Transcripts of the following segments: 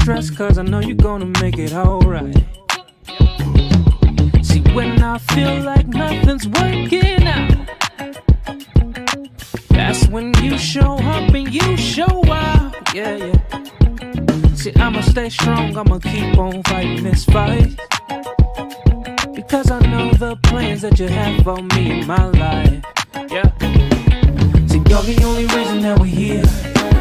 stress, cause I know you're gonna make it alright. See, when I feel like nothing's working out, that's when you show up and you show out. Yeah, yeah. See, I'ma stay strong, I'ma keep on fighting this fight, because I know the plans that you have for me in my life. Yeah. See, you're the only reason that we're here.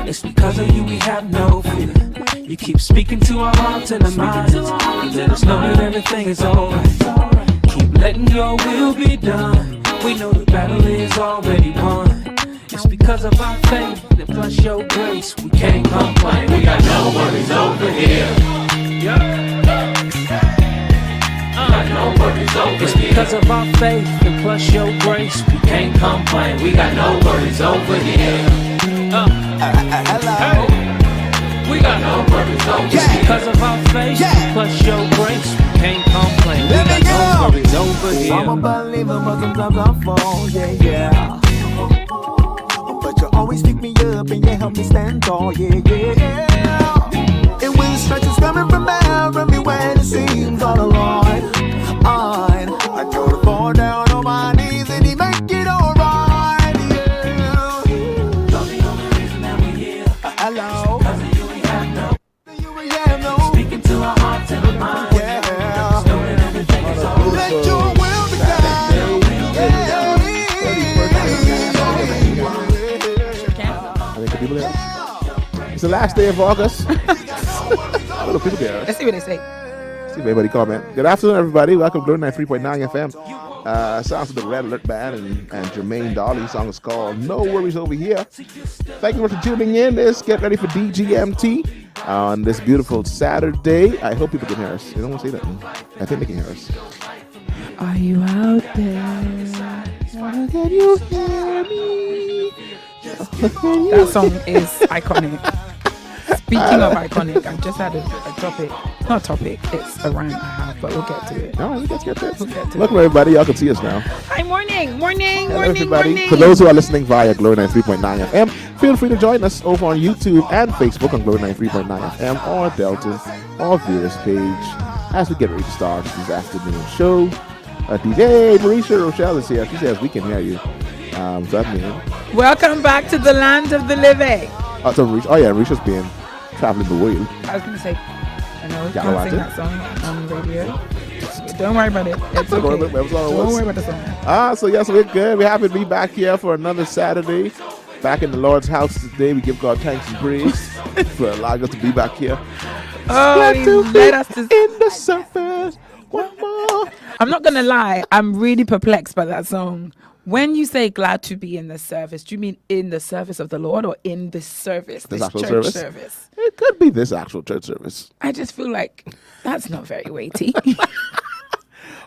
It's because of you we have no fear. You keep speaking to our hearts and our minds. You let us know that everything is alright. Keep letting your will be done. We know the battle is already won. It's because of our faith and plus your grace we can't complain. We got no worries over here. No worries over it's because of our faith and plus your grace we can't complain. We got no worries over here. Hello. Hey. We got no worries over here. It's because of our faith and plus your grace we can't complain. We got no worries over here. I'm a believer, but sometimes I fall, yeah. But you always pick me up and you help me stand tall, yeah. And when the strength is coming from everywhere, it seems all alone. I go to fall down on my knees and he make it alright, yeah. You're the only reason that we're here. Hello. Because of you we have no. Speaking to our hearts and our minds. Yeah. Know that everything is alright. Let your will be done. Yeah. It's the last day of August. Let's see what they say. See if anybody comment. Good afternoon, everybody. Welcome to 93.9 FM. Sounds of the Red Alert Band and Jermaine Dolly. Song is called No Worries Over Here. Thank you for tuning in. Let's get ready for DGMT on this beautiful Saturday. I hope people can hear us. They don't want to say that. I think they can hear us. Are you out there? Can you hear me? That song is iconic. Speaking of iconic, I've just had a topic. Not topic, it's a rant I have, but we'll get to it. No, let's get to it. Welcome, everybody. Y'all can see us now. Hi, morning. Hello, everybody. For those who are listening via Glory 93.9 FM, feel free to join us over on YouTube and Facebook on Glory 93.9 FM or Delton or Vera's page as we get ready to start this afternoon show. DJ Marisha Rochelle is here. She says we can hear you. So that means welcome back to the land of the living. Marisha's been traveling the world. I was going to say, I know, can't sing that song on radio. Don't worry about it. It's okay. Don't worry about the song. So yes, we're good. We're happy to be back here for another Saturday. Back in the Lord's house today. We give God thanks and praise for allowing us to be back here. Oh, He led us to in the surface. One more. I'm not going to lie. I'm really perplexed by that song. When you say glad to be in the service, do you mean in the service of the Lord or in this service, this church service? It could be this actual church service. I just feel like that's not very weighty.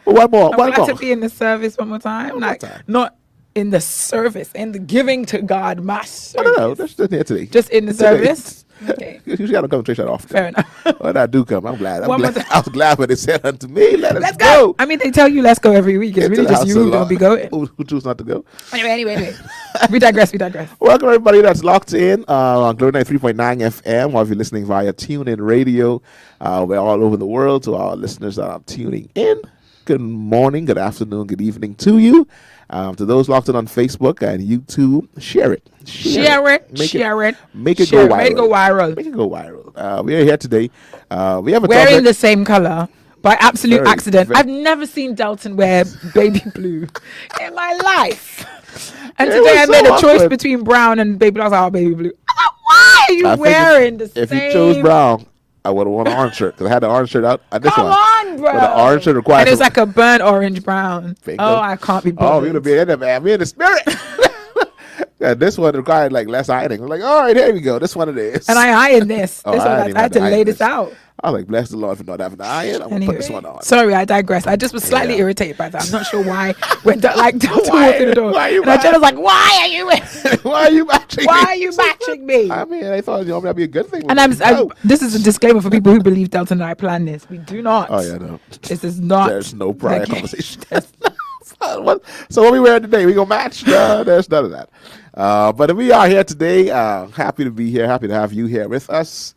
Well, one more. I'm glad to be in the service one more time. Not in the service, in the giving to God mass service. No, just here today. Just in the service? Okay. You got to come to church that often. Fair enough. When I do come, I'm glad. I was glad when they said unto me, let's go. I mean, they tell you let's go every week. It's really just you who don't be going. Who choose not to go? Anyway. We digress. Welcome, everybody that's locked in on Glory 93.9 FM, or if you're listening via TuneIn Radio. We're all over the world, to our listeners that are tuning in. Good morning, good afternoon, good evening to you. To those locked in on Facebook and YouTube, share it. Share it. Make it go viral. We are here today. We have a wearing topic. The same color by absolute accident. I've never seen Delton wear baby blue in my life. And today I made a choice between brown and baby blue. I was like, oh, baby blue. Why are you wearing the same? If you chose brown, I would have worn an orange shirt because I had the orange shirt out. Come on, bro. But the orange shirt required. And it was like a burnt orange brown. I can't be bothered. Oh, we're going to be in there, man. We're in the spirit. Yeah, this one required like less ironing. I'm like, all right, here we go. This one it is. And I ironed this. I had to lay this out. I was like, bless the Lord for not having the iron. I'm going to put this one on. Sorry, I digress. I just was slightly irritated by that. I'm not sure why. When Delton walked through the door. And I was like, why are you matching me? Why are you matching me? I mean, I thought that'd be a good thing. And this is a disclaimer for people who believe Delton and I planned this. We do not. Oh, yeah, no. This is not. There's no prior conversation. So what we wearing today? We gonna match? No, there's none of that. But we are here today. Happy to be here. Happy to have you here with us.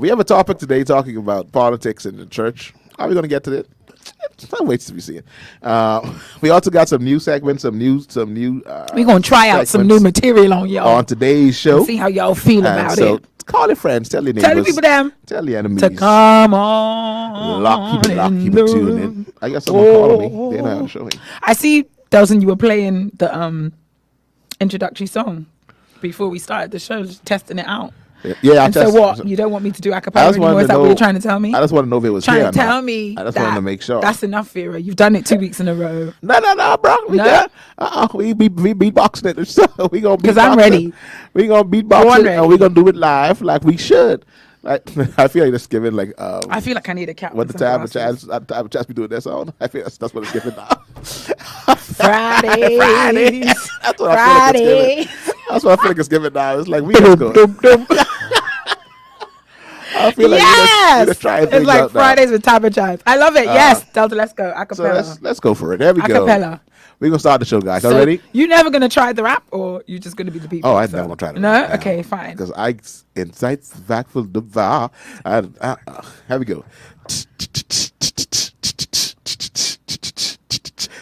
We have a topic today talking about politics in the church. How are we going to get to it? That waits to be seen. We also got some new segments, some new. We're gonna try out some new material on y'all on today's show. See how y'all feel about it. Call your friends, tell your neighbors, tell the people them, tell your enemies to come on. Keep it tuned in. I got someone calling me. They know how to show me. I see, Delton, you were playing the introductory song before we started the show, just testing it out. Yeah, and so what? You don't want me to do a cappella anymore? Is that what you're trying to tell me? I just want to know if it was trying here to tell me. I just wanted to make sure. That's enough, Vera. You've done it 2 weeks in a row. No, bro. We beatboxing it. So we gonna because I'm ready. We gonna beatbox it and we gonna do it live like we should. Like I feel like it's giving like. I feel like I need a cat. What the time of chance be doing that song? I feel that's what it's giving now. Friday. That's what I feel like it's giving. That's what I feel like it's giving now. It's like we just go. I feel like we just try and it's like Fridays with Tabba Chives. I love it. Yes, Delta, let's go. Acapella. So let's go for it. There we go. Acapella. We're gonna start the show, guys. Y'all ready? You never gonna try the rap, or you just gonna be the people? Oh, I'm never gonna try the rap. No? Okay, fine. Because I insights back for the bar. Here we go.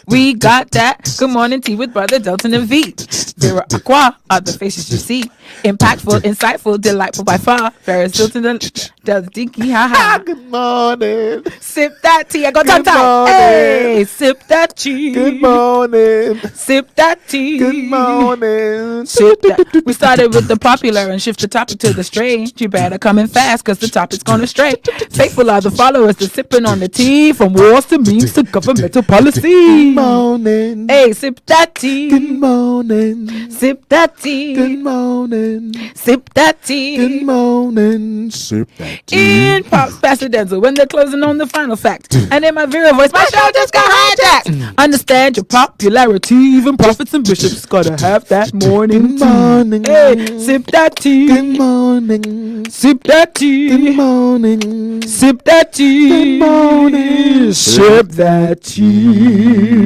We got that. Good morning tea with brother Delton and V. Vera Aqua are the faces you see. Impactful, insightful, delightful by far. Vera Delton the dinky ha. Good morning. Sip that tea. I got tongue tied. Hey, sip that tea. Good morning. Sip that tea. Good morning. Sip that. We started with the popular and shift the topic to the strange. You better come in fast because the topic's gonna stray. Faithful are the followers that sipping on the tea, from wars to memes to governmental policy. Good morning. Hey, sip that tea. Good morning. Sip that tea. Good morning. Sip that tea. Good morning. Sip that tea. In pops Pastor Denzel when they're closing on the final fact. And in my Vera voice, my show just got hijacked. Understand your popularity. Even prophets and bishops gotta have that morning. Good morning. Hey, sip that tea. Good morning. Sip that tea. Good morning. Sip that tea. Good morning. Sip that tea.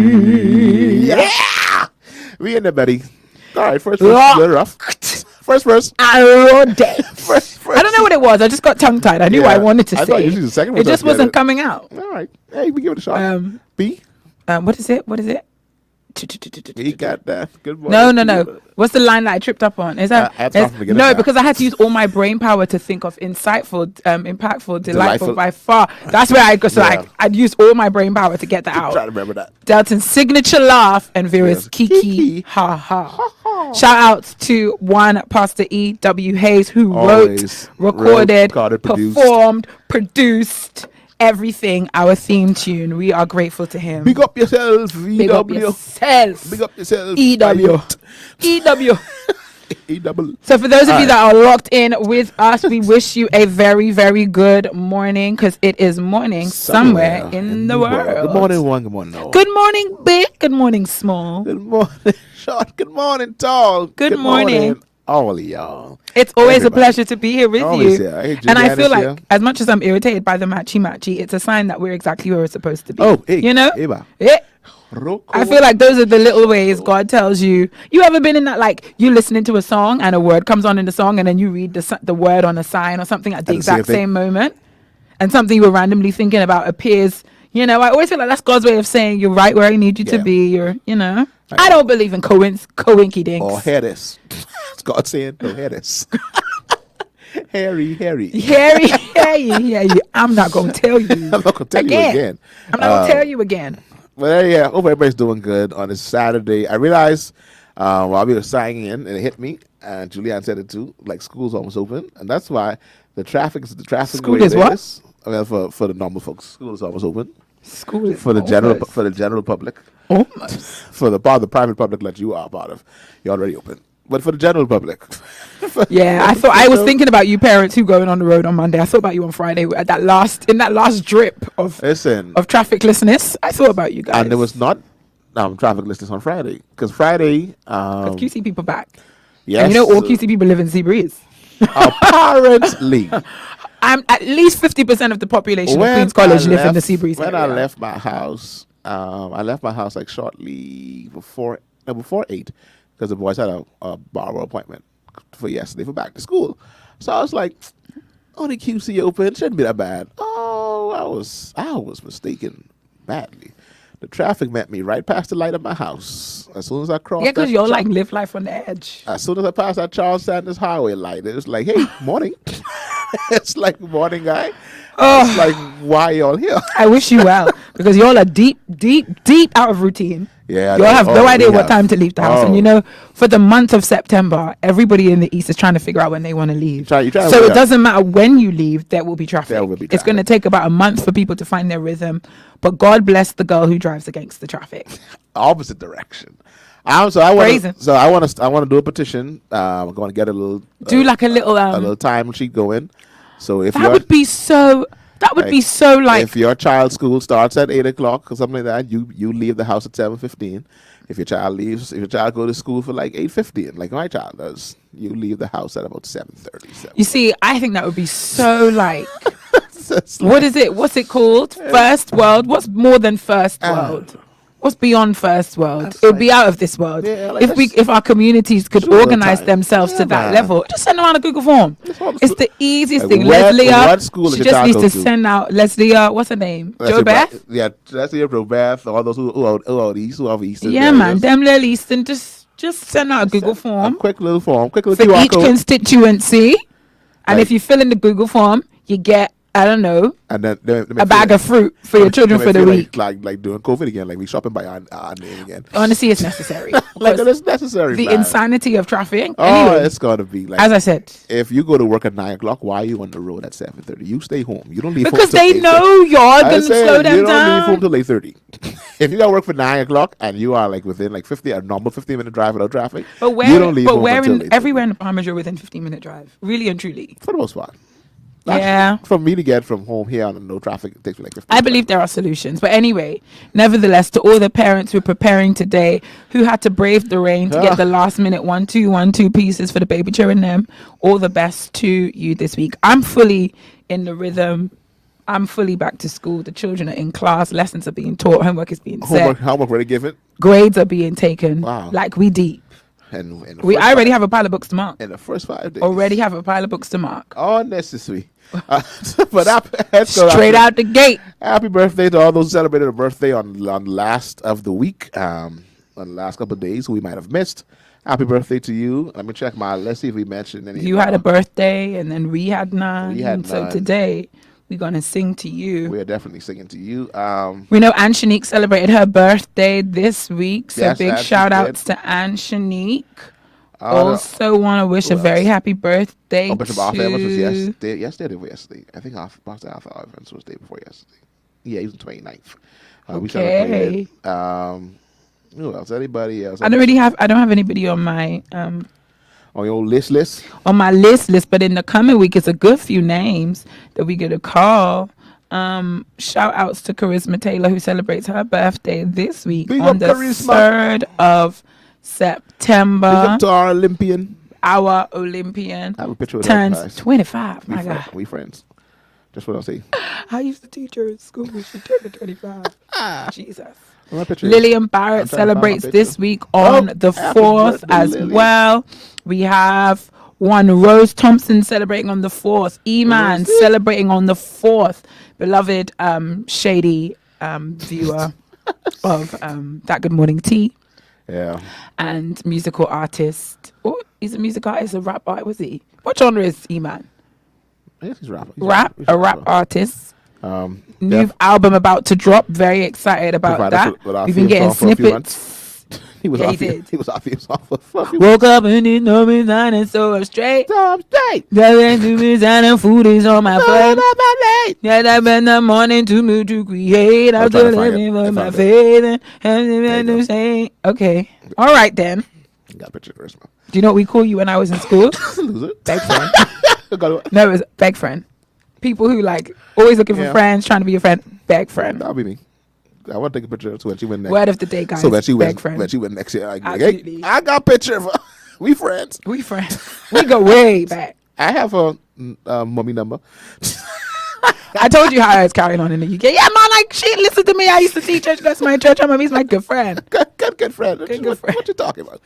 Yeah. We in there, buddy. All right, first verse. Little rough. First verse. I don't know what it was. I just got tongue tied. I knew what I wanted to say. The second it just wasn't coming out. All right. Hey, we give it a shot. B. What is it? We got that. Good morning. No. What's the line that I tripped up on? Is that no? Because I had to use all my brain power to think of insightful, impactful, delightful by far. That's where I go. So I'd use all my brain power to get that out. Try to remember that. Delton's signature laugh and Vera's kiki ha ha. Shout outs to one Pastor E. W. Hayes who wrote, recorded, performed, produced everything, our theme tune. We are grateful to him. Big up yourself, EW. Big up yourself. Big up yourself, EW. EW. EW. So for those of you that are locked in with us, we wish you a very, very good morning, because it is morning somewhere in the world. Good morning, one. Good morning, all. Good morning, big. Good morning, small. Good morning, short. Good morning, tall. Good morning. All of y'all. It's always a pleasure to be here with you. Hey, and I feel like, as much as I'm irritated by the matchy, it's a sign that we're exactly where we're supposed to be. Oh, hey, you know? Hey. I feel like those are the little ways God tells you. You ever been in that, like, you listening to a song and a word comes on in the song and then you read the word on a sign or something at the exact same moment, and something you were randomly thinking about appears. You know, I always feel like that's God's way of saying you're right where I need you to be. You're, you know. I don't believe in coinky dinks. Or hear this. It's God saying, no, hear this. Harry. I'm not going to tell you. I'm not going to tell you again. I'm not going to tell you again. Well, yeah, hope everybody's doing good on this Saturday. I realized while we were signing in, and it hit me, and Julianne said it too, like school's almost open, and that's why the traffic. School is what? Well, for the normal folks, school is almost open. School is for the general public. Almost. For the private public that you are part of, you're already open. But for the general public. Yeah, I was thinking about you parents who going on the road on Monday. I thought about you on Friday in that last drip of trafficlessness. I thought about you guys. And there was not trafficlessness on Friday. Because Friday... Because QC people back. Yes. And you know all QC people live in Seabreeze. Apparently. I'm at least 50% of the population of Queen's College live in the Seabreeze area. When I left my house, like shortly before 8. because the boys had a barber appointment for yesterday for back to school. So I was like, only QC open, shouldn't be that bad. Oh, I was mistaken badly. The traffic met me right past the light of my house. As soon as I crossed, Yeah, because you're like live life on the edge. as soon as I passed that Charles Sanders Highway light, it was like, hey, morning. It's like, morning, guy. It's like, why y'all here? I wish you well, because y'all are deep out of routine. Yeah, Y'all have no idea what time to leave the house. Oh. And you know, for the month of September, everybody in the East is trying to figure out when they want to leave. You try to So wait it up. doesn't matter when you leave, there will be traffic. There will be It's going to traffic. take about a month for people to find their rhythm. But God bless the girl who drives against the traffic. Opposite direction. So I Brazen. want to do a petition. I'm going to get a little Do like a little a little time sheet going. So if that you're would be so like if your child's school starts at 8:00 or something like that, you leave the house at 7:15. If your child go to school for like 8:15, like my child does, you leave the house at about 7:30. you see, I think that would be so like what is it? What's it called? First world? What's more than first world? What's beyond first world? That's It would like- be out of this world. Yeah, like if our communities could Sure, organize time. themselves Yeah, to that man. level, just send them out a Google form. all the It's school- the easiest Like, thing. what Leslie, school she did your just child needs go to to? send out Leslie. What's her name? That's Joe your Beth. Yeah, that's your Joe Beth. All those who out east, who are east. Yeah, man. Them little Eastern, just send out a Google A form quick little form, quick for little QR each code, constituency, and Like- if you fill in the Google form, you get I don't know and then they a bag of fruit for your children for the week. like doing COVID again, like we shopping by our name again. Honestly, it's necessary. Like Because it's necessary. the man. insanity of traffic. Oh, Anyway, it's gotta be like. as I said, If you go to work at 9:00, why are you on the road at 7:30? You stay home. You don't leave home because till they 8:30. know you're I gonna said, slow them you don't leave home down. till 8:30. If you got to work for 9:00 and you are like within like 50 a normal 15-minute drive without traffic, But you don't leave home where until in 8:30. everywhere in the Bahamas you're within 15-minute drive, really and truly. For the most part. Yeah. From me to get from home here on no traffic, it takes me like 15 I believe there are solutions. But anyway, nevertheless, to all the parents who are preparing today, who had to brave the rain to get the last minute 1-2 pieces for the baby chair and them, all the best to you this week. I'm fully in the rhythm. I'm fully back to school. The children are in class. Lessons are being taught. Homework is being set. Homework ready given. Grades are being taken. Wow. Like we deep. And in the I first already five- have a pile of books to mark. in the first 5 days. Already have a pile of books to mark. Unnecessary. But let's go Straight out the gate. Happy birthday to all those who celebrated a birthday on last of the week, on the last couple of days who we might have missed. Happy birthday to you. Let me check let's see if we mentioned any. You had a birthday and then we had none. We had So none. today we're going to sing to you. We are definitely singing to you. We know Anne Shanique celebrated her birthday this week. So Yes, big Anne, shout she outs did. to Anne Shanique. Uh, Also want to wish a who very else? happy birthday Bishop Arthur Evans was to... yesterday. I think Pastor Arthur Evans was the day before yesterday. Yeah, he was the 29th. We Okay. celebrated. Who else? Anybody else? I don't have anybody on my on your list. on my list, but in the coming week it's a good few names that we get a call. Shout outs to Charisma Taylor, who celebrates her birthday this week Big on up the Charisma. 3rd of Big September. up to our Olympian. Our Olympian I have a picture of her. turns Guys. 25. My God. We friends. Just what I'll say. I used to teach her in school when she turned 25. Jesus. My picture. Lillian I'm Barrett trying to find my celebrates picture. this week on Oh, the happy 4th birthday, as Lillian. well. We have one Rose Thompson celebrating on the 4th. E-Man Rosie. celebrating on the 4th. Beloved shady viewer of That Good Morning Tea Yeah. and musical artist. Oh, he's a musical artist, a rap artist. Was he? What genre is E-Man? I guess he's a rapper. He's A rap artist. New Def- album about to drop. Very excited about provided that. with our We've been theme getting song for a few snippets. He was Yeah, our he theme- did. He was our theme song for a few Woke up and it know me and so I'm straight. Tom State. Driving to me and food is on my plate. late. Yeah, I've been the morning to me to create. I'm I'm trying to still find living it. I for my found faith you and go. to say. Okay. All right then. Got a picture of Charisma. Do you know what we call you when I was in school? Loser. Beg friend. Got it. No, it was beg friend. People who like always looking for Yeah. friends, trying to be a friend. Beg friend. That'll be me. I want to take a picture so when she went next. Word of the day, guys. So when she beg went, friend. when she went next year, I go, Absolutely. hey, I got a picture of her. We friends. We friends. We go way back. I have a mummy number. I told you how I was carrying on in the UK. Yeah, man, like, she listen to me. I used to teach her. She goes to my church. He's my good friend. Good friend. What you talking about?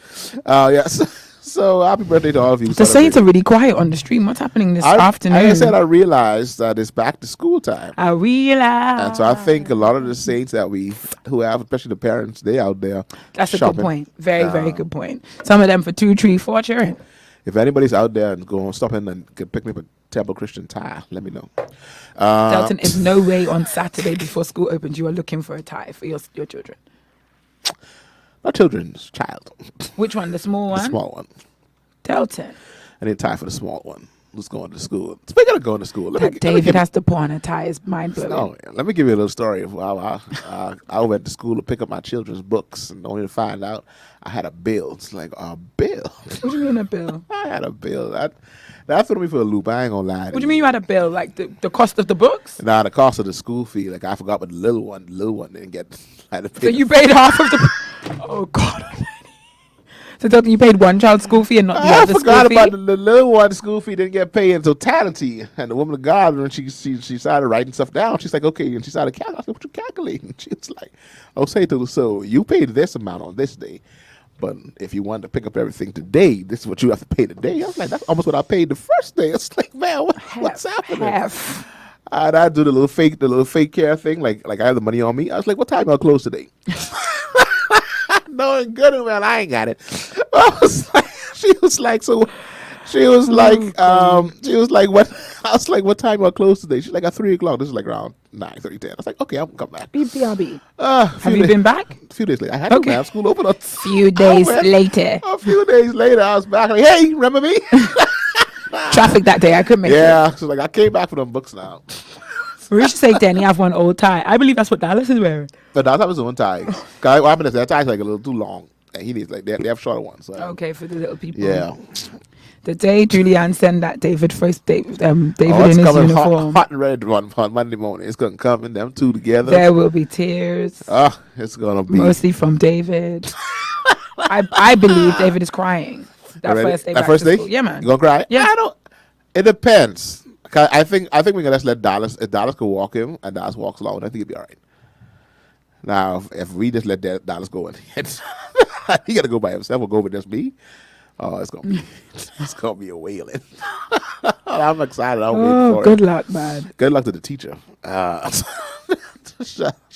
Yes. So happy birthday to all of you. The Saints are really quiet on the stream. What's happening this afternoon? Like I said, I realized that it's back to school time. I realized. And so I think a lot of the Saints who have, especially the parents, they out there. That's shopping. A good point. Very good point. Some of them for 2, 3, 4 children. If anybody's out there and go stop in and can pick me up a Temple Christian tie, let me know. Delton, is no way on Saturday before school opens you are looking for a tie for your children. Not children's child. Which one? The small one? The small one. Delton. I need a tie for the small one who's going to school. Speaking of going to school, David has to put on a tie is mind blowing. No, let me give you a little story of how I went to school to pick up my children's books, and only to find out I had a bill. It's like, a bill? What do you mean a bill? I had a bill. That threw me for a loop. I ain't gonna lie. What do you mean you had a bill? Like the cost of the books? Nah, the cost of the school fee. Like I forgot, but the little one didn't get. I had to pay. So you paid half of the. Oh God. So Delton, you paid one child's school fee and not the other school fee? I forgot about the little one's school fee didn't get paid in totality. And the woman of God, when she started writing stuff down, she's like, okay, and she started calculating. I said, what you calculating? She was like, oh, so you paid this amount on this day. But if you wanted to pick up everything today, this is what you have to pay today. I was like, that's almost what I paid the first day. It's like, man, what's happening? And I do the little fake care thing, like I have the money on me. I was like, what time y'all close today? Knowing good and well I ain't got it. She was like, what? I was like, what time y'all close today? She's like, at 3:00. This is like around 9:30, 10. I was like, okay, I'll come back. BBRB. Have you been back? A few days later. I had to have school open. A few days later. A few days later, I was back. Like, hey, remember me? Traffic that day, I couldn't make it. Yeah, so like I came back for them books now. We should say Danny have one old tie. I believe that's what Dallas is wearing. But Dallas have his own tie. What happened is that tie's like a little too long. And he needs they have shorter ones. So. Okay, for the little people. Yeah. The day Julianne sent that David in his uniform. Hot and ready on Monday morning. It's gonna come in them two together. There will be tears. It's gonna be mostly from David. I believe David is crying. That first day. School. Yeah, man. You gonna cry? Yeah. It depends. I think we're gonna just let Dallas. If Dallas could walk him and Dallas walks along, I think it'd be all right. Now, if we just let Dallas go in, he got to go by himself or go with just me. Oh, it's gonna be a wailing. I'm excited. I'm waiting for it. Good luck, man. Good luck to the teacher. Shout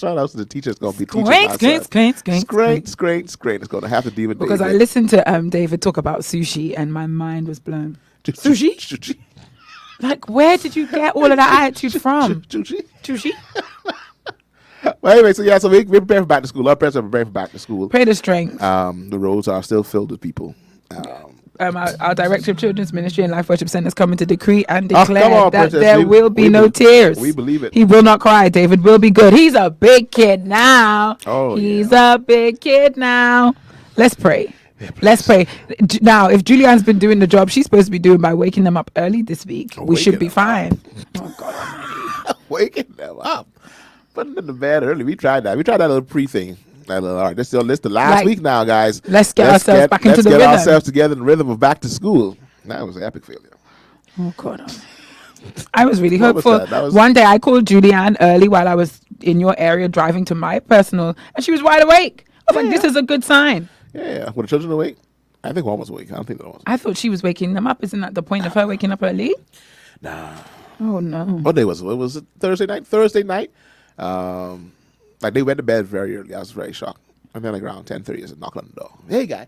out to the teacher. It's gonna be teaching. It's gonna have to deal with because David. I listened to David talk about sushi and my mind was blown. Sushi. Like, where did you get all of that attitude from? Sushi. Well, anyway, so we prepare for back to school. Our parents are preparing for back to school. Pray the strength. The roads are still filled with people. Our director of Children's Ministry and Life Worship Center is coming to decree and declare that there will be no tears. We believe it. He will not cry. David will be good. He's a big kid now. He's a big kid now. Let's pray. Let's pray. Now, if Julianne's been doing the job she's supposed to be doing by waking them up early this week, we should be fine. Oh, God. Waking them up. Putting them to bed early. We tried that. We tried that little pre-thing. All right, this is the last week now, guys. Let's get ourselves back into the rhythm. Let's get ourselves together in the rhythm of back to school. That was an epic failure. Oh, God. I was really hopeful. One day I called Julianne early while I was in your area driving to my personal, and she was wide awake. I was like, this is a good sign. Yeah. Were the children awake? I think one was awake. I don't think the one was awake. I thought she was waking them up. Isn't that the point of her waking up early? Nah. Oh, no. What day was it? Was it Thursday night? Thursday night. Like they went to bed very early. I was very shocked. And then like around 10:30, I said, knock on the door. Hey, guy.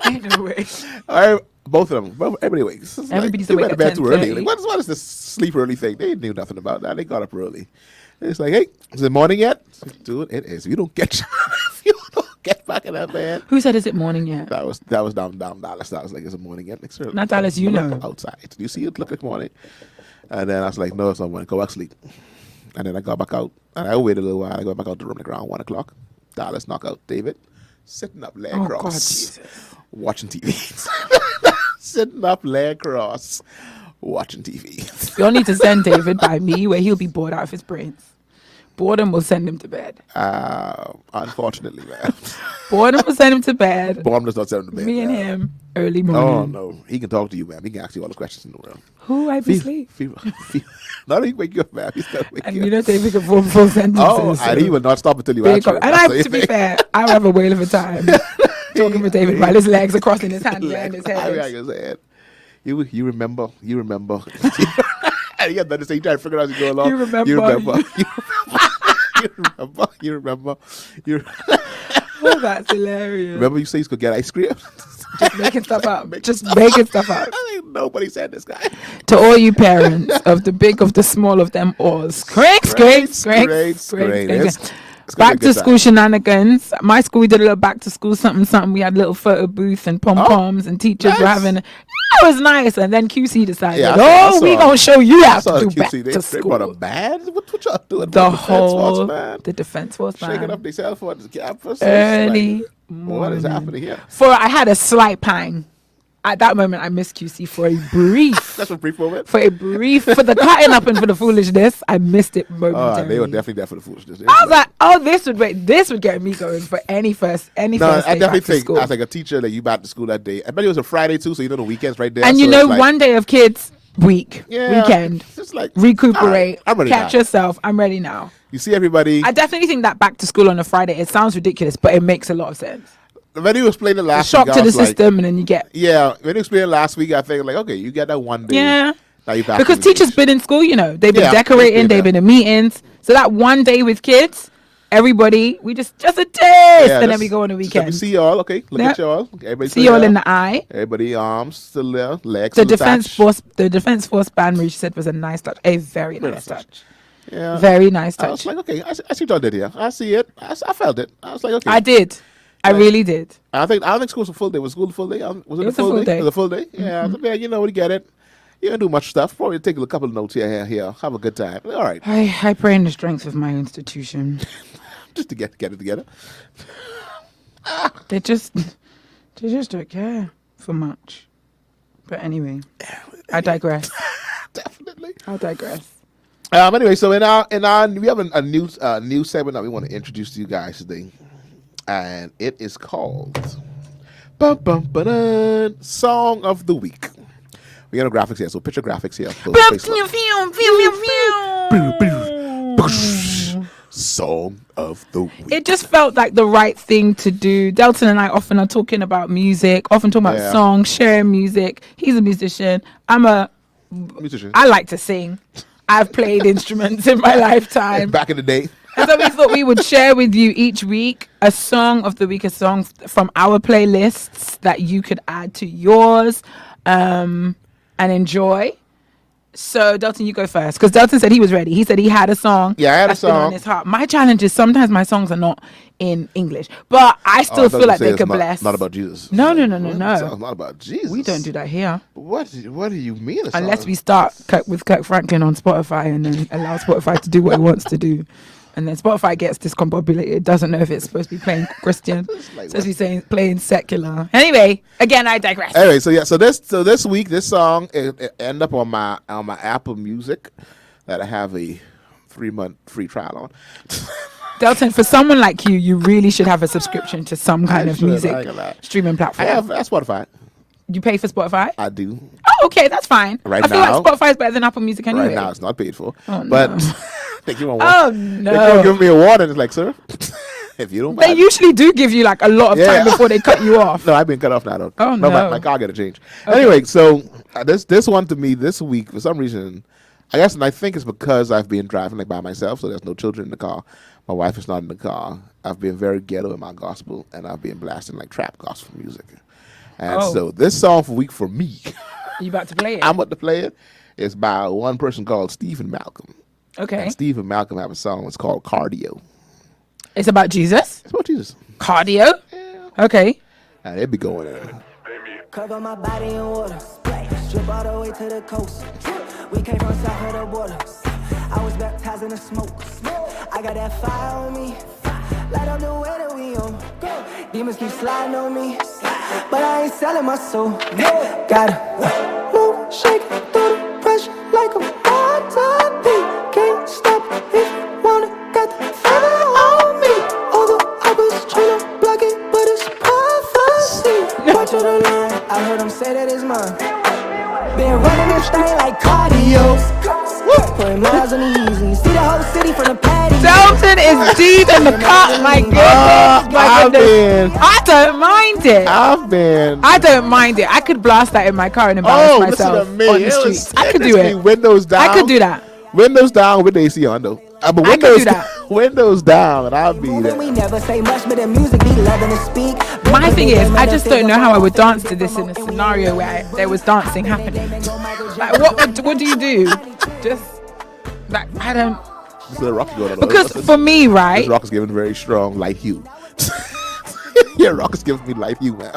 Ain't no way. All right, both of them. Everybody wakes. Everybody's like, awake at 10:30. Bed too early. Like, what is this sleep early thing? They knew nothing about that. They got up early. It's like, hey, is it morning yet? Dude, it is. If you don't get back in that bed. Who said, is it morning yet? That was down Dallas. That was like, is it morning yet? Like, not Dallas, you know. Outside. Do you see it look like morning? And then I was like, no, it's not morning. Go back to sleep. And then I got back out. And I waited a little while. I got back out the room around 1 o'clock. Dallas knock out David. Sitting up, leg cross. Watching TV. Sitting up, leg cross. Watching TV. You'll need to send David by me where he'll be bored out of his brains. Boredom will send him to bed. Unfortunately, man. Boredom will send him to bed. Boredom does not send him to bed. Me and him, early morning. Oh, no. He can talk to you, man. He can ask you all the questions in the world. Who I be asleep? Not he wake you up, man. He's gonna wake And you you up. don't take a full sentences. Oh, and he would not stop until you answer. And to be fair, I have a whale of a time talking with David while his legs are crossing his hand behind his head. You remember. And you got to say, you try to figure out as you go along. You remember. You remember. Oh, that's hilarious. Remember you say you could get ice cream? Just making stuff up. Just making stuff up. I think nobody said this guy. To all you parents of the big, of the small, of them all. Great. Back to school shenanigans. My school, we did a little back to school something. We had a little photo booth and pom-poms and teachers were having it. That was nice. And then QC decided, we going to show you how to do back to school. They brought a band? What y'all doing? The defense force band. Shaking up themselves on the campus. Early morning. What is happening here? I had a slight pang. At that moment, I missed QC for a brief. That's a brief moment. For the cutting up and for the foolishness, I missed it momentarily. They were definitely there for the foolishness. I was like, this would get me going for any first I day definitely back to think school. I was like a teacher that you back to school that day. I bet it was a Friday too, so you know the weekend's right there. And so one day of kids weekend, just like recuperate, right, I'm ready catch now. yourself. I'm ready now. You see everybody. I definitely think that back to school on a Friday, it sounds ridiculous, but it makes a lot of sense. When he was playing it last Shock week, to the system, and then you get when he was playing last week, I think like, okay, you get that one day. Yeah. Now you back Because to the teachers beach. been in school, they've been decorating, they've been in meetings. So that one day with kids, everybody, we just a taste, and then we go on the weekend. Let me see y'all. Okay, look at y'all. Everybody see y'all in the eye. Everybody arms still there, legs. The defense force band, which she said was a nice touch, a very nice touch. Yeah, very nice touch. I was like, okay, I see what y'all did here. I see it. I felt it. I was like, okay, I did. I really did. I don't think school was a full day. Was school a full day? Was it a full day? It was a full day. Yeah, we get it. You don't do much stuff. Probably take a couple of notes here. Have a good time. All right. I pray in the strength of my institution. Just to get it together. They just don't care for much. But anyway, I digress. Definitely. I'll digress. Anyway, so in our we have a new segment that we want to introduce to you guys today, and it is called Song of the Week. We got a graphics here, so picture graphics here. Song of the Week. It just felt like the right thing to do. Delton and I often are talking about music, often talking about songs, sharing music. He's a musician. I'm a musician. I like to sing. I've played instruments in my lifetime. Back in the day. And so we thought we would share with you each week a song of the week, a song from our playlists that you could add to yours and enjoy. So, Delton, you go first. Because Delton said he was ready. He said he had a song. Yeah, I had a song. On his heart. My challenge is sometimes my songs are not in English. But I still feel like they could bless. Not about Jesus. No. It's not about Jesus. We don't do that here. What do you mean? Unless we start with Kirk Franklin on Spotify and then allow Spotify to do what it wants to do. And then Spotify gets discombobulated. It doesn't know if it's supposed to be playing Christian. It's supposed to be playing secular. Anyway, again, I digress. Anyway, so this week, this song it ended up on my Apple Music that I have a 3-month free trial on. Delton, for someone like you, you really should have a subscription to some kind of music streaming platform. I have Spotify. You pay for Spotify? I do. Oh, okay, that's fine. Right I feel now, like Spotify is better than Apple Music anyway. Right now, it's not paid for. Oh, no. But they give me a warning. Oh, no. They give me a warning. It's like, sir, if you don't They usually do give you like a lot of time before they cut you off. No, I've been cut off now. Oh, no. My car got to change. Okay. Anyway, so this one to me this week, for some reason, I guess, and I think it's because I've been driving like by myself, so there's no children in the car. My wife is not in the car. I've been very ghetto in my gospel, and I've been blasting like trap gospel music. And so this song for me, you about to play it? I'm about to play it. It's by one person called Stephen Malcolm. Okay. And Stephen Malcolm have a song. It's called Cardio. It's about Jesus? It's about Jesus. Cardio? Yeah. Okay. And it be going in. Cover my body in water. Strip all the way to the coast. We came from south of the border. I was baptized in the smoke. I got that fire on me. Light up the way that we on. Demons keep sliding on me. But I ain't selling my soul. Gotta move, shake through the pressure like a water beat. Can't stop if you wanna. Got the putting miles on the easy. See the whole city from the patio. Delton is deep in the cut. My goodness. My goodness. I don't mind it. I don't mind it. I could blast that in my car and embarrass myself on the streets. I could do it. Windows down. I could do that. Windows down with the AC on though. But I could do that. Windows down, and I'll be there. We never say much, but the music be loving to speak. My thing is, I just don't know how I would dance to this in a scenario where there was dancing happening. Like, what do you do? Just like I don't. The rock going on. Because for me, right? This rock is giving very strong light hue. Yeah, rock is giving me light hue, man.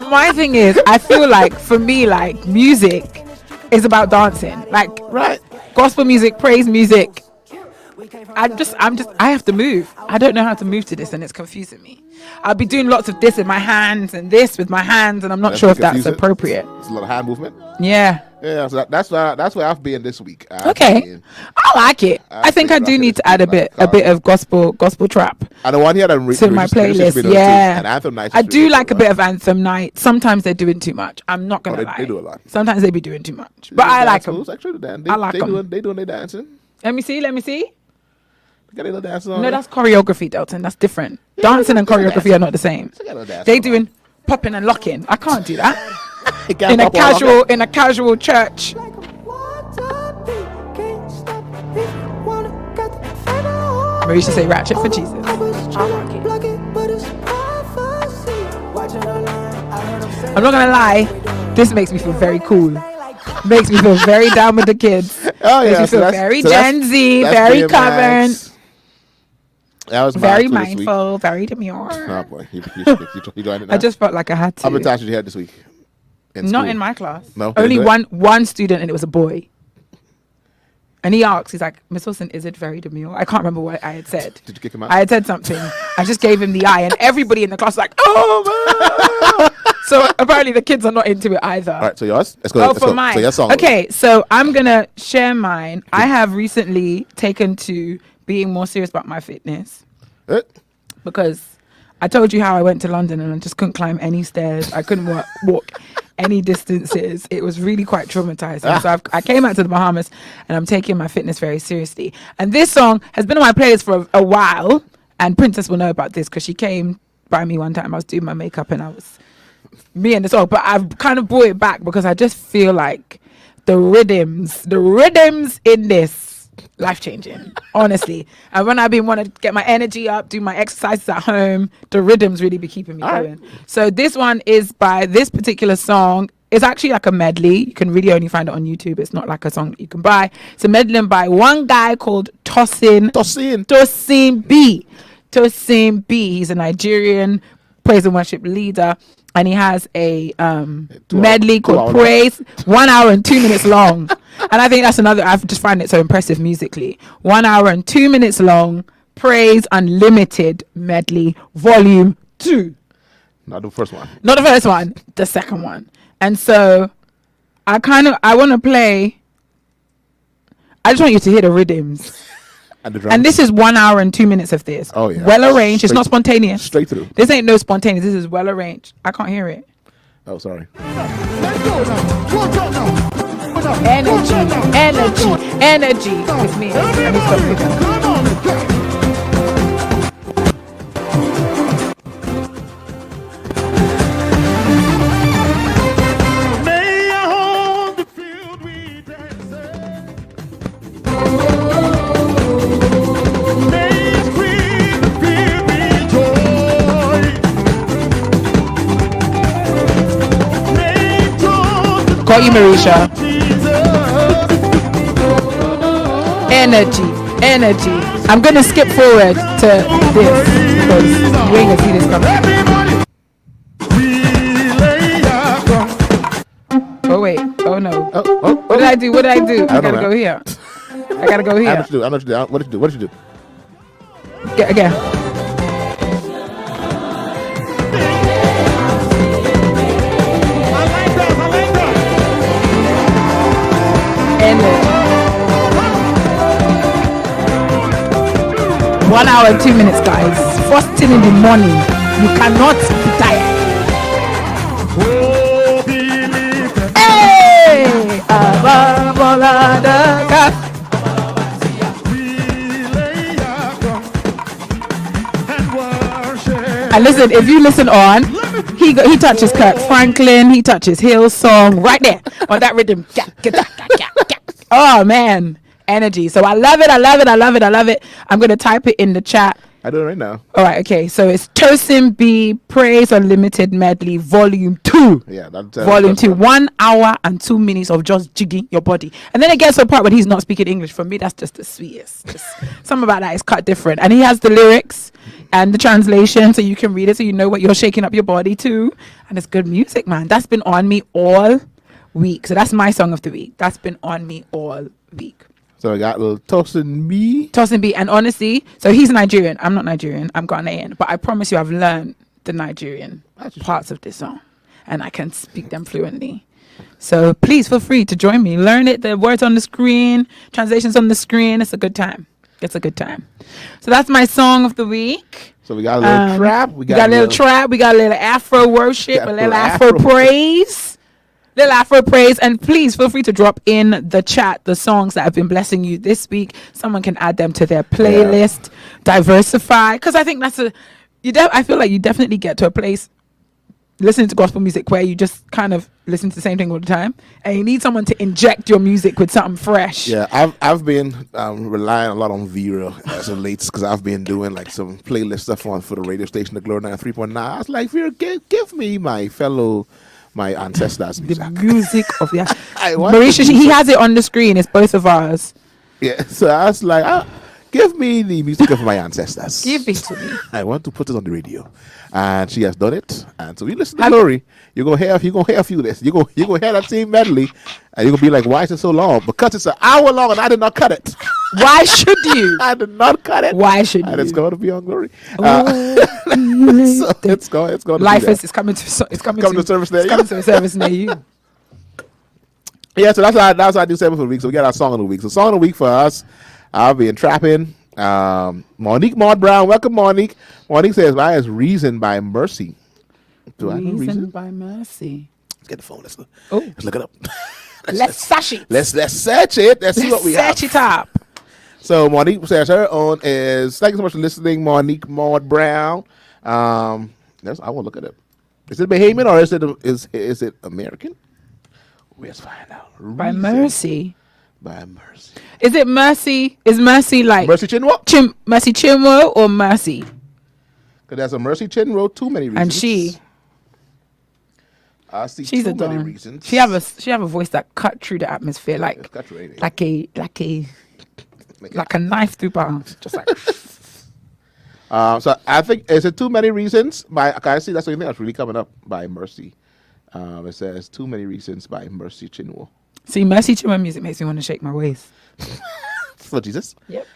My thing is, I feel like for me, like music is about dancing. Like right. Gospel music, praise music. I have to move. I don't know how to move to this, and it's confusing me. I'll be doing lots of this in my hands and this with my hands, and I'm not sure if that's appropriate. It's a lot of hand movement. Yeah. Yeah, so that's where I've been this week. Okay, I like it. I think I do need to add a bit of gospel trap. And the one here to my playlist. Yeah, and Anthem Night. I do like a bit of Anthem Night. Sometimes they're doing too much. I'm not gonna lie. They do a lot. Sometimes they be doing too much, but I like them. I like them. They doing their dancing. Let me see. Got a little dancing on. No, that's choreography, Delton. That's different. Dancing and choreography are not the same. They doing popping and locking. I can't do that. in a casual church. Marie should say ratchet for Jesus. I'm not gonna lie, this makes me feel very cool. Makes me feel very down with the kids. Oh yeah, makes me feel very Gen Z, very current. That was very mindful, very demure. Oh boy, you joined it now? I just felt like I had to. How many times did you have this week? Not in my class. No, only one student, and it was a boy. And he asked, he's like, Miss Wilson, is it very demure? I can't remember what I had said. Did you kick him out? I had said something. I just gave him the eye, and everybody in the class was like, oh man. So apparently the kids are not into it either. All right, so yours? Let's go. For mine. So your song. Okay, so I'm going to share mine. I have recently taken to being more serious about my fitness. Because I told you how I went to London and I just couldn't climb any stairs. I couldn't walk any distances. It was really quite traumatizing. So I came out to the Bahamas and I'm taking my fitness very seriously. And this song has been on my playlist for a while. And Princess will know about this because she came by me one time. I was doing my makeup and I was me and the song. But I've kind of brought it back because I just feel like the rhythms in this life-changing, honestly. And when I've been want to get my energy up, do my exercises at home, the rhythms really be keeping me going. So this one is by this particular song. It's actually like a medley. You can really only find it on YouTube. It's not like a song that you can buy. It's a medley by one guy called Tosin B. Tosin B. He's a Nigerian praise and worship leader. And he has a medley called Praise, 1 hour and 2 minutes long. And I think that's another, I just find it so impressive musically. 1 hour and 2 minutes long, Praise Unlimited medley, volume 2. Not the first one. Not the first one, the second one. And so I want to play, I just want you to hear the rhythms. And this is 1 hour and 2 minutes of this. Oh yeah. Well arranged. It's not spontaneous. Straight through. This ain't no spontaneous. This is well arranged. I can't hear it. Oh, sorry. Energy. It's me. Let me stop it. Got you, Marisha. Energy. I'm gonna skip forward to this because you ain't gonna see this coming. Oh wait. Oh no. What did I do? I gotta go here. I gotta go here. I'm not doing. What did you do? Again. Energy. 1 hour and 2 minutes, guys. First thing in the morning. You cannot be tired. Hey! And listen, if you listen on, he touches Kirk Franklin, he touches Hillsong right there on that rhythm. Oh man, energy. So I love it. I'm gonna type it in the chat. I do it right now. All right, okay. So it's Tosin B Praise Unlimited Medley Volume 2. Yeah, that's Volume 2. 1 hour and 2 minutes of just jigging your body. And then it gets to a part when he's not speaking English. For me, that's just the sweetest. Just something about that is cut different. And he has the lyrics and the translation so you can read it so you know what you're shaking up your body to. And it's good music, man. That's been on me all week. So that's my song of the week. That's been on me all week. So I got a little Tosin B. And honestly, so he's Nigerian. I'm not Nigerian. I'm Ghanaian. But I promise you I've learned the Nigerian parts of this song. And I can speak them fluently. So please feel free to join me. Learn it. The words on the screen. Translations on the screen. It's a good time. So that's my song of the week. So we got a little trap. We got a little trap. We got a little Afro worship. A little Afro praise. Little Afro praise, and please feel free to drop in the chat the songs that have been blessing you this week. Someone can add them to their playlist, diversify, because I think that's I feel like you definitely get to a place listening to gospel music where you just kind of listen to the same thing all the time, and you need someone to inject your music with something fresh. Yeah, I've been relying a lot on Vera as of late because I've been doing like some playlist stuff for the radio station, the Glory 93.9. I was like, Vera, give me my ancestors' music. The music of the Marisha, he has it on the screen. It's both of ours. Yeah, so I was like, give me the music of my ancestors. Give it to me. I want to put it on the radio, and she has done it. And so you listen to Glory, you're gonna hear a few of this. You're gonna hear that same medley, and you're gonna be like, why is it so long? Because it's an hour long, and I did not cut it. Why should you? I did not cut it. Why should you? And it's going to be on Glory. So it's going to life be is coming to service near you. Coming to a service near you. Yeah, so that's how I do 7 for the week. So we got our song of the week. So song of the week for us, I'll be trapping. Monique Maud Brown, welcome Monique. Monique says, "Why is Reason by Mercy?" Do I know Reason by Mercy? Let's get the phone. Let's look it up. Let's search it. Let's search it. Let's see what we have. Search it up. So Monique says her own is. Thank you so much for listening, Monique Maud Brown. I want to look at it. Is it Bahamian or is it American? Let's find out. By Mercy. By Mercy. Is it Mercy? Is Mercy like Mercy Chinwo? Mercy Chinwo or Mercy? Because there's a Mercy Chinwo. Too many reasons. And she. I see she's too a many dawn. reasons. She have a voice that cut through the atmosphere like a knife through bars, just like. So I think is it Too Many Reasons by I see that's the thing that's really coming up by Mercy. It says Too Many Reasons by Mercy Chinwo. See, Mercy Chinwo music makes me want to shake my waist. For Jesus? Yep.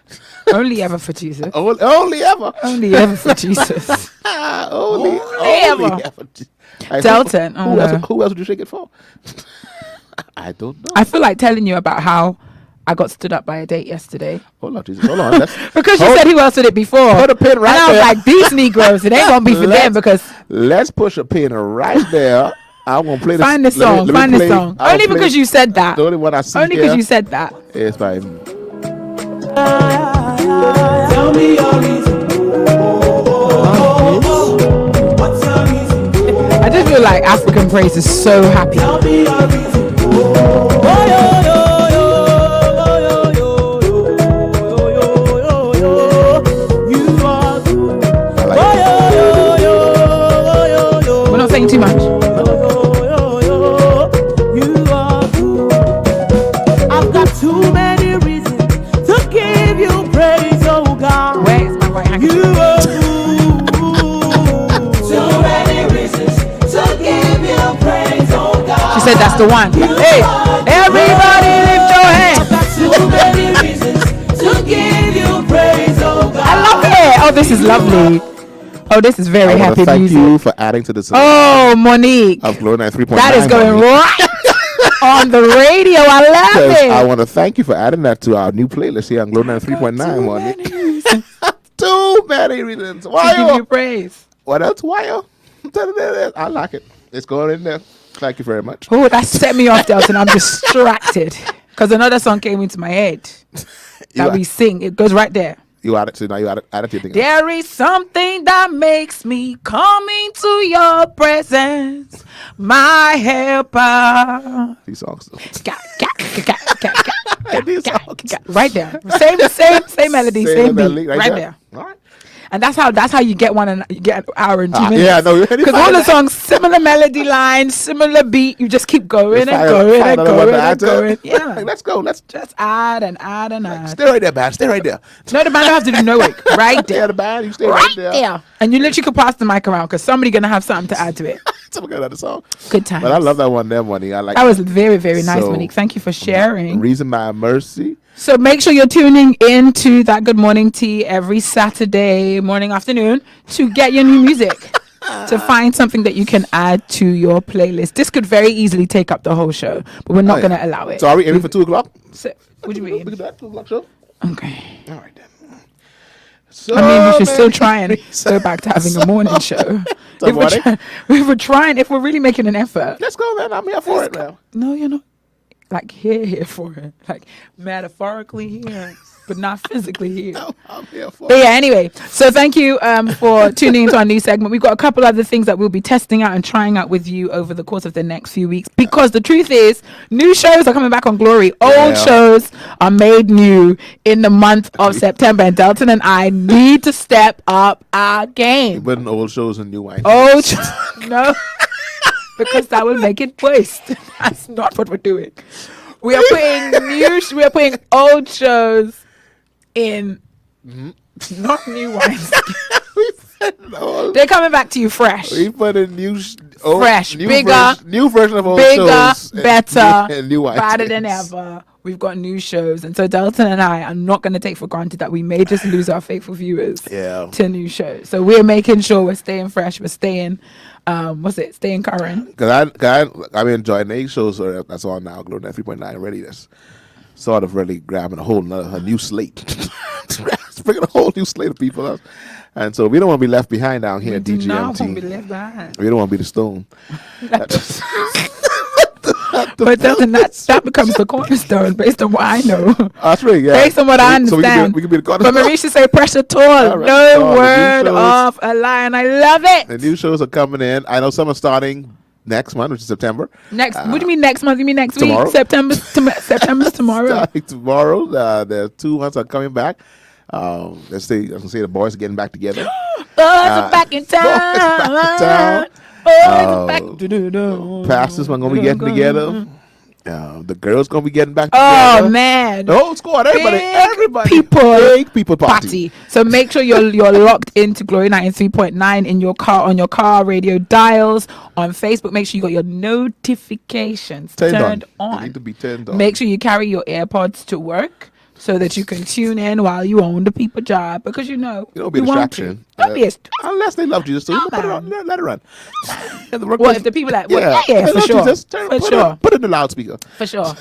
Only ever for Jesus. Only ever. Only ever for Jesus. only ever. Delton. Who else would you shake it for? I don't know. I feel like telling you about how I got stood up by a date yesterday. Hold on, Jesus. Hold on. Because you said who else did it before. Put a pin right there. And I was like, these Negroes, it ain't going to be for them because. Let's push a pin right there. I'm going to play this. Find the song. Find the song. Only because you said that. The only one I see Only because you said that. It's by. Tell me your reason. What's your reason? I just feel like African praise is so happy. Tell me your reason. You are good. We're not saying too much. You are good. I've got too many reasons to give you praise, oh God. Where is my right hand? You are good. Too many reasons to give you praise, oh God. She said that's the one. Hey, everybody lift your hands. I've got too many reasons to give you praise, oh God. I love it. Oh, this is lovely. Oh, this is very happy thank music. you for adding to the song. Oh, Monique. Of Glory 93.9. That is going right on the radio. I love it. I want to thank you for adding that to our new playlist here on Glory 93.9, Monique. Too many reasons. Why? To give you praise. What else? Why? I like it. It's going in there. Thank you very much. Oh, that set me off, Delton. I'm distracted because another song came into my head that we sing. It goes right there. You add it to now. You add it to your thing. There is something that makes me come into your presence, my helper. These songs. Right there. Same melody, same beat. Right there. All right. And that's how you get you get an hour and 2 minutes. Yeah, no, because all the songs similar melody lines, similar beat. You just keep going and going. Yeah, let's go. Let's just add and add and add. Stay right there, band. Stay right there. No, the band don't have to do no work. Right there. Yeah, the band. You stay right there. And you literally could pass the mic around because somebody's gonna have something to add to it. Someone got another song. Good times. But I love that one. That one. I like that. Was very, very nice, Monique. Thank you for sharing. Reason by Mercy. So make sure you're tuning into that Good Morning Tea every Saturday morning, afternoon to get your new music, to find something that you can add to your playlist. This could very easily take up the whole show, but we're not going to allow it. So are we aiming for 2 o'clock? So, what do you mean? Look at that, 2 o'clock show. Okay. All right then. So I mean, we should still try and go back to having a morning show. If we're really making an effort. Let's go, man. I'm here for it now. No, you're not. Like here for it, like metaphorically here, but not physically here. No, I'm here for it. Yeah, anyway, so thank you for tuning into our new segment. We've got a couple other things that we'll be testing out and trying out with you over the course of the next few weeks, because the truth is, new shows are coming back on Glory. Old shows are made new in the month of September, and Delton and I need to step up our game. We're putting old shows and new wine. No. Because that will make it waste. That's not what we're doing. We are putting old shows in not new wines. They're coming back to you fresh. We put a new version of old shows, better, and new wines. better than ever. We've got new shows, and so Delton and I are not going to take for granted that we may just lose our faithful viewers to new shows. So we're making sure we're staying fresh, we're staying staying current. Because I'm enjoying the shows that's on now, Glory 3.9 already. That's sort of really grabbing a new slate. It's bringing a whole new slate of people up. And so we don't want to be left behind down here at DGMT. No, want to be left behind. We don't want to be the stone. But that becomes the cornerstone based on what I know. That's right, yeah. Based on what I understand. So we can be the cornerstone. But Marisha say pressure tall. Right. No word of a lie, and I love it. The new shows are coming in. I know some are starting next month, which is September. What do you mean next month? You mean next tomorrow? Week? September's tomorrow. Starting tomorrow. The 2 months are coming back. Let's say the boys are getting back together. Boys are back in town. Pastors are going to be getting together. The girls going to be getting back together. Oh, man. The whole squad. Everybody. Big people party. So make sure you're locked into Glory 93.9 in your car, on your car radio dials, on Facebook. Make sure you got your notifications turned on. They need to be turned on. Make sure you carry your AirPods to work, so that you can tune in while you own the people job, because you don't be a distraction. Unless they love Jesus, so put it on, let it run. Well, if the people for sure, Jesus, put it in the loudspeaker, for sure.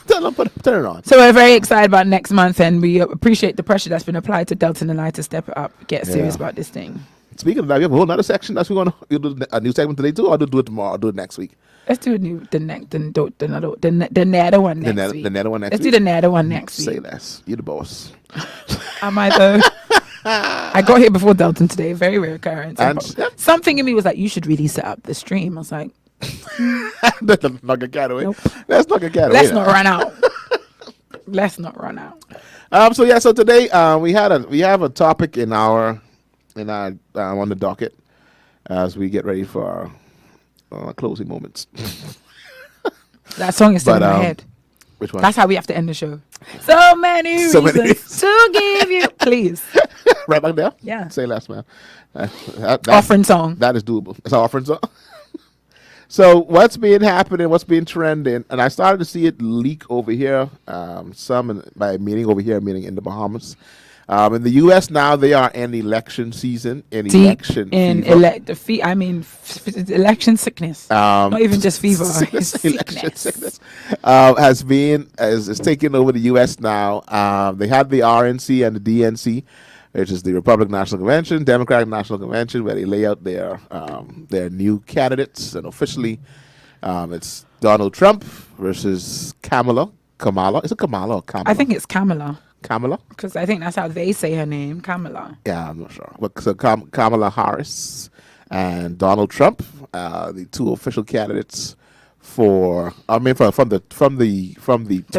Tell them turn it on. So we're very excited about next month, and we appreciate the pressure that's been applied to Delton and I to step it up, get serious about this thing. Speaking of that, we have a whole other section that we're going to do a new segment today too, or do it tomorrow, or do it next week. Let's do the nether one next week. The nether one next week. Let's do the nether one next week. Say less. You're the boss. Am I though? I got here before Delton today. Very rare occurrence. And something in me was like, you should really set up the stream. I was like, let's not get carried away. Nope. Let's not get carried away. Let's not run out. Let's not run out. So today we have a topic in our on the docket as we get ready for our closing moments. That song is still in my head. Which one? That's how we have to end the show. So many reasons to give you. Please. Right back there? Yeah. Say less, man. Offering song. That is doable. It's an offering song. So what's been happening, what's been trending, and I started to see it leak over here, by meaning over here, meaning in the Bahamas. In the U.S. now, they are in election season, election sickness. Not even just fever. Election sickness is taking over the U.S. now. They had the RNC and the DNC, which is the Republican National Convention, Democratic National Convention, where they lay out their new candidates, and officially it's Donald Trump versus Kamala. Is it Kamala or Kamala? I think it's Kamala. Kamala. Because I think that's how they say her name, Kamala. Yeah, I'm not sure. But so Kamala Harris and Donald Trump, the two official candidates from the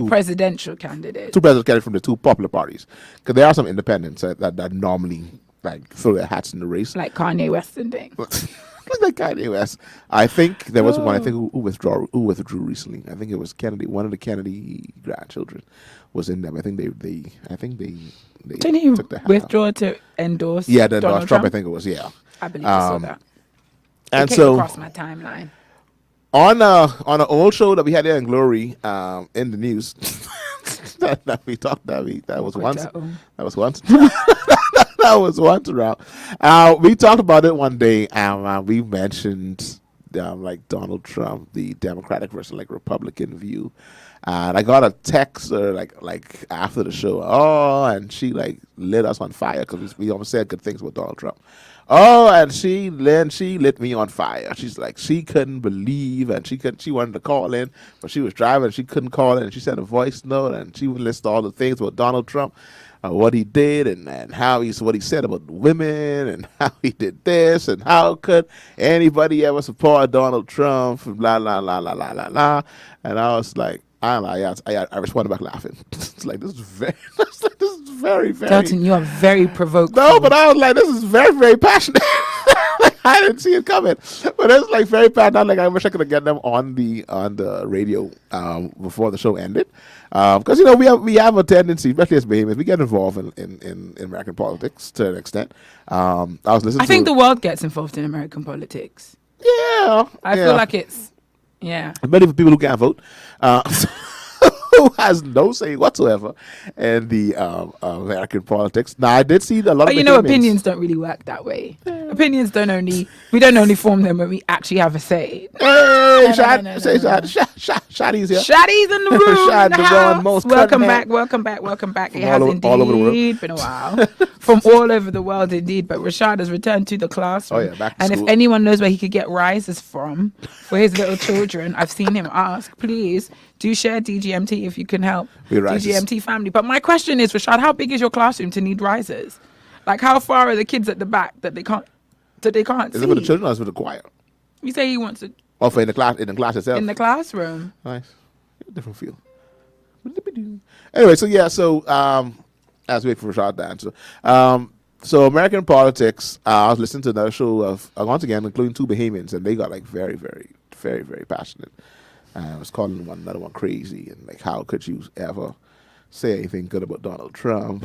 presidential candidate. two presidential candidates from the two popular parties. Because there are some independents that normally like throw their hats in the race, like Kanye West and things. like Kanye West. I think there was one. I think who withdrew recently. I think it was Kennedy. One of the Kennedy grandchildren was in them. I think they Didn't he took the hat withdraw out. to endorse? Yeah, to endorse Donald Trump. I think it was. Yeah, I believe I saw that. and It came so across my timeline. on an old show that we had here in Glory, in the news that we talked that was once that was once around. We talked about it one day, and we mentioned like Donald Trump, the Democratic versus like Republican view. And I got a text like after the show. Oh, and she like lit us on fire because we almost said good things about Donald Trump. Oh, and she lit me on fire. She's like, she couldn't believe, and she wanted to call in, but she was driving and she couldn't call in, and she sent a voice note, and she would list all the things about Donald Trump, what he did, and what he said about women, and how he did this, and how could anybody ever support Donald Trump, blah blah blah blah blah blah blah. And I was like, I responded back laughing. It's like this is very Delton, you are very provoked. No, but I was like, this is very, very passionate. Like, I didn't see it coming, but it's like very passionate. Like I wish I could have get them on the radio before the show ended, because we have a tendency, especially as Bahamians, we get involved in American politics to an extent. I think the world gets involved in American politics. Yeah, I feel like it's many people who can't vote. Who has no say whatsoever in the American politics. Now, I did see a lot of opinions don't really work that way. Opinions we don't only form them when we actually have a say. Hey, Shadi's here. Shadi's in the room. Shad, in the house. Welcome back. It has indeed been a while. From all over the world, indeed. But Rashad has returned to the classroom. Oh, yeah, back to and school. If anyone knows where he could get rises from for his little children, I've seen him ask, please do share DGMT if you can help. DGMT family. But my question is, Rashad, how big is your classroom to need risers? Like, how far are the kids at the back that they can't see? Is it for the children or is it for the choir? You say he wants to. Oh, for in the class itself. In the classroom. Nice, different feel. Anyway, as we wait for Rashad to answer. So American politics. I was listening to another show of once again, including two Bahamians, and they got like very, very, very, very passionate. I was calling another one crazy, and like, how could you ever say anything good about Donald Trump?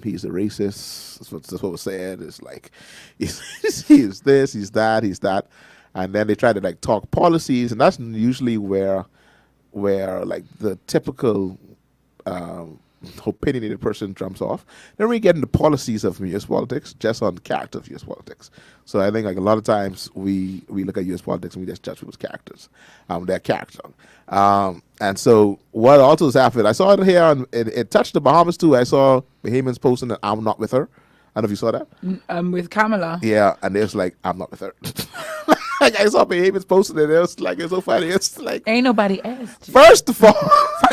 He's a racist. That's what was said. It's like he is this, he's that, and then they try to like talk policies, and that's usually where like the typical opinionated person jumps off. Then we get into policies of U.S. politics, just on the character of U.S. politics. So I think like a lot of times we look at U.S. politics and we just judge people's characters, their character. And so what also has happened, I saw it here, and it touched the Bahamas too. I saw Bahamians posting that I'm not with her. I don't know if you saw that. With Kamala. Yeah, and it was like, I'm not with her. Like I saw Bahamians posting it. It was like, it's so funny. It's like, ain't nobody asked you. First of all,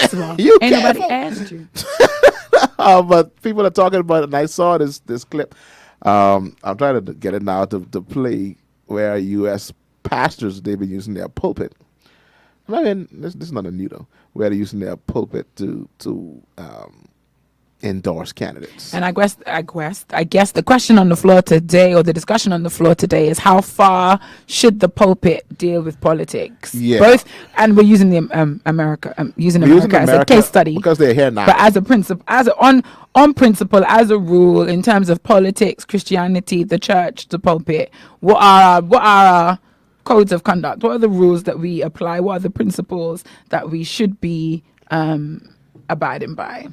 ain't nobody asked you. But people are talking about it, and I saw this clip. I'm trying to get it now to play where U.S. pastors, they've been using their pulpit. I mean, this is not a new though. Where they're using their pulpit to endorse candidates. And I guess the question on the floor today, or the discussion on the floor today, is how far should the pulpit deal with politics? Yeah. Both, and we're using the America as a case study because they're here now. But as a principle, on principle, as a rule, in terms of politics, Christianity, the church, the pulpit, what are our codes of conduct? What are the rules that we apply? What are the principles that we should be abiding by?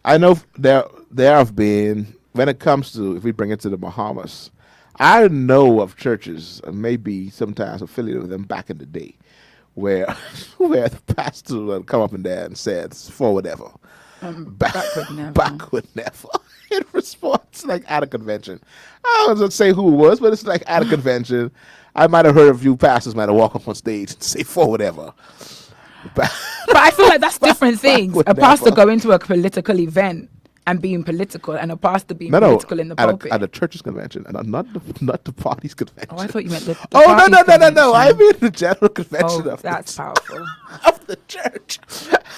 I know there have been, when it comes to, if we bring it to the Bahamas, I know of churches, maybe sometimes affiliated with them back in the day, where the pastor would come up in there and said, for whatever. Backward never. In response, like at a convention. I don't want to say who it was, but it's like at a convention. I might have heard a few pastors might have walked up on stage and say, for whatever. But I feel like that's different things. A pastor going to a political event and being political, and a pastor being political in the pulpit. At a church's convention, and not the party's convention. Oh, I thought you meant the no. I mean the general convention of that's powerful. Of the church.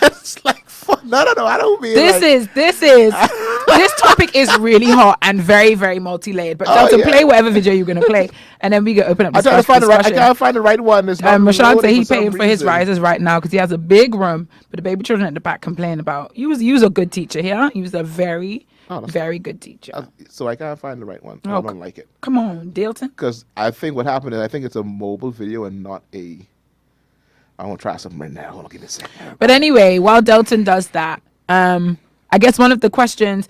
It's like, no. I don't mean this topic is really hot and very, very multi-layered. But Delton, play whatever video you're going to play, and then we can open up. I can't find the right one. Rashad said he's paying for his rises right now because he has a big room, but the baby children at the back complain about. You was a good teacher here. He was a very good teacher. So I can't find the right one. I don't like it. Come on, Delton. Because I think what happened is I think it's a mobile video and not a. I want to try something right now. Hold on, give me a second. But anyway, while Delton does that, I guess one of the questions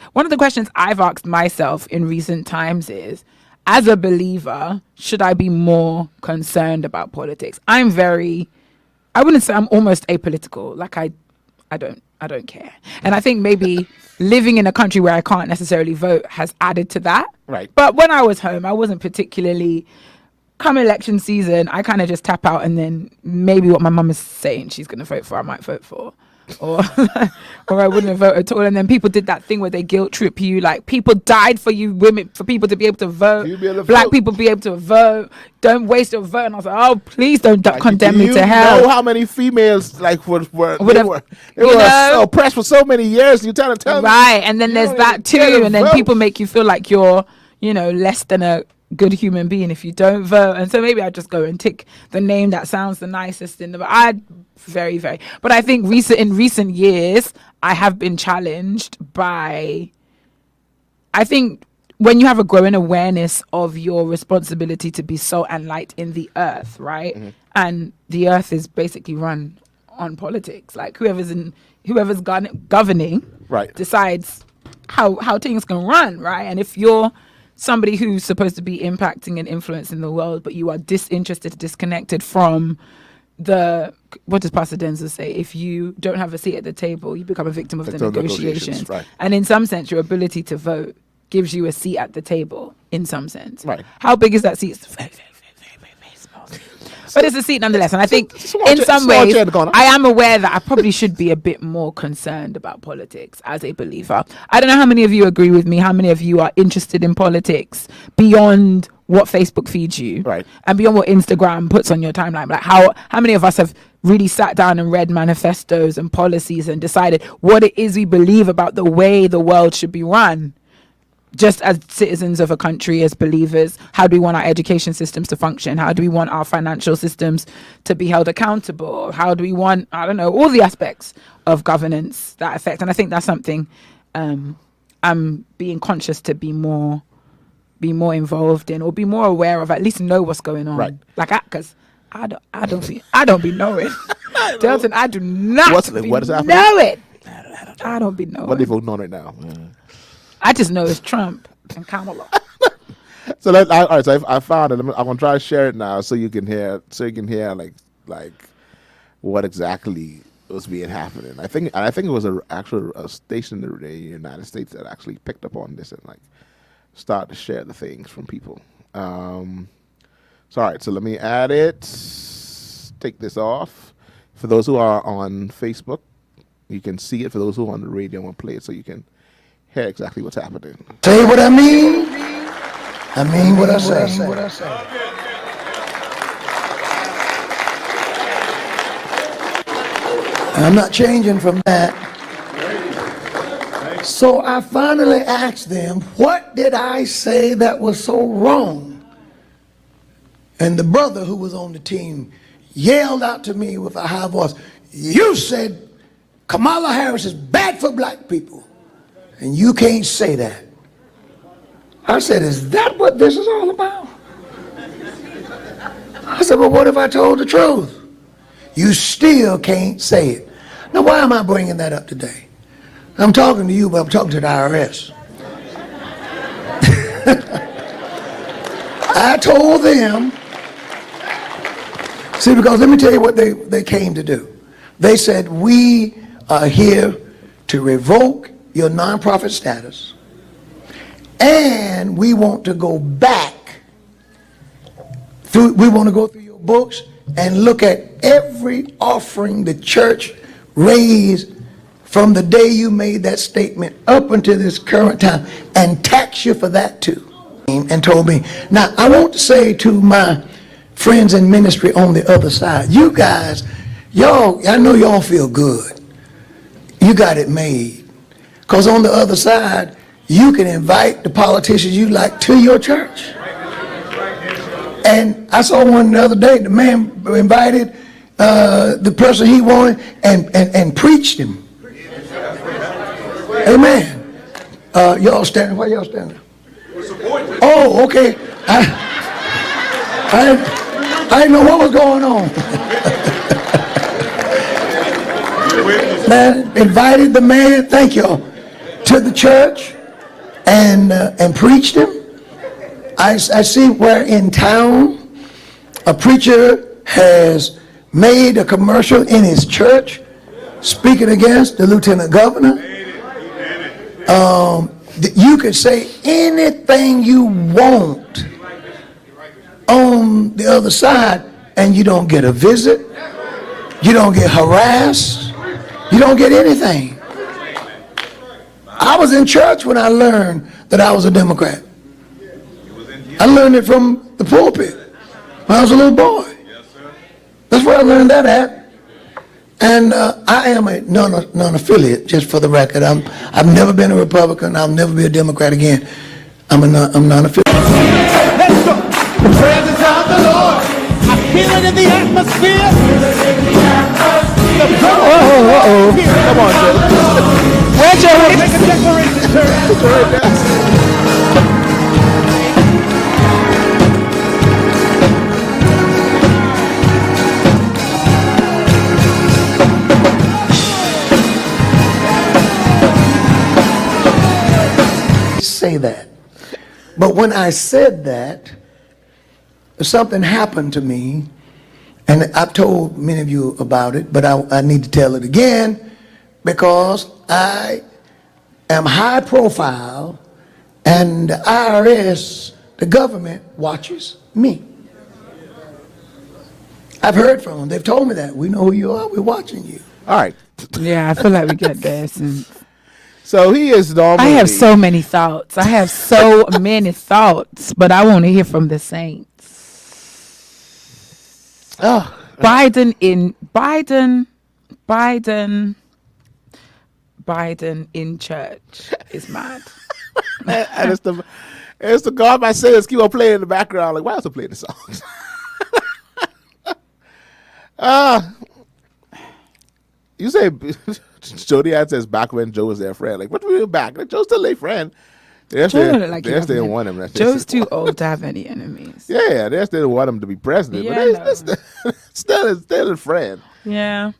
I've asked myself in recent times is, as a believer, should I be more concerned about politics? I wouldn't say I'm almost apolitical. Like I don't care. And I think maybe living in a country where I can't necessarily vote has added to that. Right. But when I was home, I wasn't particularly. Come election season, I kind of just tap out, and then maybe what my mum is saying she's going to vote for, I might vote for, or I wouldn't vote at all. And then people did that thing where they guilt trip you, like people died for you women, for people to be able to vote. Black people be able to vote. Don't waste your vote. And I was like, oh, please don't condemn me to hell. You know how many females were so oppressed for so many years? You tell them right, and then there's that too, and then people make you feel like you're, less than a good human being if you don't vote. And so maybe I just go and tick the name that sounds the nicest in the but I think in recent years I have been challenged by, I think when you have a growing awareness of your responsibility to be salt and light in the earth, right? Mm-hmm. And the earth is basically run on politics. Like whoever's governing right decides how things can run, right? And if you're somebody who's supposed to be impacting and influencing the world, but you are disinterested, disconnected from what does Pastor Denzel say? If you don't have a seat at the table, you become a victim of the negotiations. Right. And in some sense, your ability to vote gives you a seat at the table, in some sense. Right. How big is that seat? It's very, very, very, very, very small. But it's a seat nonetheless. And I think in some ways, I am aware that I probably should be a bit more concerned about politics as a believer. I don't know how many of you agree with me, how many of you are interested in politics beyond what Facebook feeds you, right, and beyond what Instagram puts on your timeline. Like how many of us have really sat down and read manifestos and policies and decided what it is we believe about the way the world should be run? Just as citizens of a country, as believers, how do we want our education systems to function? How do we want our financial systems to be held accountable? How do we want, all the aspects of governance that affect? And I think that's something I'm being conscious to be more involved in, or be more aware of, at least know what's going on. Right. Like, because I don't be knowing. Delton, I do not what is happening? know it. I don't be knowing. What are they voting on right now? I just know it's Trump and Kamala. So I found it. I'm gonna try to share it now, so you can hear like what exactly was being happening. I think it was a station in the United States that actually picked up on this and start to share the things from people. So let me add it. Take this off. For those who are on Facebook, you can see it. For those who are on the radio, I'm gonna play it so you can hear exactly what's happening. Say what I mean. I mean what I say. I'm not changing from that. So I finally asked them, what did I say that was so wrong? And the brother who was on the team yelled out to me with a high voice, you said Kamala Harris is bad for black people. And you can't say that. I said, is that what this is all about? I said, well, what if I told the truth? You still can't say it. Now, why am I bringing that up today? I'm talking to you, but I'm talking to the IRS. I told them, see, because let me tell you what they came to do. They said, we are here to revoke your nonprofit status, and we want to go back through, we want to go through your books and look at every offering the church raised from the day you made that statement up until this current time and tax you for that too. And told me, now I want to say to my friends in ministry on the other side, you guys, y'all, I know y'all feel good. You got it made. Because on the other side, you can invite the politicians you like to your church. And I saw one the other day, the man invited the person he wanted and preached him. Amen. Y'all standing, why y'all standing? Oh, okay. I didn't know what was going on. Man, invited the man, thank y'all, to the church and preached him. I see where in town a preacher has made a commercial in his church speaking against the lieutenant governor. You can say anything you want on the other side and you don't get a visit, you don't get harassed, you don't get anything. I was in church when I learned that I was a Democrat. I learned it from the pulpit when I was a little boy. That's where I learned that at. And I am a non-affiliate, just for the record. I've never been a Republican. I'll never be a Democrat again. I'm non-affiliate. Let's go. The presence of the Lord. I feel it in the atmosphere. Come on, Joe. Where's your make a declaration, sir? Say that. But when I said that, something happened to me, and I've told many of you about it, but I need to tell it again because I am high profile and the IRS, the government, watches me. I've heard from them. They've told me that. We know who you are. We're watching you. All right. Yeah, I feel like we get there soon. So he is normally. I have so many thoughts. I have so many thoughts, but I want to hear from the saints. Oh. Biden in church is mad. And it's the God my says keep on playing in the background. Like, why else I playing the songs? You say Jody Ann says back when Joe was their friend. Like, what do we mean back? Like, Joe's still their friend. They still didn't want him. Joe's too old to have any enemies. Yeah, they still want him to be president, but still a friend. Yeah.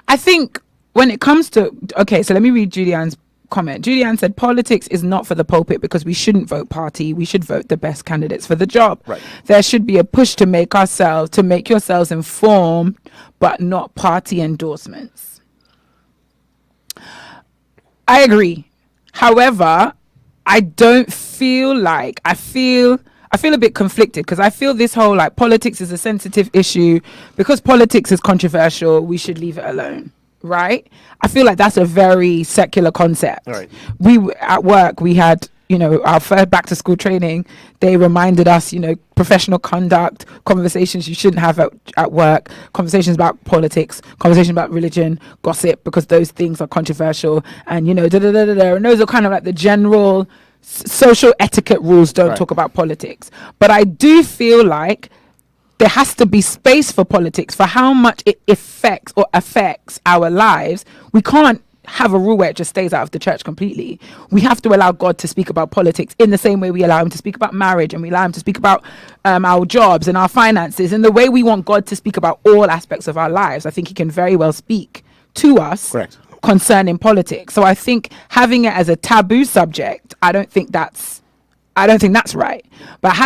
I think when it comes to, okay, so let me read Judy Ann's comment. Judy Ann said, politics is not for the pulpit because we shouldn't vote party. We should vote the best candidates for the job. Right. There should be a push to make yourselves informed, but not party endorsements. I agree. However, I don't feel like, I feel a bit conflicted because I feel this whole like politics is a sensitive issue. Because politics is controversial, we should leave it alone. Right? I feel like that's a very secular concept. Right. At work, we had, our first back to school training. They reminded us, professional conduct, conversations you shouldn't have at work, conversations about politics, conversations about religion, gossip, because those things are controversial. And, and those are kind of like the general social etiquette rules. Don't talk about politics. But I do feel like there has to be space for politics, for how much it affects our lives. We can't have a rule where it just stays out of the church completely. We have to allow God to speak about politics in the same way we allow him to speak about marriage, and we allow him to speak about our jobs and our finances, and the way we want God to speak about all aspects of our lives. I think he can very well speak to us concerning politics. So I think having it as a taboo subject, I don't think that's right. But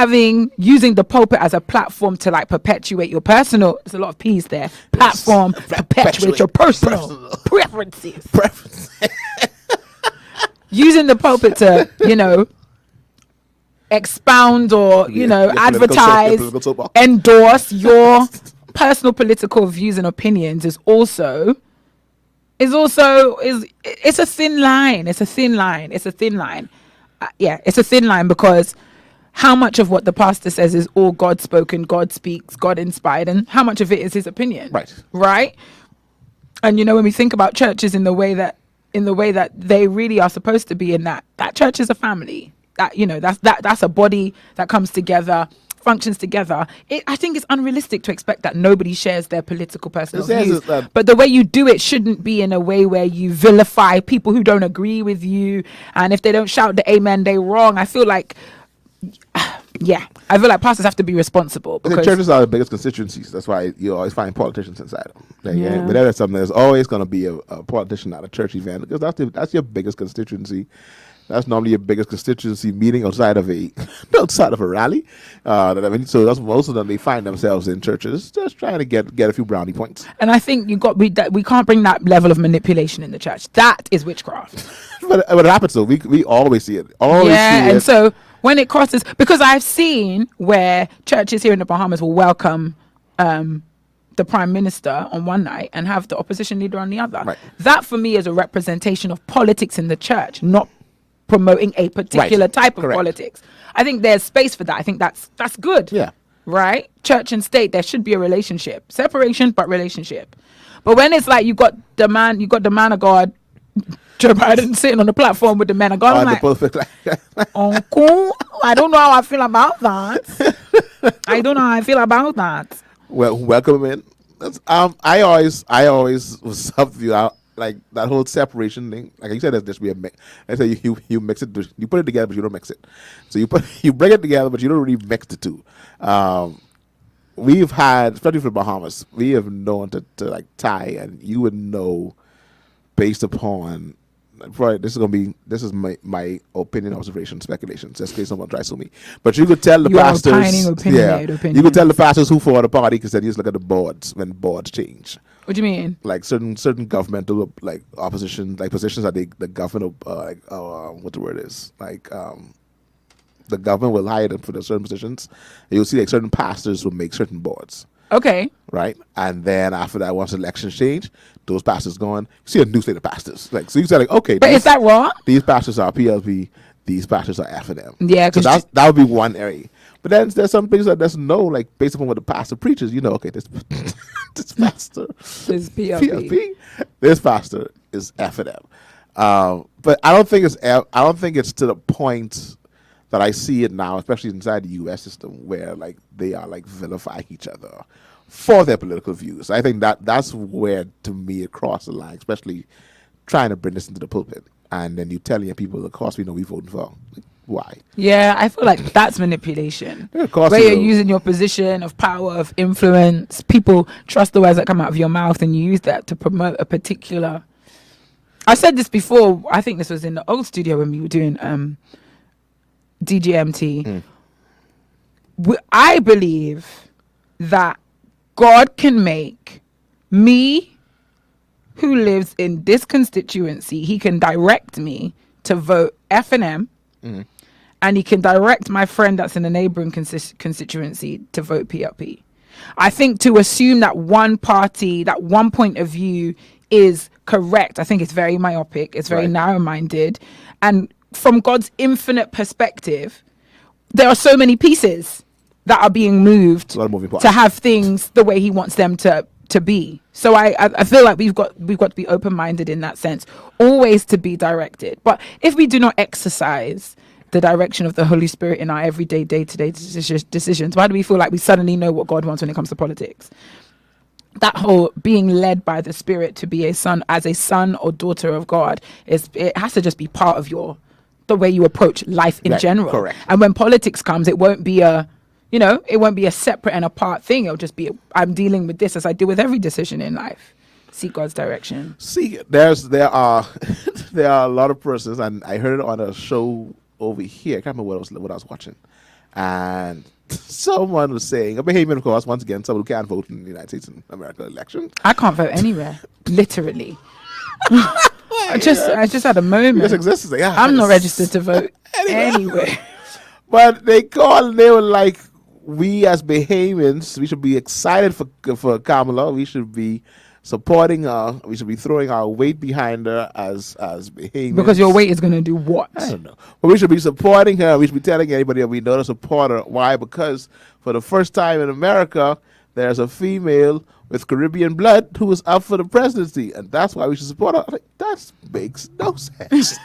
using the pulpit as a platform to like perpetuate your personal, there's a lot of P's there, platform, perpetuate your personal preferences. Using the pulpit to, expound or, advertise, endorse your personal political views and opinions is also is also it's a thin line. It's a thin line. It's a thin line. It's a thin line, because how much of what the pastor says is all God spoken, God speaks, God inspired, and how much of it is his opinion? Right. And when we think about churches in the way that they really are supposed to be, in that church is a family. That's a body that comes together, functions together. I think it's unrealistic to expect that nobody shares their political personal views. But the way you do it shouldn't be in a way where you vilify people who don't agree with you, and if they don't shout the amen, they're wrong. I feel like pastors have to be responsible. Because churches are the biggest constituencies. That's why you always find politicians inside them. But there's something. There's always going to be a politician at a church event, because that's your biggest constituency. That's normally your biggest constituency meeting outside of a rally. So that's most of them. They find themselves in churches just trying to get a few brownie points. And I think we can't bring that level of manipulation in the church. That is witchcraft. but it happens though. We always see it. So when it crosses, because I've seen where churches here in the Bahamas will welcome the prime minister on one night and have the opposition leader on the other. Right. That for me is a representation of politics in the church, not promoting a particular type of politics. I think there's space for that. I think that's good. Yeah. Right? Church and state, there should be a relationship. Separation, but relationship. But when it's like you got the man of God, Joe Biden, sitting on the platform with the man of God, I'm like, Uncle, I don't know how I feel about that. Well, welcome him in. I always was up to you. Like that whole separation thing, like you said, there's just be a mix. I say you mix it, you put it together, but you don't mix it. So you bring it together, but you don't really mix the two. We've had, especially for the Bahamas, we have known to like tie, and you would know based upon. Probably this is my opinion, observation, speculation. Just in case someone tries to me, but you could tell the pastors, opinion. You could tell the pastors who fought the party, because then you just look at the boards when boards change. What do you mean? Like certain governmental like opposition like positions that the government what the word is like the government will hire them for the certain positions. And you'll see like certain pastors will make certain boards. Okay. Right, and then after that, once elections change, those pastors gone. You see a new slate of pastors. Like so, you say like, okay, but is that wrong? These pastors are PLP. These pastors are F&M. Yeah, so that would be one area. But then there's some things that there's no like based upon what the pastor preaches. Okay, this pastor is PLP. This pastor is F&M. But I don't think it's to the point that I see it now, especially inside the U.S. system, where like they are like vilifying each other for their political views. I think that's where, to me, it crossed the line, especially trying to bring this into the pulpit, and then you telling people, of course, we know we voting for. Like, why? Yeah, I feel like that's manipulation. Yeah, of course, where you're using your position of power, of influence. People trust the words that come out of your mouth, and you use that to promote a particular. I said this before. I think this was in the old studio when we were doing DGMT. I believe that God can make me, who lives in this constituency, he can direct me to vote F&M, and he can direct my friend that's in a neighboring constituency to vote PLP. I think to assume that one party, that one point of view is correct, I think it's very myopic, it's very narrow-minded, and from God's infinite perspective, there are so many pieces that are being moved to have things the way he wants them to be. So I feel like we've got to be open-minded in that sense, always to be directed. But if we do not exercise the direction of the Holy Spirit in our everyday, day-to-day decisions, why do we feel like we suddenly know what God wants when it comes to politics? That whole being led by the Spirit to be a son or daughter of God, it has to just be part of the way you approach life in general. Correct. And when politics comes, it won't be a separate and apart thing. It'll just be I'm dealing with this as I deal with every decision in life. Seek God's direction. See, there are a lot of persons, and I heard it on a show over here. I can't remember what I was watching, and someone was saying, a behavior, of course, once again, someone who can't vote in the United States and America election. I can't vote anywhere, literally. I just had a moment. This exists. I'm not registered to vote anywhere. But they were like, we as Bahamians, we should be excited for Kamala. We should be supporting her. We should be throwing our weight behind her as behaviors. Because your weight is going to do what? I don't know. But we should be supporting her. We should be telling anybody that we know to support her. Why? Because for the first time in America, there's a female with Caribbean blood who is up for the presidency, and that's why we should support her. I'm like, that makes no sense.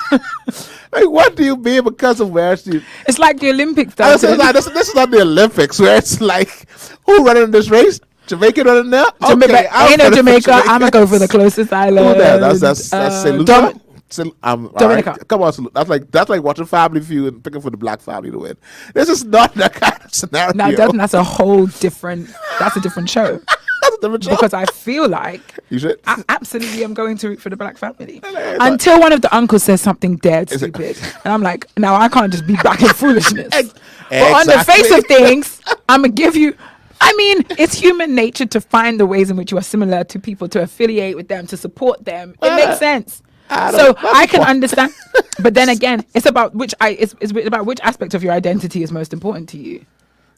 Like, what do you mean because of where she? It's like the Olympics. This is not the Olympics where it's like, who running in this race? Jamaica running there? Okay, ain't no Jamaica. I'm gonna go for the closest island. Who there? That's St. Lucia. Dominica. Right. Come on, that's like watching Family Feud and picking for the black family to win. This is not that kind of scenario. No, that's a whole different. That's a different show. That's a different show. Because I feel like you should. Absolutely, I'm going to root for the black family until one of the uncles says something dead stupid, and I'm like, now I can't just be back in foolishness. But on the face of things, I'm gonna give you. I mean, it's human nature to find the ways in which you are similar to people, to affiliate with them, to support them. It makes sense. I can understand. But then again, it's about which aspect of your identity is most important to you.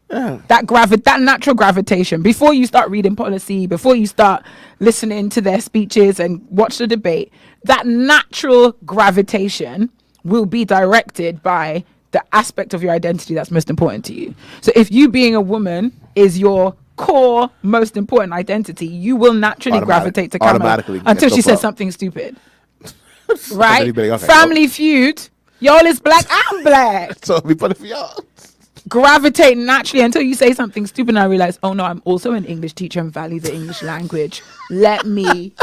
Yeah. That natural gravitation. Before you start reading policy, before you start listening to their speeches and watch the debate, that natural gravitation will be directed by the aspect of your identity that's most important to you. So if you being a woman is your core most important identity, you will naturally gravitate to Cameron until she says something stupid. Right? Okay, Family Feud, y'all is black, I'm black. So we put it for y'all. Gravitate naturally until you say something stupid and I realize, oh no, I'm also an English teacher and value the English language. Let me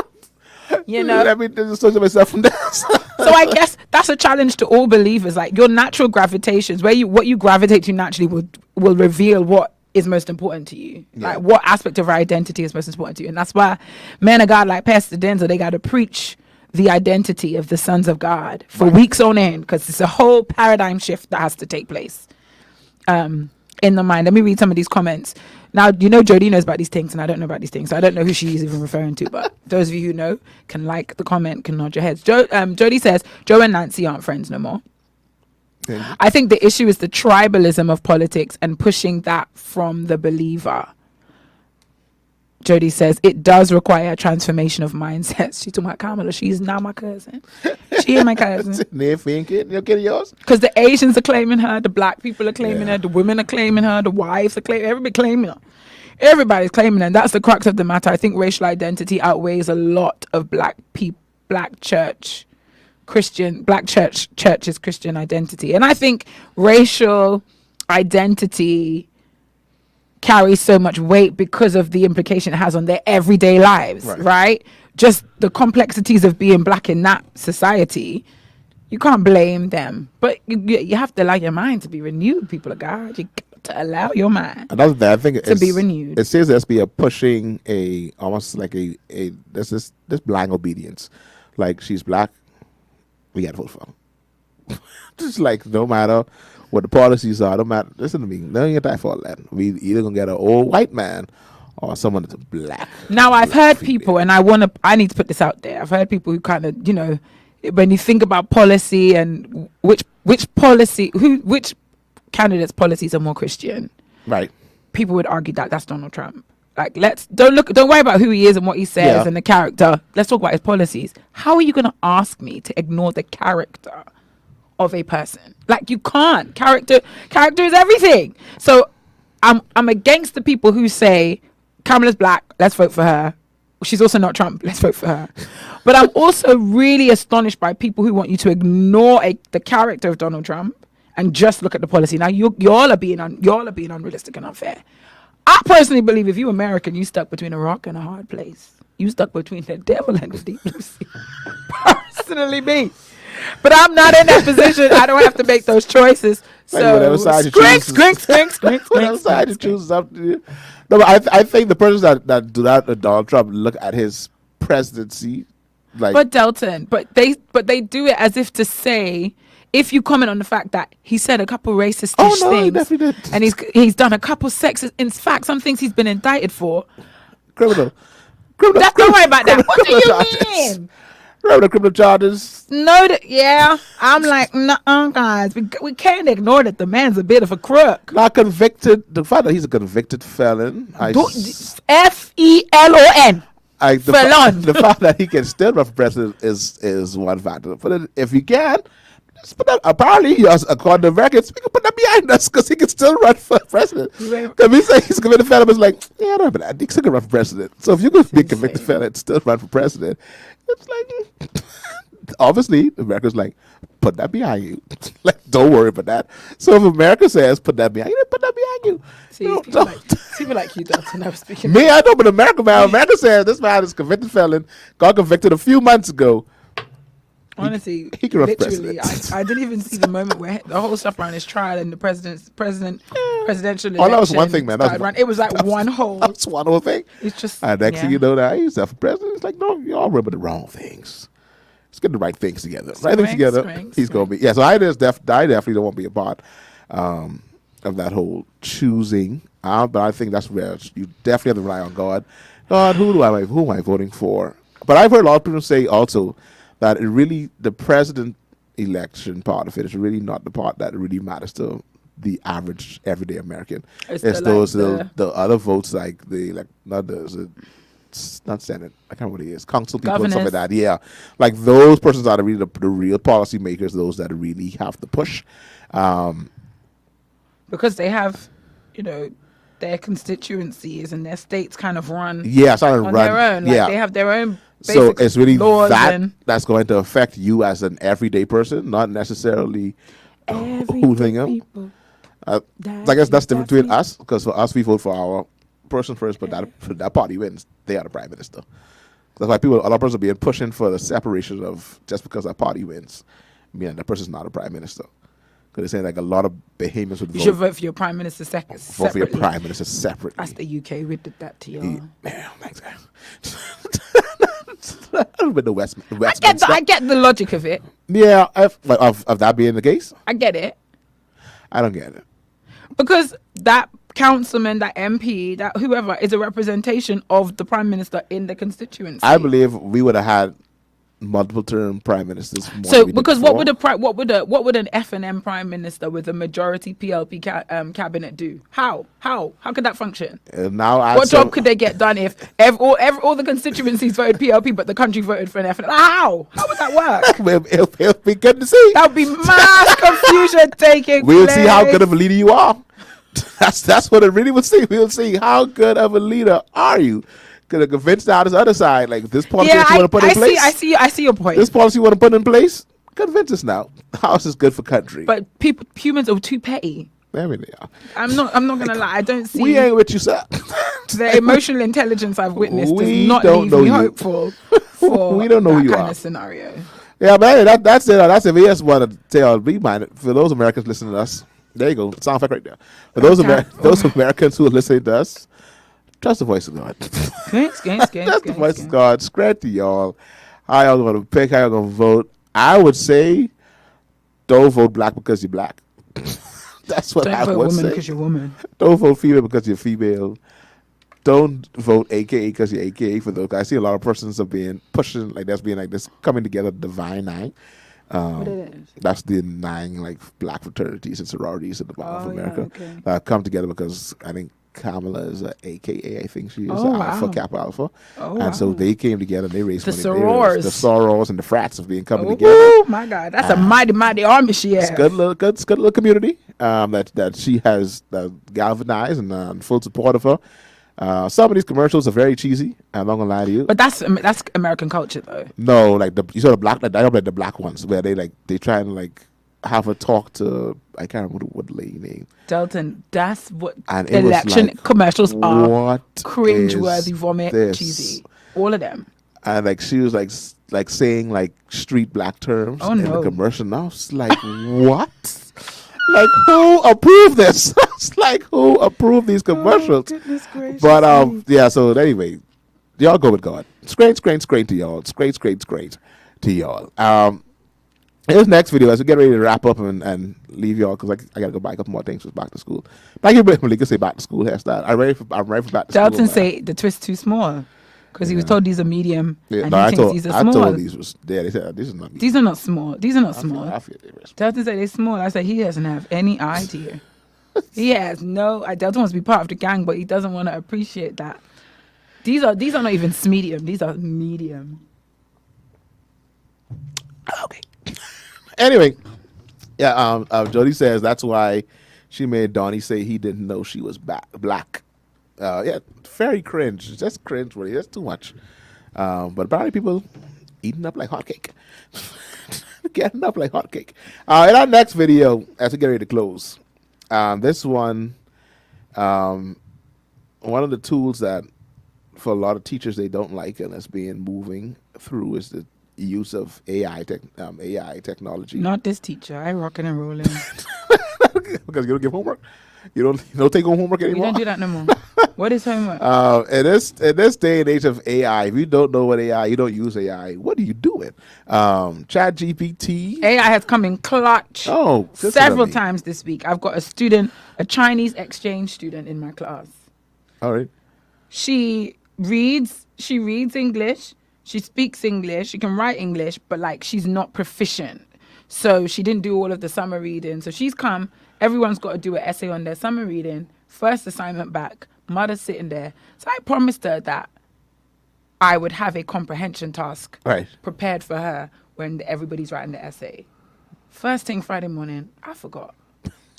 just social myself from there. So I guess that's a challenge to all believers. Like your natural gravitations, what you gravitate to naturally will reveal what is most important to you. Yeah. Like what aspect of our identity is most important to you. And that's why men of God like Pastor Denzel, they got to preach the identity of the sons of God for weeks on end, because it's a whole paradigm shift that has to take place in the mind. Let me read some of these comments. Now, Jody knows about these things and I don't know about these things, so I don't know who she's even referring to, but those of you who know can like the comment, can nod your heads. Jody says, Joe and Nancy aren't friends no more. I think the issue is the tribalism of politics and pushing that from the believer. Jody says, it does require a transformation of mindsets. She's talking about Kamala. She's not my cousin. She ain't my cousin. Your kid yours? Because the Asians are claiming her, the black people are claiming her, the women are claiming her, the wives are claiming her, everybody claiming her. Everybody's claiming her. And that's the crux of the matter. I think racial identity outweighs a lot of black church's Christian identity. And I think racial identity carries so much weight because of the implication it has on their everyday lives, right? Just the complexities of being black in that society. You can't blame them, but you have to allow your mind to be renewed, people of God. You got to allow your mind I think to be renewed. It says there's be a pushing almost like there's this blind obedience. Like, she's black, we got to vote for her. Just like, no matter what the policies are, no matter, listen to me, no, you got for that. We either gonna get an old white man or someone that's black. Now, I've heard people, and I need to put this out there. I've heard people who kind of, when you think about policy and which candidates' policies are more Christian, right? People would argue that that's Donald Trump. Like, don't worry about who he is and what he says and the character. Let's talk about his policies. How are you going to ask me to ignore the character of a person? Like, you can't. Character is everything. So I'm against the people who say Kamala's black, let's vote for her. She's also not Trump, let's vote for her. But I'm also really astonished by people who want you to ignore the character of Donald Trump and just look at the policy. Now, y'all are being unrealistic and unfair. I personally believe if you're American, you stuck between a rock and a hard place. You stuck between the devil and the deep blue sea. Personally, me. But I'm not in that position. I don't have to make those choices. So, whatever side you choose is up to you. No, but I think the persons that do that, Donald Trump, look at his presidency, like. But Delton, but they do it as if to say, if you comment on the fact that he said a couple racist things, he definitely did. And he's done a couple sexist. In fact, some things he's been indicted for. Criminal. Don't worry about that. What do you mean? Remember the criminal charges? No, I'm like, no, guys, we can't ignore that the man's a bit of a crook. Not convicted. The fact that he's a convicted felon. FELON. The fact that he can still run for president is one factor. But if he can, apparently, according to Americans, we can put that behind us because he can still run for president. Because we say he's a convicted felon, it's like, yeah, no, but he still can run for president. So if you could be a convicted felon and still run for president, it's like, obviously, America's like, put that behind you. Like, don't worry about that. So if America says, put that behind you, put that behind you. See, people like you, Delton, I was speaking. Me, I know, but America, man. America says this man is convicted felon, got convicted a few months ago. Honestly, he can run for literally, president. I didn't even see the moment where the whole stuff around his trial and the presidential election. Oh, that was one thing, man. It was like one whole. That's one whole thing. It's just. And next thing you know, that he's for president. It's like, no, y'all remember the wrong things. Let's get the right things together. He's going to be. Yeah, so I definitely don't want to be a part of that whole choosing. But I think that's where you definitely have to rely on God. God, who am I voting for? But I've heard a lot of people say also that it really, the president election part of it is really not the part that really matters to the average everyday American. It's the other votes like not Senate, I can't remember what it is, council people and stuff like that. Yeah, like those persons are really the real policy makers, those that really have to push. Because they have, their constituencies and their states kind of run their own. Like they have their own. So it's really that's going to affect you as an everyday person, not necessarily who's up. I guess that's different between us, because for us we vote for our person first, but that party wins, they are the prime minister. That's why a lot of persons are being pushing for the separation of just because that party wins, meaning that person's not a prime minister. Because they're saying like a lot of behemoths would vote. You should vote for your prime minister separately. Vote for your prime minister separately. That's the UK. We did that to you. Yeah, thanks, guys. With the West. I get the logic of it. Yeah, of that being the case. I get it. I don't get it. Because that councilman, that MP, that whoever is a representation of the prime minister in the constituency. I believe we would have had multiple term prime ministers. So, because what would an F&M prime minister with a majority PLP cabinet do? How could that function? What job could they get done if all the constituencies voted PLP but the country voted for an F&M? How would that work? It'll be good to see. That would be mass confusion taking We'll place. see how good of a leader you are. That's what it really would see. We'll see how good of a leader are you. Could have convinced out his other side, like this policy you want to put in place. I see your point. This policy you want to put in place, convince us now. How is this good for country? But humans are too petty. I mean, yeah. I'm not gonna lie. I don't see. We ain't with you, sir. The emotional intelligence I've witnessed does not leave me hopeful for we don't know who you kind are. of scenario. Yeah, but hey, that's it. That's if we just want to tell, be minded for those Americans listening to us. There you go, sound effect right there. For those Americans who are listening to us, trust the voice of God. Trust the voice of God. Spread to y'all. How y'all going to pick? How y'all going to vote? I would say, don't vote black because you're black. That's what I would say. Don't vote woman because you're woman. Don't vote female because you're female. Don't vote AKA because you're AKA. For those, I see a lot of persons are being pushing like that's being like this coming together divine nine. What it is? That's the 9 like black fraternities and sororities at the bottom of America come together because I think Kamala is a AKA. I think she is Alpha Kappa Alpha, so they came together and they raised the money. The sorors and the frats have been coming together. Oh my God, that's a mighty army she has. It's good little community that she has galvanized and in full support of her. Some of these commercials are very cheesy. I'm not gonna lie to you. But that's American culture, though. No, like you saw the black. I don't like the black ones where they try and like have her talk to. I can't remember what the lady name. Delton. That's what election commercials are. What cringe-worthy, vomit, cheesy. All of them. And like she was like saying like street black terms in the commercial. And I was like, what? Like, who approved this? It's like, who approved these commercials? Goodness gracious. But yeah. So anyway, y'all go with God. It's great to y'all. It's great to y'all. Here's next video as we get ready to wrap up and leave y'all because I gotta go buy a couple more things for back to school. Thank you, Malika. Say back to school hairstyle. I'm ready for back to school. Delton say the twist too small. Because he was told these are medium, and he thinks these are small. I told these was they said these are not medium. These are not small. These are not small. I feel they were small. Delton said they're small. I said he doesn't have any idea. He has no. Delton wants to be part of the gang, but he doesn't want to appreciate that These are not even medium. These are medium. Okay. Anyway, yeah. Jody says that's why she made Donnie say he didn't know she was black. Yeah, very cringe. Just cringe, really. That's too much. But apparently people eating up like hotcake. Getting up like hotcake. In our next video, as we get ready to close, this one, one of the tools that for a lot of teachers they don't like and that's being moving through is the use of AI technology. Not this teacher. I rocking and rolling. Because you don't give homework. You don't take home homework anymore. We don't do that no more. What is homework? In this day and age of AI, if you don't know what AI, you don't use AI. What are you doing? Chat GPT. AI has come in clutch. Several times this week. I've got a Chinese exchange student in my class. All right. She reads English. She speaks English. She can write English, but like she's not proficient. So she didn't do all of the summer reading. So she's come. Everyone's got to do an essay on their summer reading. First assignment back. Mother's sitting there. So I promised her that I would have a comprehension task prepared for her when everybody's writing the essay. First thing Friday morning, I forgot.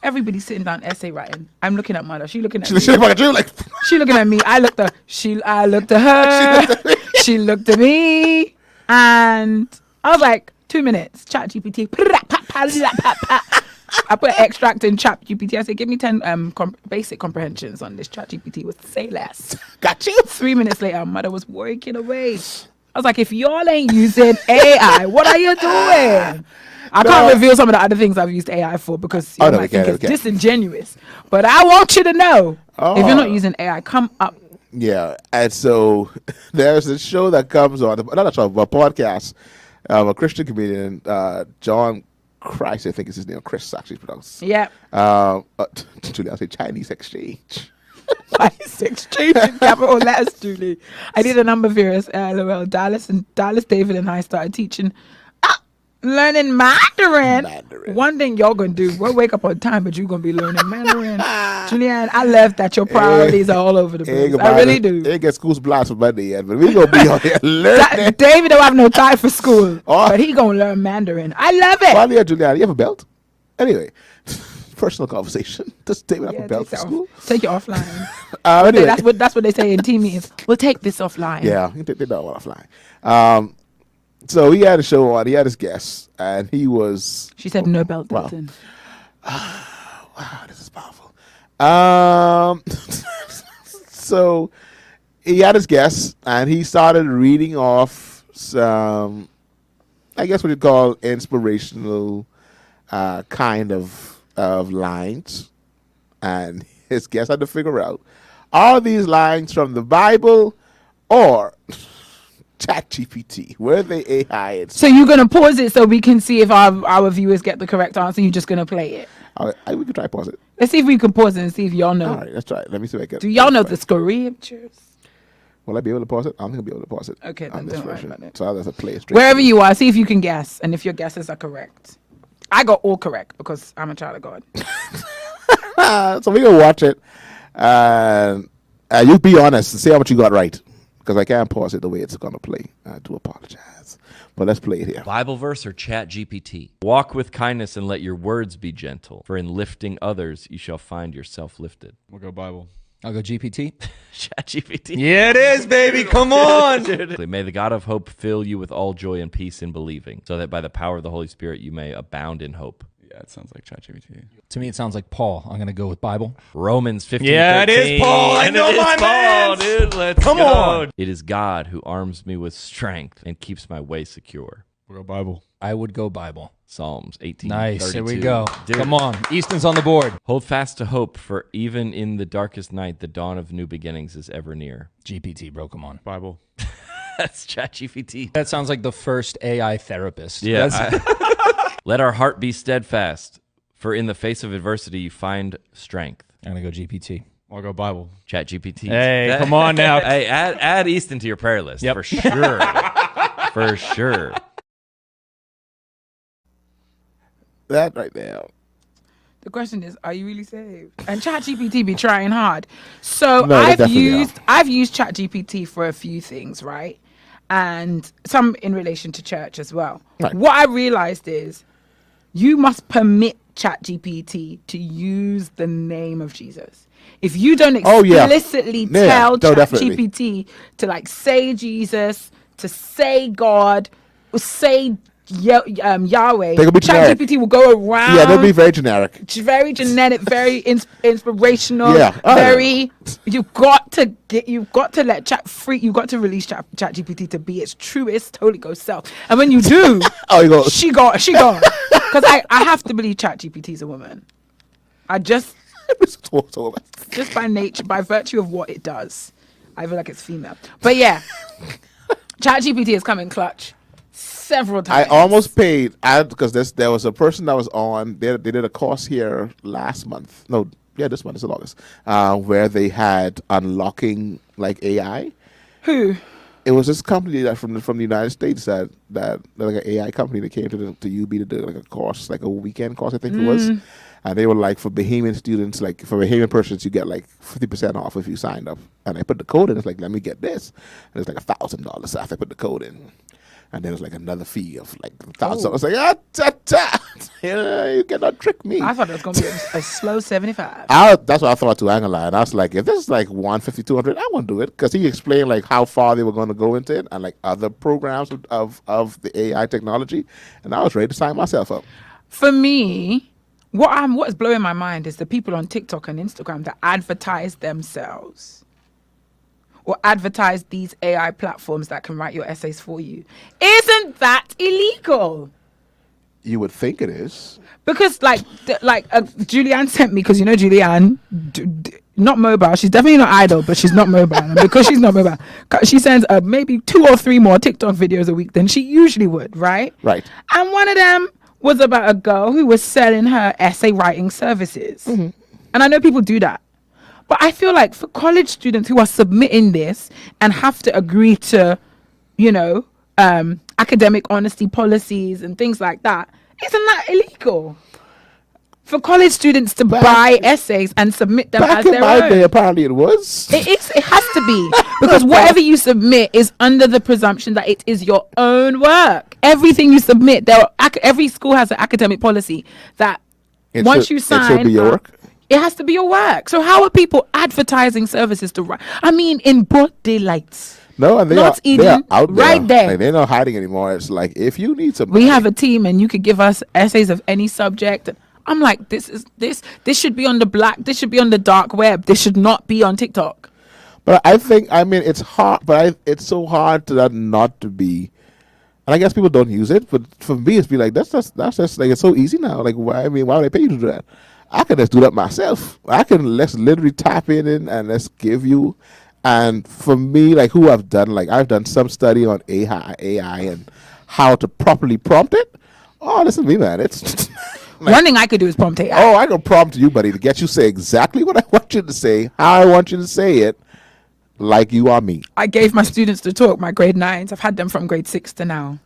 Everybody's sitting down essay writing. I'm looking at Mother. She looking at me. She looking at me. I looked at her. She looked at me. And I was like, 2 minutes. Chat GPT. I put extract in Chat GPT. I said, give me 10 basic comprehensions on this. Chat GPT would say less. Got you. 3 minutes later, Mother was working away. I was like, if y'all ain't using AI, what are you doing? I can't reveal some of the other things I've used AI for because you might think it's disingenuous. But I want you to know, if you're not using AI, come up. Yeah, and so there's a show that comes on, not a show, but a podcast of a Christian comedian, John Christ, I think is his name. Chris actually pronounced. Yeah. Julie, I'll say Chinese exchange. Chinese exchange in capital letters, Julie. I did a number of years. LOL. Dallas, David, and I started teaching. Learning Mandarin. One thing y'all gonna do, we'll wake up on time, but you're gonna be learning Mandarin. Julianne, I love that your priorities are all over the place. I really do. Ain't get school's blast for Monday yet, but we gonna be on here learning. David don't have no time for school, but he gonna learn Mandarin. I love it. Well, yeah, Julianne, you have a belt? Anyway, personal conversation. Does David have a belt for school? Take it offline. Anyway. That's what they say in team meetings. We'll take this offline. Yeah, they don't want offline. So he had a show on. He had his guests, and he was. She said no belt, Delton. Wow, this is powerful. So he had his guests, and he started reading off some, I guess what you call inspirational kind of lines, and his guests had to figure out, are these lines from the Bible or Chat GPT? Where they AI? So you're gonna pause it so we can see if our viewers get the correct answer. You're just gonna play it. We can try pause it. Let's see if we can pause it and see if y'all know. All right, let's try it. Let me see if I can. Do y'all know the scriptures? Will I be able to pause it? I'm gonna be able to pause it. Okay, then don't worry about it. So I'll just play it straight. Wherever you are, see if you can guess, and if your guesses are correct. I got all correct because I'm a child of God. So we're gonna watch it, and you be honest and see how much you got right. Because I can't pause it the way it's going to play. I do apologize. But let's play it here. Bible verse or Chat GPT? Walk with kindness and let your words be gentle. For in lifting others, you shall find yourself lifted. We'll go Bible. I'll go GPT. Chat GPT. Yeah, it is, baby. Come on. May the God of hope fill you with all joy and peace in believing, so that by the power of the Holy Spirit you may abound in hope. Yeah, it sounds like ChatGPT. To me, it sounds like Paul. I'm going to go with Bible. Romans 15:13. Yeah, it is Paul. I know my man. Dude, let's Come go. on. It is God who arms me with strength and keeps my way secure. We'll go Bible. I would go Bible. Psalms 18:32. Nice. Here we go. Dude. Come on. Easton's on the board. Hold fast to hope, for even in the darkest night, the dawn of new beginnings is ever near. GPT, bro. Come on. Bible. That's ChatGPT. That sounds like the first AI therapist. Yeah. Let our heart be steadfast, for in the face of adversity, you find strength. I'm going to go GPT. I'll go Bible. ChatGPT. Hey, come on now. Hey, add Easton to your prayer list. Yep. For sure. For sure. That right there. The question is, are you really saved? And ChatGPT be trying hard. So No, they definitely I've used ChatGPT for a few things, right? And some in relation to church as well. Right. What I realized is you must permit ChatGPT to use the name of Jesus. If you don't explicitly tell ChatGPT to like say Jesus, to say God, or say Yahweh, They could be generic. ChatGPT will go around. Yeah, they'll be very generic. Very genetic, very inspirational. Yeah, very. You've got to let you've got to release ChatGPT to be its truest Holy Ghost self. And when you do, she gone. Because I have to believe ChatGPT is a woman. I just by nature, by virtue of what it does, I feel like it's female. But yeah, ChatGPT has come in clutch several times. I almost paid because there was a person that was on. They did a course here last month. No, yeah, this month is August. Where they had unlocking like AI. Who? It was this company that from the United States that like an AI company that came to UB to do like a course, like a weekend course, I think it was. And they were like, for Bahamian students, like for Bahamian persons, you get like 50% off if you signed up. And I put the code in. It's like, let me get this. And it's like $1,000 after I put the code in. And then it's like another fee of like $1,000. I was like, you cannot trick me. I thought it was going to be a slow 75. That's what I thought too, I ain't gonna lie. And I was like, if this is like 150, 200, I won't do it. Because he explained like how far they were going to go into it and like other programs of the AI technology. And I was ready to sign myself up. For me, what's blowing my mind is the people on TikTok and Instagram that advertise themselves or advertise these AI platforms that can write your essays for you. Isn't that illegal? You would think it is. Because Julianne sent me, because you know Julianne, not mobile. She's definitely not idle, but she's not mobile. And because she's not mobile, she sends maybe 2 or 3 more TikTok videos a week than she usually would, right? Right. And one of them was about a girl who was selling her essay writing services. Mm-hmm. And I know people do that. But I feel like for college students who are submitting this and have to agree to, academic honesty policies and things like that, isn't that illegal? For college students to buy essays and submit them as their own. Back in my day, apparently it was. It has to be. Because whatever you submit is under the presumption that it is your own work. Everything you submit, every school has an academic policy that once you sign, it should be your work. It has to be your work. So how are people advertising services to write? I mean, in broad daylight. No, and they are out there. Right there. Like, they're not hiding anymore. It's like, if you need some we have a team and you could give us essays of any subject. I'm like, this should be on this should be on the dark web. This should not be on TikTok. But it's hard, but it's so hard to not to be. And I guess people don't use it, but for me, it's be like, that's just like, it's so easy now. Like, why would I pay you to do that? I can just do that myself. Let's literally tap in and let's give you. And for me, like I've done some study on AI and how to properly prompt it. Oh, listen to me, man. It's like, one thing I could do is prompt AI. Oh, I can prompt you, buddy, to get you to say exactly what I want you to say, how I want you to say it, like you are me. I gave my students the talk, my grade 9s. I've had them from grade 6 to now.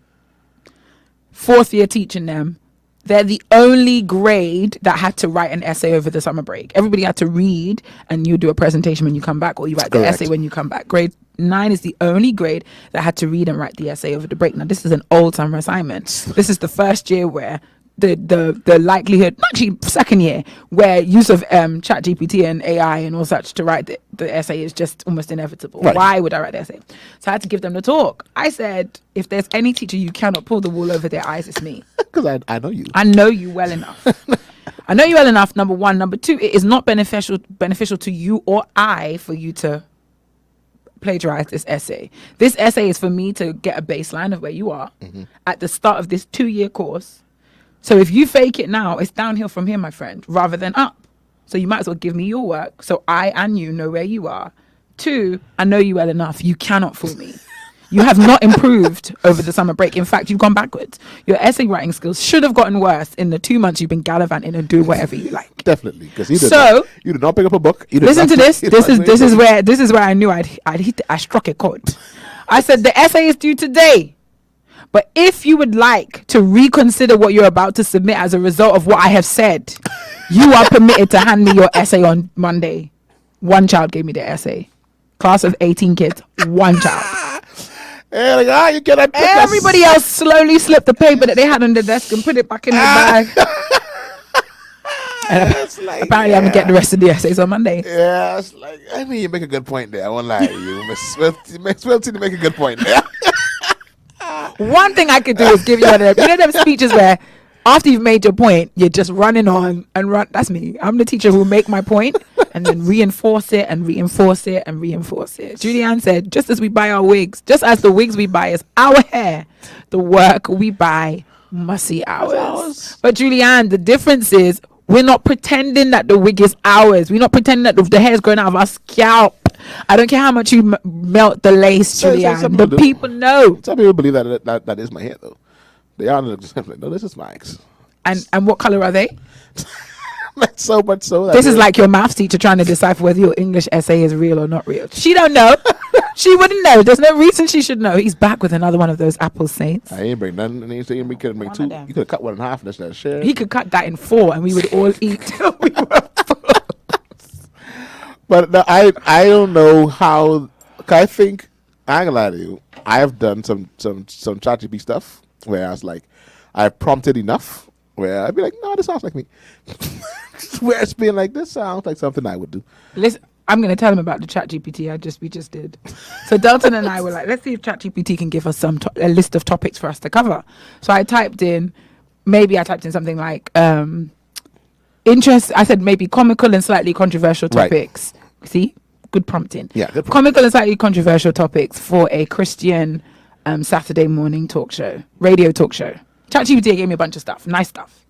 4th year teaching them. They're the only grade that had to write an essay over the summer break. Everybody had to read, and you do a presentation when you come back, or you write the essay when you come back. Grade 9 is the only grade that had to read and write the essay over the break. Now, this is an old summer assignment. This is the first year where the likelihood, actually second year, where use of ChatGPT and AI and all such to write the essay is just almost inevitable. Right. Why would I write the essay? So I had to give them the talk. I said, if there's any teacher you cannot pull the wool over their eyes, it's me. Because I know you. I know you well enough. I know you well enough, number one. Number two, it is not beneficial to you or I for you to plagiarize this essay. This essay is for me to get a baseline of where you are at the start of this 2-year course. So if you fake it now, it's downhill from here, my friend, rather than up. So you might as well give me your work so I and you know where you are. 2, I know you well enough. You cannot fool me. You have not improved over the summer break. In fact, you've gone backwards. Your essay writing skills should have gotten worse in the 2 months you've been gallivanting and doing whatever you like. Definitely, because you did not pick up a book. Listen to this. This is where I knew I struck a chord. I said the essay is due today. But if you would like to reconsider what you're about to submit as a result of what I have said, you are permitted to hand me your essay on Monday. One child gave me the essay. Class of 18 kids. One child. You cannot. Everybody else slowly slipped the paper that they had on the desk and put it back in the bag. And apparently, I'm gonna get the rest of the essays on Monday. Yeah, it's like, I mean, you make a good point there. I won't lie to you, Miss Swifty, to make a good point there. One thing I could do is give you one of them speeches where after you've made your point, you're just running on and run. That's me. I'm the teacher who will make my point and then reinforce it and reinforce it and reinforce it. Julianne said, just as we buy our wigs, just as the wigs we buy is our hair, the work we buy must see ours. But Julianne, the difference is we're not pretending that the wig is ours. We're not pretending that the hair is growing out of our scalp. I don't care how much you melt the lace, Julianne. The people know. Some people believe that is my hair, though. They are like, no, this is Mike's. And what color are they? So much so. This is like your maths teacher trying to decipher whether your English essay is real or not real. She don't know. She wouldn't know. There's no reason she should know. He's back with another one of those apple saints. I ain't bring nothing. He said we could make two. You could have cut one in half and that's share. He could cut that in 4 and we would all eat till we were full. But no, I don't know how. I think, I ain't gonna lie to you, I have done some ChatGPT stuff where I was like, I've prompted enough where I'd be like, no, this sounds like me. Where it's being like, this sounds like something I would do. Listen, I'm going to tell him about the ChatGPT we just did. So Delton and I were like, let's see if ChatGPT can give us a list of topics for us to cover. So I typed in something like interest. I said maybe comical and slightly controversial topics. Right. See, good prompting. Yeah, good comical and slightly controversial topics for a Christian Saturday morning radio talk show. ChatGPT gave me a bunch of stuff, nice stuff.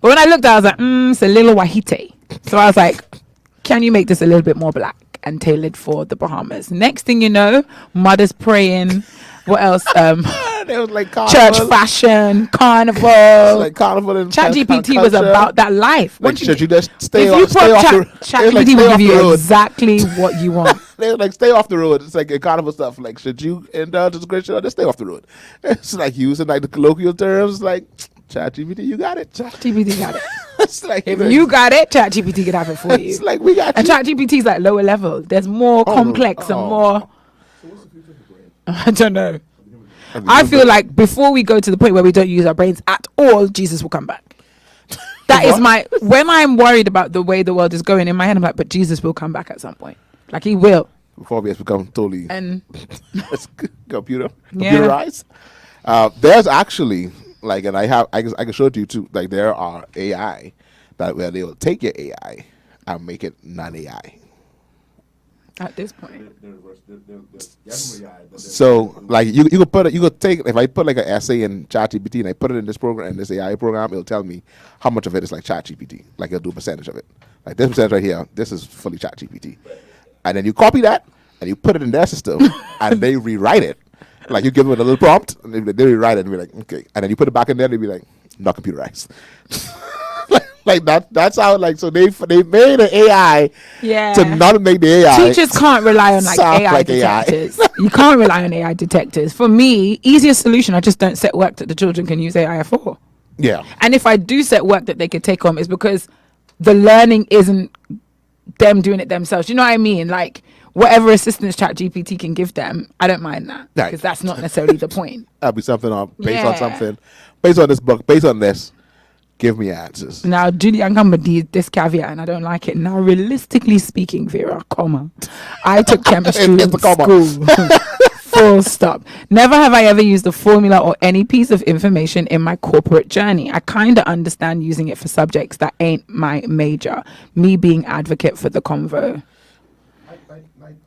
But when I looked at it, I was like, it's a little wahite. So I was like, can you make this a little bit more black and tailored for the Bahamas? Next thing you know, mothers praying. What else? It was like church fashion, carnival. Like carnival and ChatGPT was about that life. Like, should you just stay off the road? ChatGPT will give you exactly what you want. They were like, stay off the road. It's like a carnival stuff. Like, should you indulge in Christian or just stay off the road? It's like using like the colloquial terms like, ChatGPT, you got it. ChatGPT got it. It's like, if you got it, ChatGPT can have it for you. It's like, we got and you. And ChatGPT is like lower level. There's more complex and more. So what's the future of the brain? I don't know. I feel like before we go to the point where we don't use our brains at all, Jesus will come back. That is when I'm worried about the way the world is going in my head, I'm like, but Jesus will come back at some point. Like he will. Before we have become totally computerized. There's actually like, and I can show it to you too. Like there are AI that where they will take your AI and make it non-AI. At this point, so like you could take, if I put like an essay in ChatGPT and I put it in this program, in this AI program, it'll tell me how much of it is like ChatGPT. Like it'll do a percentage of it. Like this percentage right here, this is fully ChatGPT. And then you copy that and you put it in their system and they rewrite it. Like you give them a little prompt and they rewrite it and be like, okay. And then you put it back in there and they'll be like, not computerized. Like that's how, like, so they made an AI to not make the AI. Teachers can't rely on like AI detectors. You can't rely on AI detectors. For me, easiest solution, I just don't set work that the children can use AI for. Yeah. And if I do set work that they could take on, it's because the learning isn't them doing it themselves. You know what I mean? Like whatever assistance ChatGPT can give them, I don't mind that because that's not necessarily the point. That'll be something based on something, based on this book, based on this. Give me answers. Now, Julian Gambadi, this caveat, and I don't like it. Now, realistically speaking, Vera, I took chemistry in school. Full stop. Never have I ever used a formula or any piece of information in my corporate journey. I kind of understand using it for subjects that ain't my major. Me being advocate for the convo.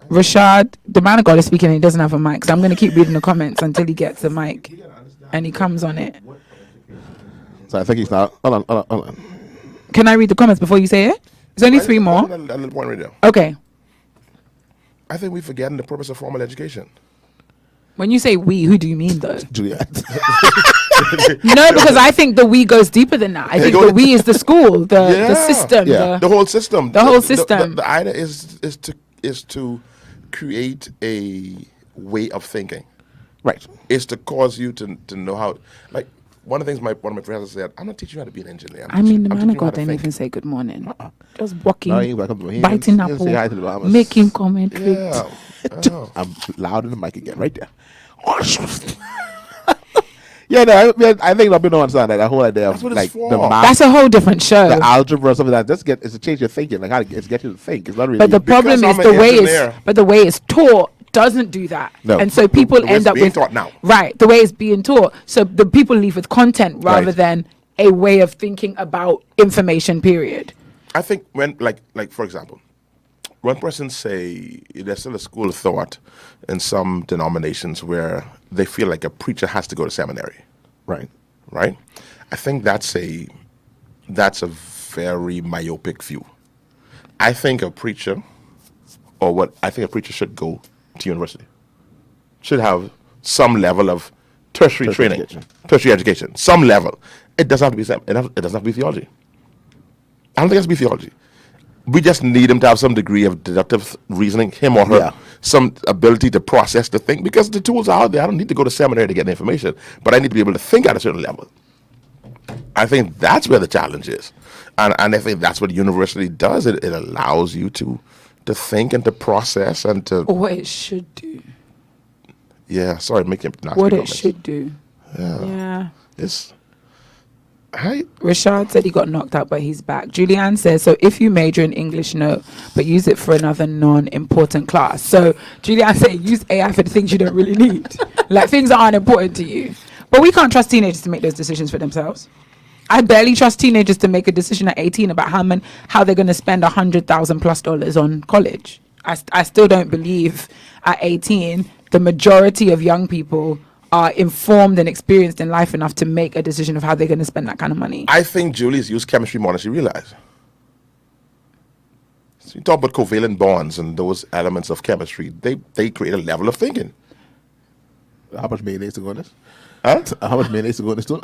Rashad, the man of God is speaking and he doesn't have a mic, so I'm going to keep reading the comments until he gets a mic and he comes on it. So I think he's not. Hold on. Can I read the comments before you say it? There's only 3 more. A little point right there. Okay. I think we're forgetting the purpose of formal education. When you say we, who do you mean though? Juliet. No, because I think the we goes deeper than that. I think the we is the school, the system, the whole system. The whole system. The idea is to create a way of thinking. Right. It's to cause you to know how, like, one of the things one of my professors said, I'm not teaching you how to be an engineer. I mean, the man of God didn't even say good morning. Just walking, No, he ain't welcome to me. He biting didn't say hi to the apple, Bahamas. making commentary. Yeah. I'm loud in the mic again, right there. Yeah, no, I think a lot of people don't understand that whole idea That's of what it's like for. the math, That's a whole different show. the algebra, something like that. It's to change your thinking, like how it's get you to think. It's not really. But the problem is I'm the an way engineer. the way it's taught doesn't do that. No. And so people The way end it's up being with taught now. right the way it's being taught. So the people leave with content rather Right. than a way of thinking about information. Period. I think when, like for example, one person say there's still a school of thought in some denominations where they feel like a preacher has to go to seminary, right. right? I think that's a very myopic view. I think a preacher should go to university, should have some level of tertiary training, tertiary education, some level. It doesn't have to be it doesn't have to be theology. I don't think it has to be theology. We just need him to have some degree of deductive reasoning, him or her, Yeah. some ability to process the thing, because the tools are out there. I don't need to go to seminary to get the information, but I need to be able to think at a certain level. I think that's where the challenge is. And I think that's what university does. It allows you to think and to process and to... Or what it should do. Yeah, sorry, make it not What it should do. Yeah. Yeah. It's... Hi. Rashad said he got knocked out, but he's back. Julianne says, so if you major in English, no, but use it for another non-important class. So Julianne said, use AI for the things you don't really need. Like things that aren't important to you. But we can't trust teenagers to make those decisions for themselves. I barely trust teenagers to make a decision at 18 about how they're going to spend $100,000+ on college. I still don't believe at 18 the majority of young people are informed and experienced in life enough to make a decision of how they're going to spend that kind of money. I think Julie's used chemistry more than she realized. So you talk about covalent bonds and those elements of chemistry, they create a level of thinking. How much mayonnaise to go in this? Huh? How much mayonnaise to go in this too?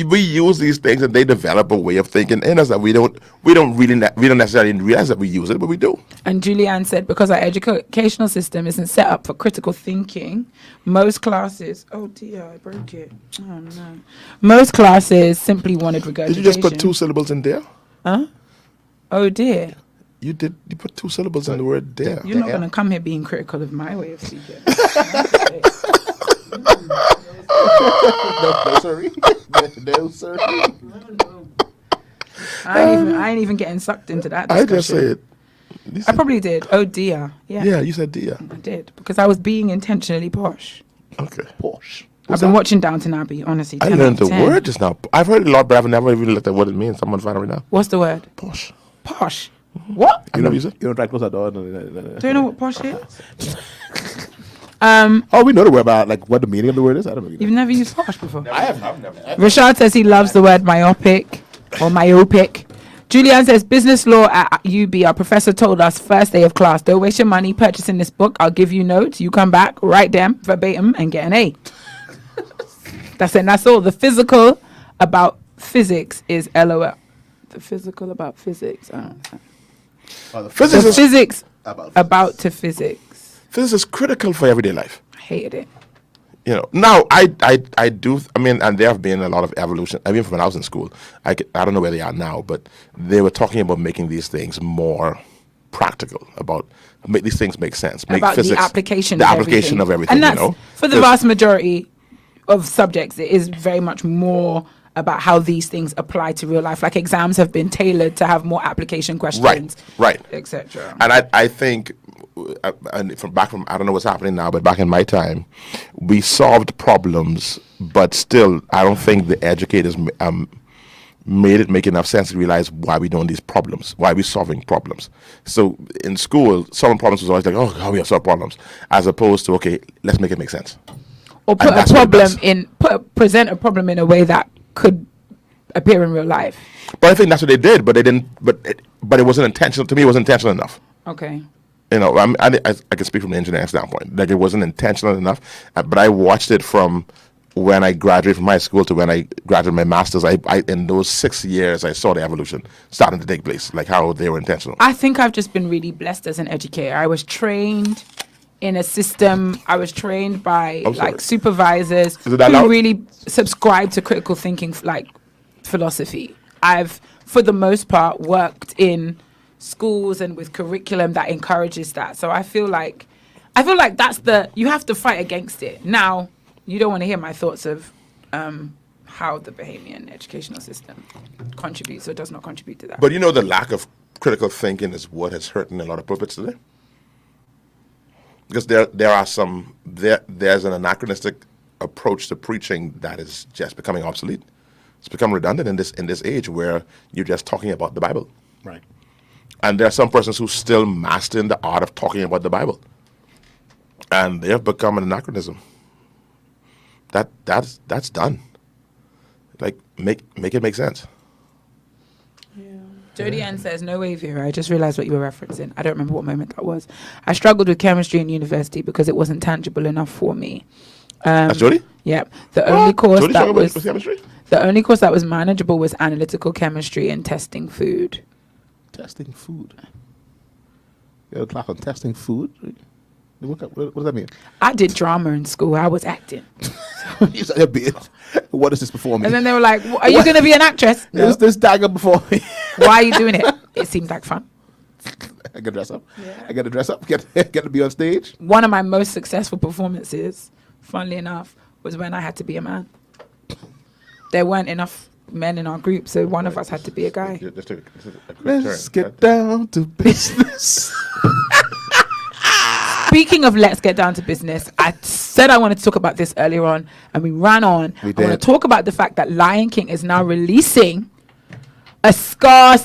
We use these things and they develop a way of thinking in us that we don't necessarily realize that we use it, but we do. And Julianne said, because our educational system isn't set up for critical thinking, most classes, oh dear, I broke it. Oh no. Most classes simply wanted regurgitation. Did you just put 2 syllables in there? Huh? Oh dear. You did. You put 2 syllables in the word there. You're not going to come here being critical of my way of speaking. No, sorry. No, sorry. I ain't even getting sucked into that discussion. I just said. I probably did. Oh dear. Yeah. Yeah, you said dear. I did because I was being intentionally posh. Okay. Posh. I've been watching Downton Abbey, honestly. I 10 learned out the of 10. word just now. I've heard it a lot, but I've never even looked at what it means. Someone find it right now. What's the word? Posh. Posh. What? You never use it? You don't try to close that door. Do you know what posh is? Oh, we know the word about like what the meaning of the word is. I don't know. You've never used posh before. I have never. Rashad says he loves the word myopic or myopic. Julianne says business law at UB. Our professor told us first day of class, don't waste your money purchasing this book. I'll give you notes. You come back, write them verbatim, and get an A. That's it. That's all. The physical about physics is LOL. The physical about physics. I don't understand. Oh, The Physics physics about about to physics. Physics is critical for everyday life. I hated it. You know, now I do. I mean, and there have been a lot of evolution. I mean, from when I was in school, I don't know where they are now, but they were talking about making these things more practical. About make these things make sense. Make About physics the application. the application of everything. And that's You know, for the vast majority of subjects. It is very much more about how these things apply to real life. Like exams have been tailored to have more application questions, right, etc. And I think, and from I don't know what's happening now, but back in my time, we solved problems, but still, I don't think the educators made it make enough sense to realize why we're doing these problems, why we're solving problems. So in school, solving problems was always like, oh, how we have solved problems, as opposed to, okay, let's make it make sense. Or put a problem present a problem in a way that could appear in real life. But I think that's what they did, but they didn't. But it wasn't intentional. To me, it wasn't intentional enough. Okay. You know, I can speak from the engineering standpoint. Like it wasn't intentional enough. But I watched it from when I graduated from high school to when I graduated my master's, I in those 6 years, I saw the evolution starting to take place, like how they were intentional. I think I've just been really blessed as an educator. I was trained in a system. I was trained by supervisors who really subscribe to critical thinking, like philosophy. I've, for the most part, worked in schools and with curriculum that encourages that. So I feel like that's you have to fight against it. Now, you don't want to hear my thoughts of how the Bahamian educational system contributes or does not contribute to that. But the lack of critical thinking is what has hurt in a lot of pulpits today. Because there's an anachronistic approach to preaching that is just becoming obsolete. It's become redundant in this age where you're just talking about the Bible. Right. And there are some persons who still mastering the art of talking about the Bible. And they have become an anachronism. That's done. Like, make it make sense. Jodie Ann says, no way, Vera. I just realized what you were referencing. I don't remember what moment that was. I struggled with chemistry in university because it wasn't tangible enough for me. That's Jodie? Yeah. The only course Jodie that was chemistry? The only course that was manageable was analytical chemistry and testing food. Testing food. You have a class on testing food? What does that mean? I did drama in school. I was acting. You said a bit. What is this performing? And then they were like, are you going to be an actress? No. Is this dagger before me? Why are you doing it? It seemed like fun. I got to dress up. Yeah. I got to dress up. Get to be on stage. One of my most successful performances, funnily enough, was when I had to be a man. There weren't enough men in our group, so one of us had to be a guy. Let's get down to business. Speaking of let's get down to business, I said I wanted to talk about this earlier on, and we ran on. I want to talk about the fact that Lion King is now releasing a Scar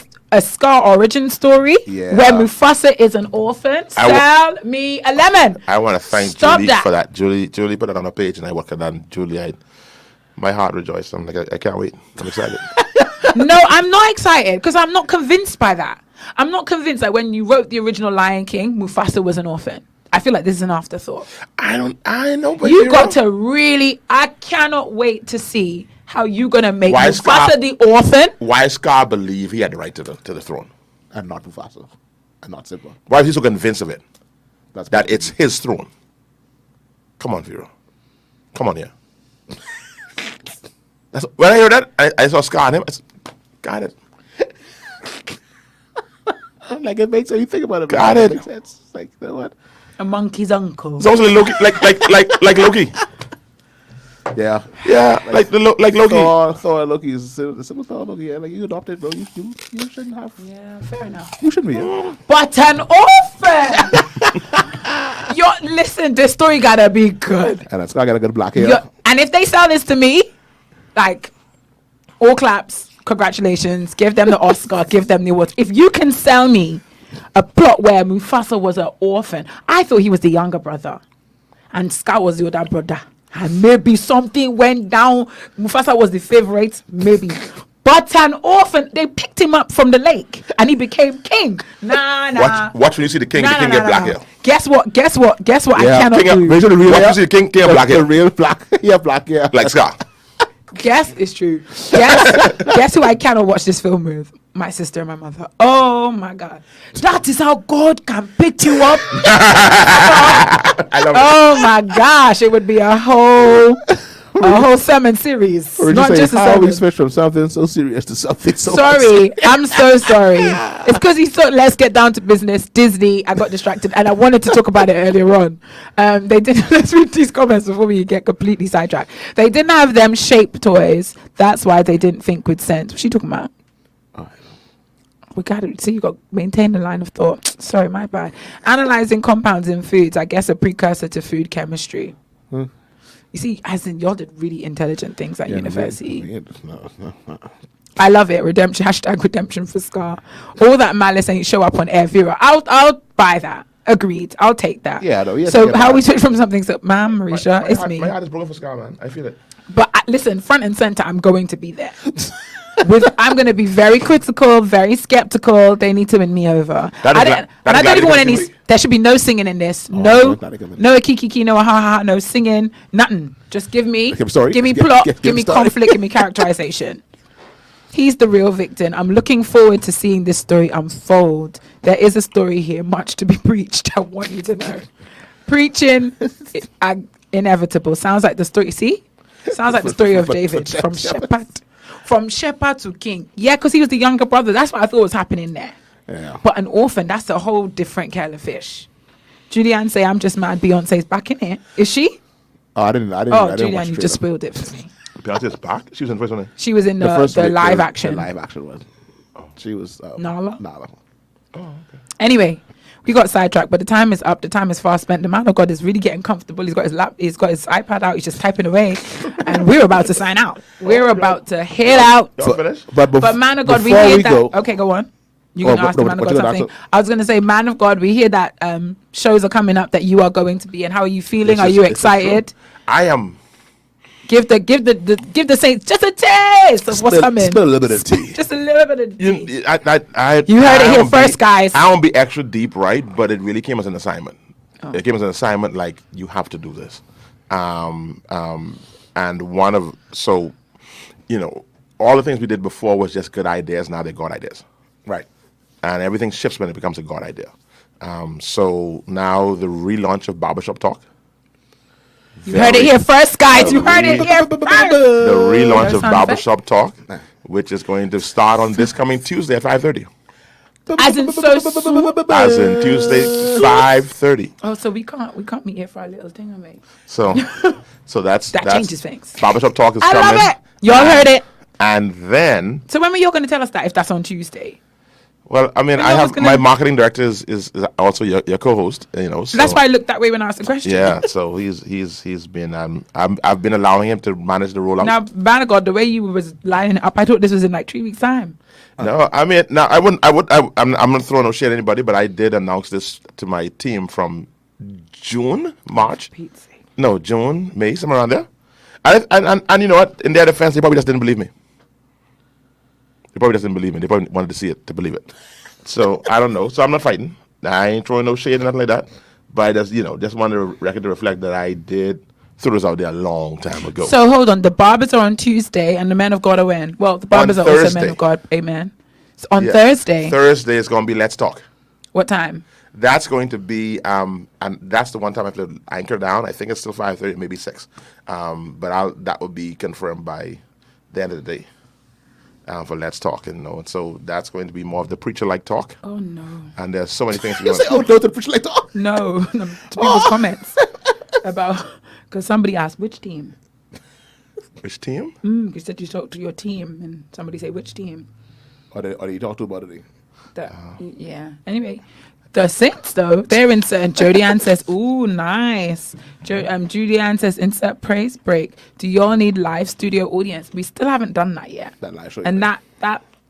origin story where Mufasa is an orphan. Sell me a lemon. I want to thank Julie for that. Julie put it on her page, and I worked it on. Julie, my heart rejoiced. I'm like, I can't wait. I'm excited. No, I'm not excited because I'm not convinced by that. I'm not convinced that when you wrote the original Lion King, Mufasa was an orphan. I feel like this is an afterthought. I know, but you got to really. I cannot wait to see how you're gonna make Mufasa the orphan. Why Scar believe he had the right to the throne, and not Mufasa, and not Simba? Why is he so convinced of it? That it's his throne. Come on, Vera. Come on here. When I heard that, I saw Scar and him. I said, got it. Like it makes you think about it. Got it. Makes sense. It's like, you know what? A monkey's uncle. It's also Loki, like Loki. Yeah, like Loki. Thor and Loki is the similar Thor and Loki. Yeah, like you adopted, bro. You shouldn't have. Yeah, fair enough. You shouldn't be. Yeah. But an orphan. Listen, this story gotta be good. And it's gotta get black hair. And if they sell this to me, like, all claps, congratulations, give them the Oscar, give them the awards. If you can sell me a plot where Mufasa was an orphan, I thought he was the younger brother and Scar was the older brother, and maybe something went down. Mufasa was the favorite, maybe. But an orphan, they picked him up from the lake and he became king. Nah. Watch when you see the king, the king get black hair. Guess what? I cannot do. Watch when you see the king get black hair. Real black, black hair. Like Scar. Guess it's true. Guess who I cannot watch this film with? My sister and my mother. Oh my God. That is how God can pick you up. I love it. Oh my gosh. It would be a whole sermon series. Or not just a sermon. We switch from something so serious to something so sorry. I'm so sorry. It's because he thought let's get down to business. Disney. I got distracted and I wanted to talk about it earlier on. They didn't. Let's read these comments before we get completely sidetracked. They didn't have them shape toys. That's why they didn't think with sense. What's she talking about? We got to see. You got to maintain the line of thought. Sorry, my bad. Analyzing compounds in foods. I guess a precursor to food chemistry. You see, as in y'all did really intelligent things at university. No. I love it. Redemption. #redemption for Scar. All that malice ain't show up on air. Vera. I'll buy that. Agreed. I'll take that. Yeah. No, so how we switch from something? So, ma'am, Marisha, it's me. My heart is broken for Scar, man. I feel it. But listen, front and center, I'm going to be there. I'm going to be very critical, very skeptical. They need to win me over. I don't even want any. There should be no singing in this. No kiki, no ha ha, no singing, nothing. Just give me plot, give me conflict, give me characterization. He's the real victim. I'm looking forward to seeing this story unfold. There is a story here, much to be preached. I want you to know. Preaching, inevitable. Sounds like the story. See? Sounds like the story of David from shepherd. From shepherd to king. Yeah, because he was the younger brother. That's what I thought was happening there. Yeah. But an orphan, that's a whole different kettle of fish. Julianne say, I'm just mad Beyonce's back in it. Is she? Oh, I didn't Julianne, you just spoiled it for me. Beyonce's back? She was in the first one. She was in the live action. The live action one. She was Nala. Oh, okay. Anyway, we got sidetracked, but the time is up. The time is fast spent. The man of God is really getting comfortable. He's got his iPad out. He's just typing away, and we're about to sign out. We're about to head out. But man of God, we hear that. Okay, go on. You're going to ask the man of God something. I was going to say, man of God, we hear that shows are coming up that you are going to be in. How are you feeling? Are you excited? I am. Give the saints just a taste of what's coming. Spill a little bit of tea. Just a little bit of tea. You heard it here first, guys. I won't be extra deep, right? But it really came as an assignment. It came as an assignment, like, you have to do this. And all the things we did before was just good ideas. Now they're God ideas. Right. And everything shifts when it becomes a God idea. So now the relaunch of Barbershop Talk. You heard it here first, guys. You heard it here first. The relaunch of Barbershop Talk, which is going to start on this coming Tuesday at 5:30. As in As in Tuesday, 5:30. Oh, so we can't meet here for our little thing, mate. So that's changes things. Barbershop Talk is I coming. love it. Y'all heard it. And then. So when were you going to tell us that if that's on Tuesday? Well, I mean, my marketing director is also your co-host, So that's why I looked that way when I asked the question. Yeah, so he's been I've been allowing him to manage the rollout. Now, man of God, the way you was lining it up, I thought this was in like 3 weeks' time. No, I mean, now I'm not throwing no shade at anybody, but I did announce this to my team from March. June, May, somewhere around there. And you know what? In their defense, they probably just didn't believe me. They probably just didn't believe me. They probably wanted to see it to believe it. So I don't know. So I'm not fighting. I ain't throwing no shade or nothing like that. But I just wanted the record to reflect that I did throw this out there a long time ago. So hold on. The barbers are on Tuesday and the men of God are when? Well, the barbers are also men of God. Amen. It's on Thursday. Thursday is going to be Let's Talk. What time? That's going to be, and that's the one time I have to anchor down. I think it's still 5:30, maybe 6. But that will be confirmed by the end of the day. For Let's Talk, and so that's going to be more of the preacher-like talk. Oh no! And there's so many things. You say, "Oh no," to the preacher-like talk. No, to people's comments about because somebody asked which team. Which team? You said you talked to your team, and somebody say which team. Or you talk to about it? Yeah. Anyway. The Saints, though, they're insert. Jodianne says, "Ooh, nice." Julianne says, "Insert praise break." Do y'all need live studio audience? We still haven't done that yet. That live show. And that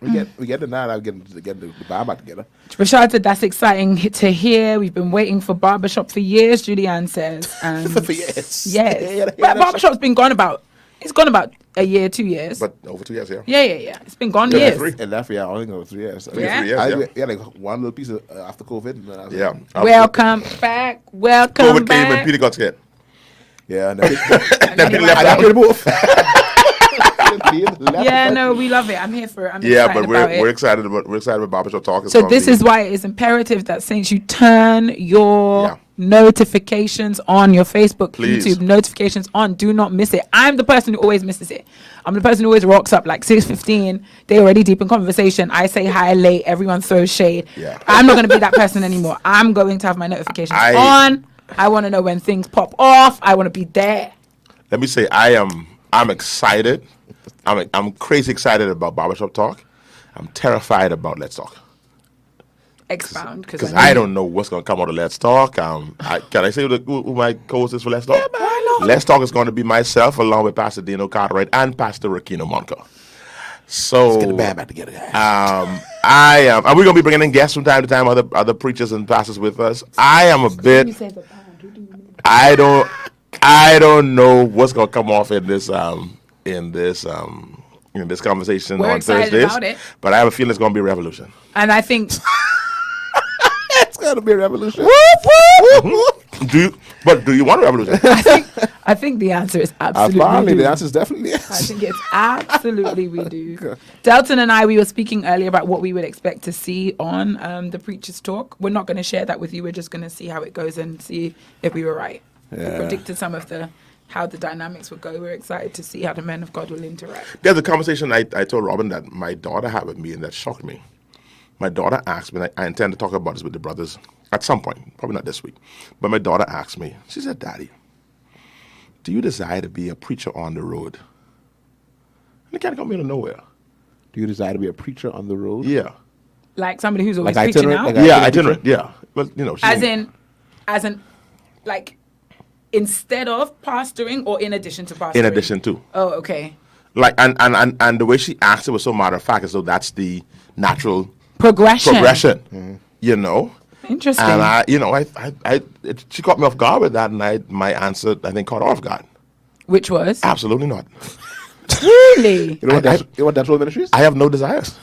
we get the night. I'm getting the bar back together. Rashad said, "That's exciting to hear. We've been waiting for Barbershop for years." Julianne says, "For years." Yes. But Barbershop's been gone about. It's gone about a year, 2 years. But over 2 years, yeah. Yeah. It's been gone years. And that, I only go 3 years. Yeah. 3 years, yeah. Like one little piece after COVID. Yeah. Welcome back. COVID came and Peter got scared. Yeah. And then Peter left Yeah, no, we love it. I'm here for it. We're excited about Barbershop Talk. So this is why it is imperative that Saints you turn your notifications on, your Facebook, YouTube notifications on. Do not miss it. I'm the person who always misses it. I'm the person who always rocks up like 6:15. They're already deep in conversation. I say hi late. Everyone throws shade. Yeah. I'm not going to be that person anymore. I'm going to have my notifications on. I want to know when things pop off. I want to be there. Let me say, I'm excited. I'm crazy excited about Barbershop Talk. I'm terrified about Let's Talk. Expound, because I don't know what's going to come out of Let's Talk. Can I say who my co-host is for Let's Talk? Yeah, why not? Let's Talk is going to be myself along with Pastor Dino Cartwright and Pastor Rakino Monca. So let's get the band back together, guys. I am, and we're going to be bringing in guests from time to time, other preachers and pastors with us. I am a bit. I don't know what's going to come off in this this conversation We're on excited Thursdays. about it. But I have a feeling it's going to be a revolution. And I think It's gonna be a revolution. Do you want a revolution? I think the answer is absolutely. Apparently, we do. the answer is definitely yes. I think it's absolutely we do. Delton and I, we were speaking earlier about what we would expect to see on the Preacher's Talk. We're not going to share that with you. We're just going to see how it goes and see if we were right. We predicted some of how the dynamics would go. We're excited to see how the men of God will interact. There's a conversation I told Robin that my daughter had with me, and that shocked me. My daughter asked me, and I intend to talk about this with the brothers at some point, probably not this week, but my daughter asked me, she said, Daddy, do you desire to be a preacher on the road? And it kind of got me out of nowhere. Do you desire to be a preacher on the road? Yeah. Like somebody who's always Like preaching itinerant? now? Like Yeah, itinerant, yeah. But, you know, she As didn't- in, like, instead of pastoring or in addition to pastoring? in addition to. Oh, okay. Like, and the way she asked it was so matter of fact, as though that's the natural Progression. you know? Interesting. And she caught me off guard with that, and my answer, I think, caught her off guard. Which was? Absolutely not. Really? You know what Dental Ministries? I have no desires.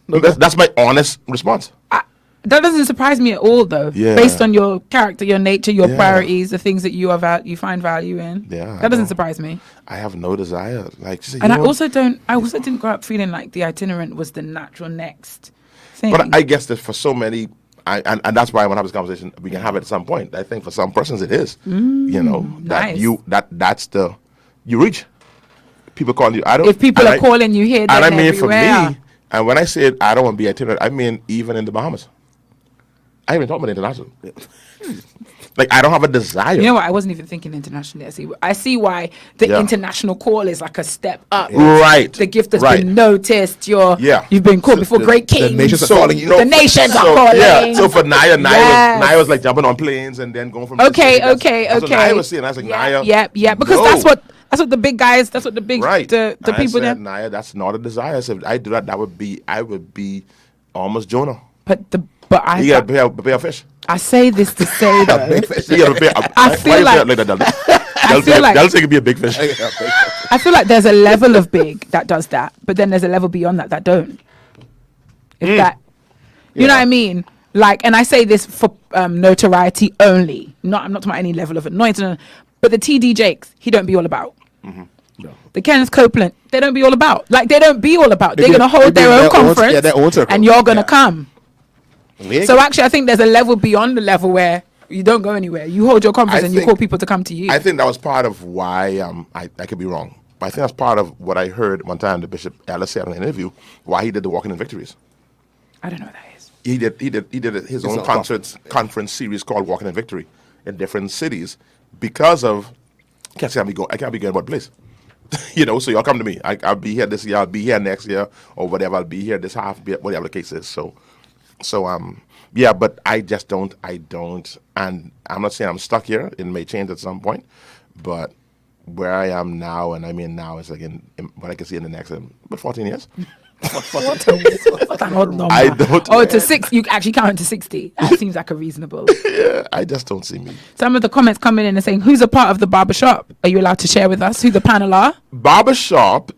No, that's my honest response. That doesn't surprise me at all, though. Yeah. Based on your character, your nature, your Yeah. priorities, the things that you find value in. Yeah, That doesn't surprise me. I have no desire. Like, she said, And you I know- also didn't grow up feeling like the itinerant was the natural next thing. But I guess that for so many, and that's why I want to have this conversation. We can have it at some point. I think for some persons it is. You know that nice. that's the you reach. People call you. I don't. If people and are calling you here, and then I mean everywhere. for me, and when I said I don't want to be itinerant, I mean even in the Bahamas. I even talk about international. Like I don't have a desire. You know what? I wasn't even thinking internationally. I see why the Yeah. international call is like a step up. Right. The gift has Right. been noticed. Yeah. You've been called before great kings. The nations are calling you. The nations are calling. Yeah. So for Naya Yes. was like jumping on planes and then going from. Okay. That's what Naya was saying. I was like, Naya. Yeah. Because no. that's what the big guys. That's what the big Right. the I people said, there. Naya, that's not a desire. So if I do that, I would be almost Jonah. But You gotta pay a fish. I say this to say though. You gotta pay. I feel like Delton could be a big fish. I feel like there's a level of big that does that, but then there's a level beyond that don't. If that, you know what I mean? Like, and I say this for notoriety only. I'm not talking about any level of annoyance. But the TD Jakes, he don't be all about. The Kenneth Copeland, they don't be all about. Like, they don't be all about. They're gonna hold their own conference, their own circle. and you're gonna come. Yeah. So actually, I think there's a level beyond the level where you don't go anywhere. You hold your conference and you call people to come to you. I think that was part of why I could be wrong, but I think that's part of what I heard one time the Bishop Ellis said in an interview why he did the Walking in Victories. I don't know what that is. He did his own conference series called Walking in Victory in different cities because of I can't be going one place. You know, so y'all come to me. I'll be here this year. I'll be here next year or whatever. I'll be here this half, whatever the case is. So yeah, but I just don't, and I'm not saying I'm stuck here. It may change at some point, but where I am now, and I mean now, is like in what I can see in the next about 14 years. What an odd number. I don't. Oh, to 6, you actually count to 60. That seems like a reasonable. Yeah, I just don't see me. Some of the comments coming in and saying, who's a part of the barbershop? Are you allowed to share with us who the panel are? Barbershop,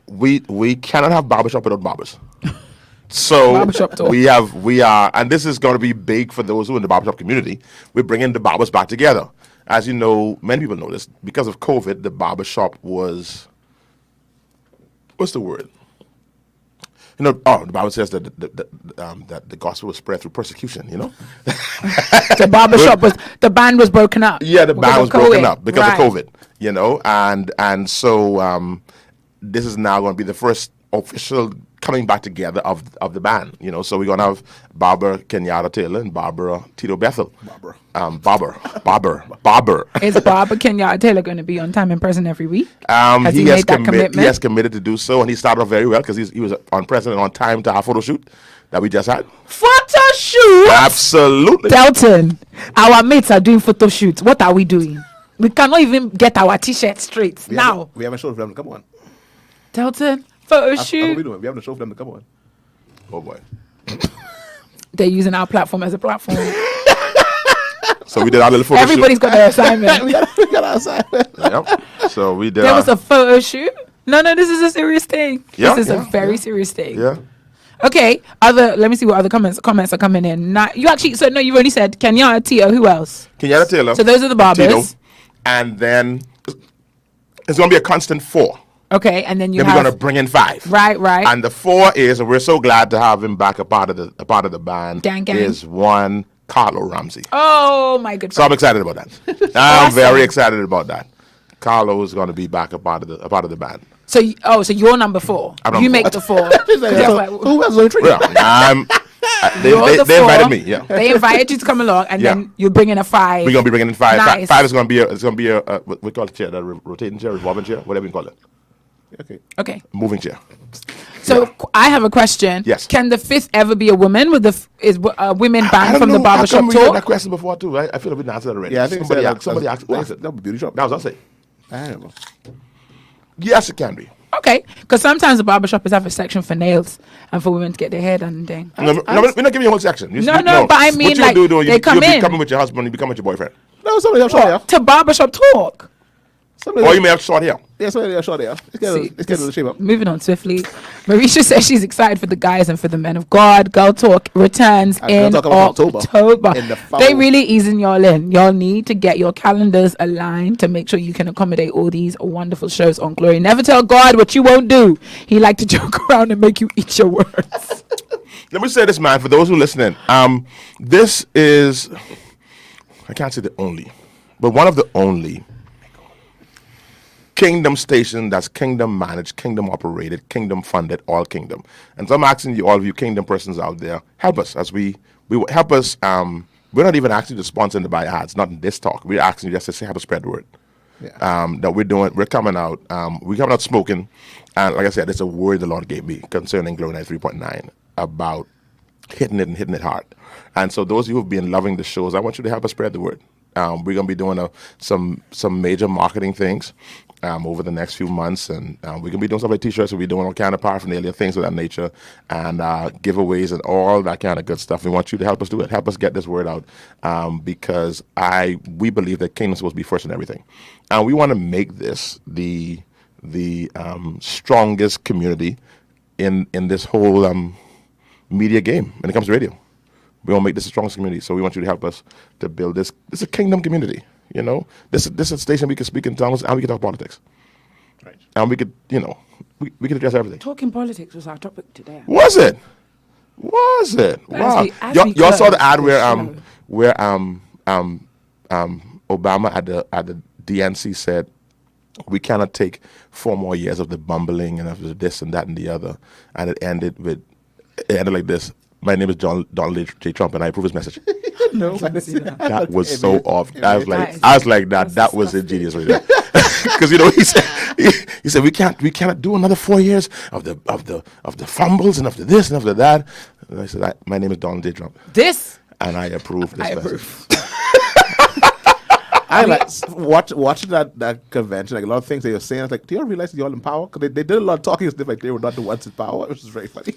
we cannot have barbershop without barbers. So Barbershop talk. we are, and this is going to be big for those who are in the barbershop community. We're bringing the barbers back together. As you know, many people know this, because of COVID, the barbershop was, what's the word? You know, the Bible says that that the gospel was spread through persecution. You know, The band was broken up. Yeah, the band was broken up because Right. of COVID. You know, and so this is now going to be the first official coming back together of the band. You know, so we're going to have Barbara Kenyatta Taylor and Barbara Tito Bethel. Barber. Is Barbara Kenyatta Taylor going to be on time in person every week? Has he He made that commitment? has committed to do so, and he started off very well because he was on present and on time to our photo shoot that we just had. Photo shoot? Absolutely. Delton, our mates are doing photo shoots. What are we doing? We cannot even get our t-shirts straight now. We haven't showed for them to come on. Delton, photo That's what shoot. we doing. We haven't showed for them to come on. Oh boy. They're using our platform as a platform. So we did our little photo Everybody's got their assignment. we got our assignment. shoot. Yep. So we did. There was a photo shoot. No, this is a serious thing. Yeah, This is a yeah, very yeah. serious thing. Yeah. Okay. Let me see what other comments are coming in. You actually, so no, you've already said Kenyatta, Tio. Who else? Kenyatta Taylor. So those are the barbers. Tito, and then it's going to be a constant 4. Okay, and then you Then have we're going to bring in 5. right. And the 4 is, and we're so glad to have him back a part of the band. Gang. Is one Carlo Ramsey. Oh my good. So I'm excited about that. I'm very excited about that. Carlo is going to be back a part of the band. So you're number 4. I'm You number make 4. the 4. Who else on the tree? Well, You're the they 4. invited me. Yeah. They invited you to come along, and Yeah. then you're bringing a 5. We're gonna be bringing in 5. Nice. 5 is gonna be a what we call it chair, that rotating chair, revolving chair, whatever you call it, Okay. moving chair. So I have a question. Yes. Can the 5th ever be a woman with a women I band don't from the know. barbershop I heard that talk? question before too. I feel like we answered that already. Yeah, I think somebody somebody asked. Who asked it? that would be beauty shop. That was us. I don't know. Yes, it can be. Okay, because sometimes the barbershoppers have a section for nails and for women to get their hair done and thing. No, we're not giving you a whole section. No, but I mean, what you like, do, though, they come you'll be in. coming with your husband, you become with your boyfriend. No, somebody else short hair. To barbershop talk. Or you may have short hair. Yeah, somebody else short hair. Let's get the shape up. Moving on swiftly. Marisha says she's excited for the guys and for the men of God. Girl Talk returns in Girl Talk about October. In the fall. They really easing y'all in. Y'all need to get your calendars aligned to make sure you can accommodate all these wonderful shows on Glory. Never tell God what you won't do. He like to joke around and make you eat your words. Let me say this, man, for those who are listening. This is, I can't say the only, but one of the only Kingdom station that's Kingdom managed, Kingdom operated, Kingdom funded, all Kingdom. And so I'm asking you, all of you Kingdom persons out there, help us as we help us. We're not even asking you to sponsor and to buy ads, not in this talk. We're asking you just to say, help us spread the word. Yeah. That we're coming out. We're coming out smoking. And like I said, it's a word the Lord gave me concerning Glory 93.9 about hitting it hard. And so those of you who've been loving the shows, I want you to help us spread the word. We're going to be doing some major marketing things over the next few months, and we're going to be doing stuff like T-shirts. We'll be doing all kind of paraphernalia, things of that nature, and giveaways and all that kind of good stuff. We want you to help us do it. Help us get this word out, because we believe that Kingdom's supposed to be first in everything, and we want to make this the strongest community in this whole media game when it comes to radio. We want to make this the strongest community, so we want you to help us to build this. This is a Kingdom community, you know. This is a station we can speak in tongues and we can talk politics, right? And we could, we can address everything. Talking politics was our topic today. Was it? Wow! Y'all saw the ad where Obama at the DNC said, we cannot take 4 more years of the bumbling and of the this and that and the other, and it ended like this. My name is Donald J. Trump, and I approve his message. No, I didn't see that. That was so off. I was like, that was ingenious right there. Because he said we cannot do another 4 years of the fumbles and of the this and of the that. And I said, my name is Donald J. Trump. And I approve this message. I like watching that convention, like a lot of things they were saying. I was like, do you realize you're all in power? Because they did a lot of talking as if like they were not the ones in power, which is very funny.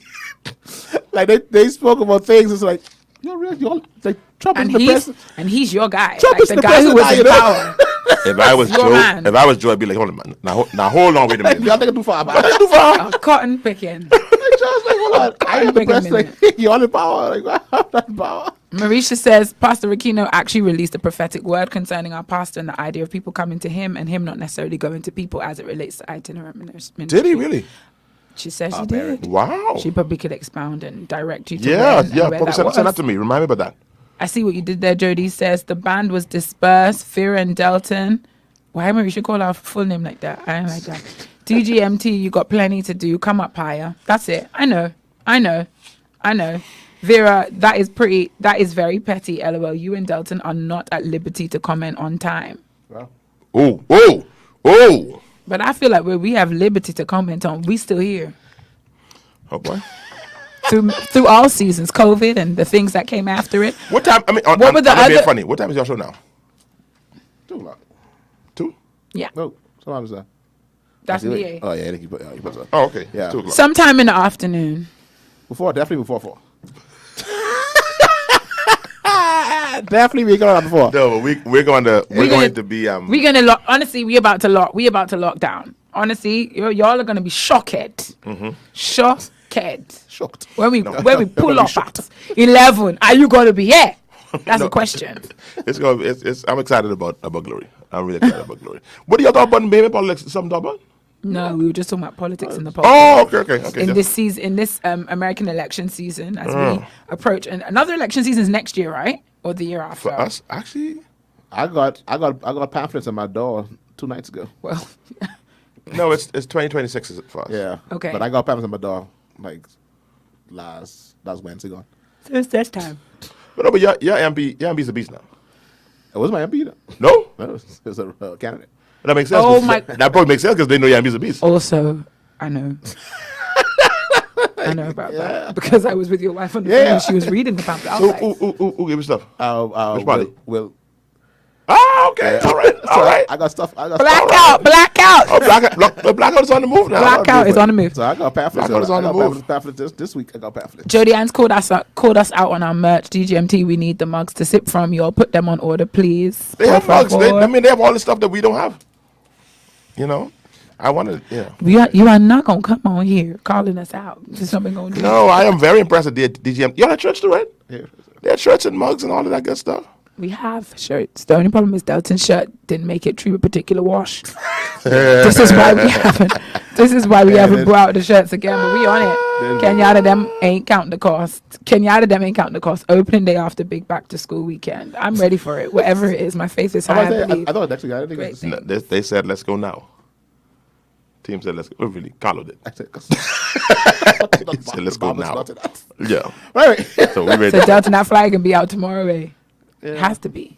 Like they spoke about things. It's like, you don't realize you're all like Trump is the president, and he's your guy. Trump is the the guy who was president, in power. If I was Joe, I'd be like, hold on, now hold on, wait a minute. Y'all think I'm too far, man. Too far. Cotton picking. Just like, hold on, I am the president. Like, you're all in power. Like, I'm not in power. Marisha says Pastor Aquino actually released a prophetic word concerning our pastor and the idea of people coming to him and him not necessarily going to people as it relates to itinerant ministry. Did he really? She says she did. Wow. She probably could expound and direct you to where that send was. that to me. Remind me about that. I see what you did there, Jody. Says the band was dispersed. Vera and Delton. Why Marisha call our full name like that? I don't like that. DGMT, you got plenty to do. Come up higher. That's it. I know. Vera, that is very petty, LOL. You and Delton are not at liberty to comment on time. Wow. Oh. But I feel like where we have liberty to comment on, we still here. Oh, boy. Through all seasons, COVID and the things that came after it. What time, what were the other... funny. What time is your show now? 2 o'clock. 2? Yeah. No, sometimes that. That's me. Oh, yeah, you put that. Oh, okay. Yeah. 2 o'clock. Sometime in the afternoon. Definitely before 4. Definitely we're going before. No, but we're going to be honestly, we about to lock down. honestly, y'all are gonna be shocked. Shocked. Shocked. When we pull be up shocked. at 11, are you gonna be here? That's the question. I'm excited about Glory. I'm really excited about Glory. What do y'all talk about in politics? Something to talk about? No, we were just talking about politics in the pulpit. Oh, okay. In this season, in this American election season, as we approach, and another election season is next year, right, or the year after? For us, actually, I got pamphlets on my door 2 nights ago. Well, no, it's 2026 is it for us. Yeah. Okay. But I got pamphlets on my door like last Wednesday gone. so it's this time. But your MP's a beast now. It was my MP though. No, No, it was a candidate. that makes sense. Oh 'cause my- That probably makes sense because they know your MP's a beast. Also, I know. I know about that because I was with your wife on the phone Yeah. and she was reading the pamphlet. I So, was like, who gave you stuff? Which party? Will. Ah, okay, all right, all right. I got stuff. blackout. Oh, blackout is on the move now. Blackout is on the move. So I got pamphlets. Blackout is on the move. Pamphlets this week. I got pamphlets. Jody Ann's called us out on our merch. DGMT, we need the mugs to sip from. Y'all put them on order, please. They have Por mugs. favor. They have all the stuff that we don't have. You know, I wanted. Yeah. You are not gonna come on here calling us out. There's something gonna do. No, I am very impressed with DGM. You're at church too, right? Yeah. They had shirts and mugs and all of that good stuff. We have shirts. The only problem is Delton's shirt didn't make it through a particular wash. This is why we haven't. This is why we haven't brought out the shirts again. But we on it. Kenyatta them ain't counting the cost. Opening day after big back to school weekend. I'm ready for it. Whatever it is, my faith is high. I believe. I thought actually I didn't Great think thing. They said, "Let's go now." Team said, "Let's go." Oh, really? Carlo did. he said, "Let's go now." Yeah. Right. So we ready. So Delton, that flag can be out tomorrow, eh? It has to be.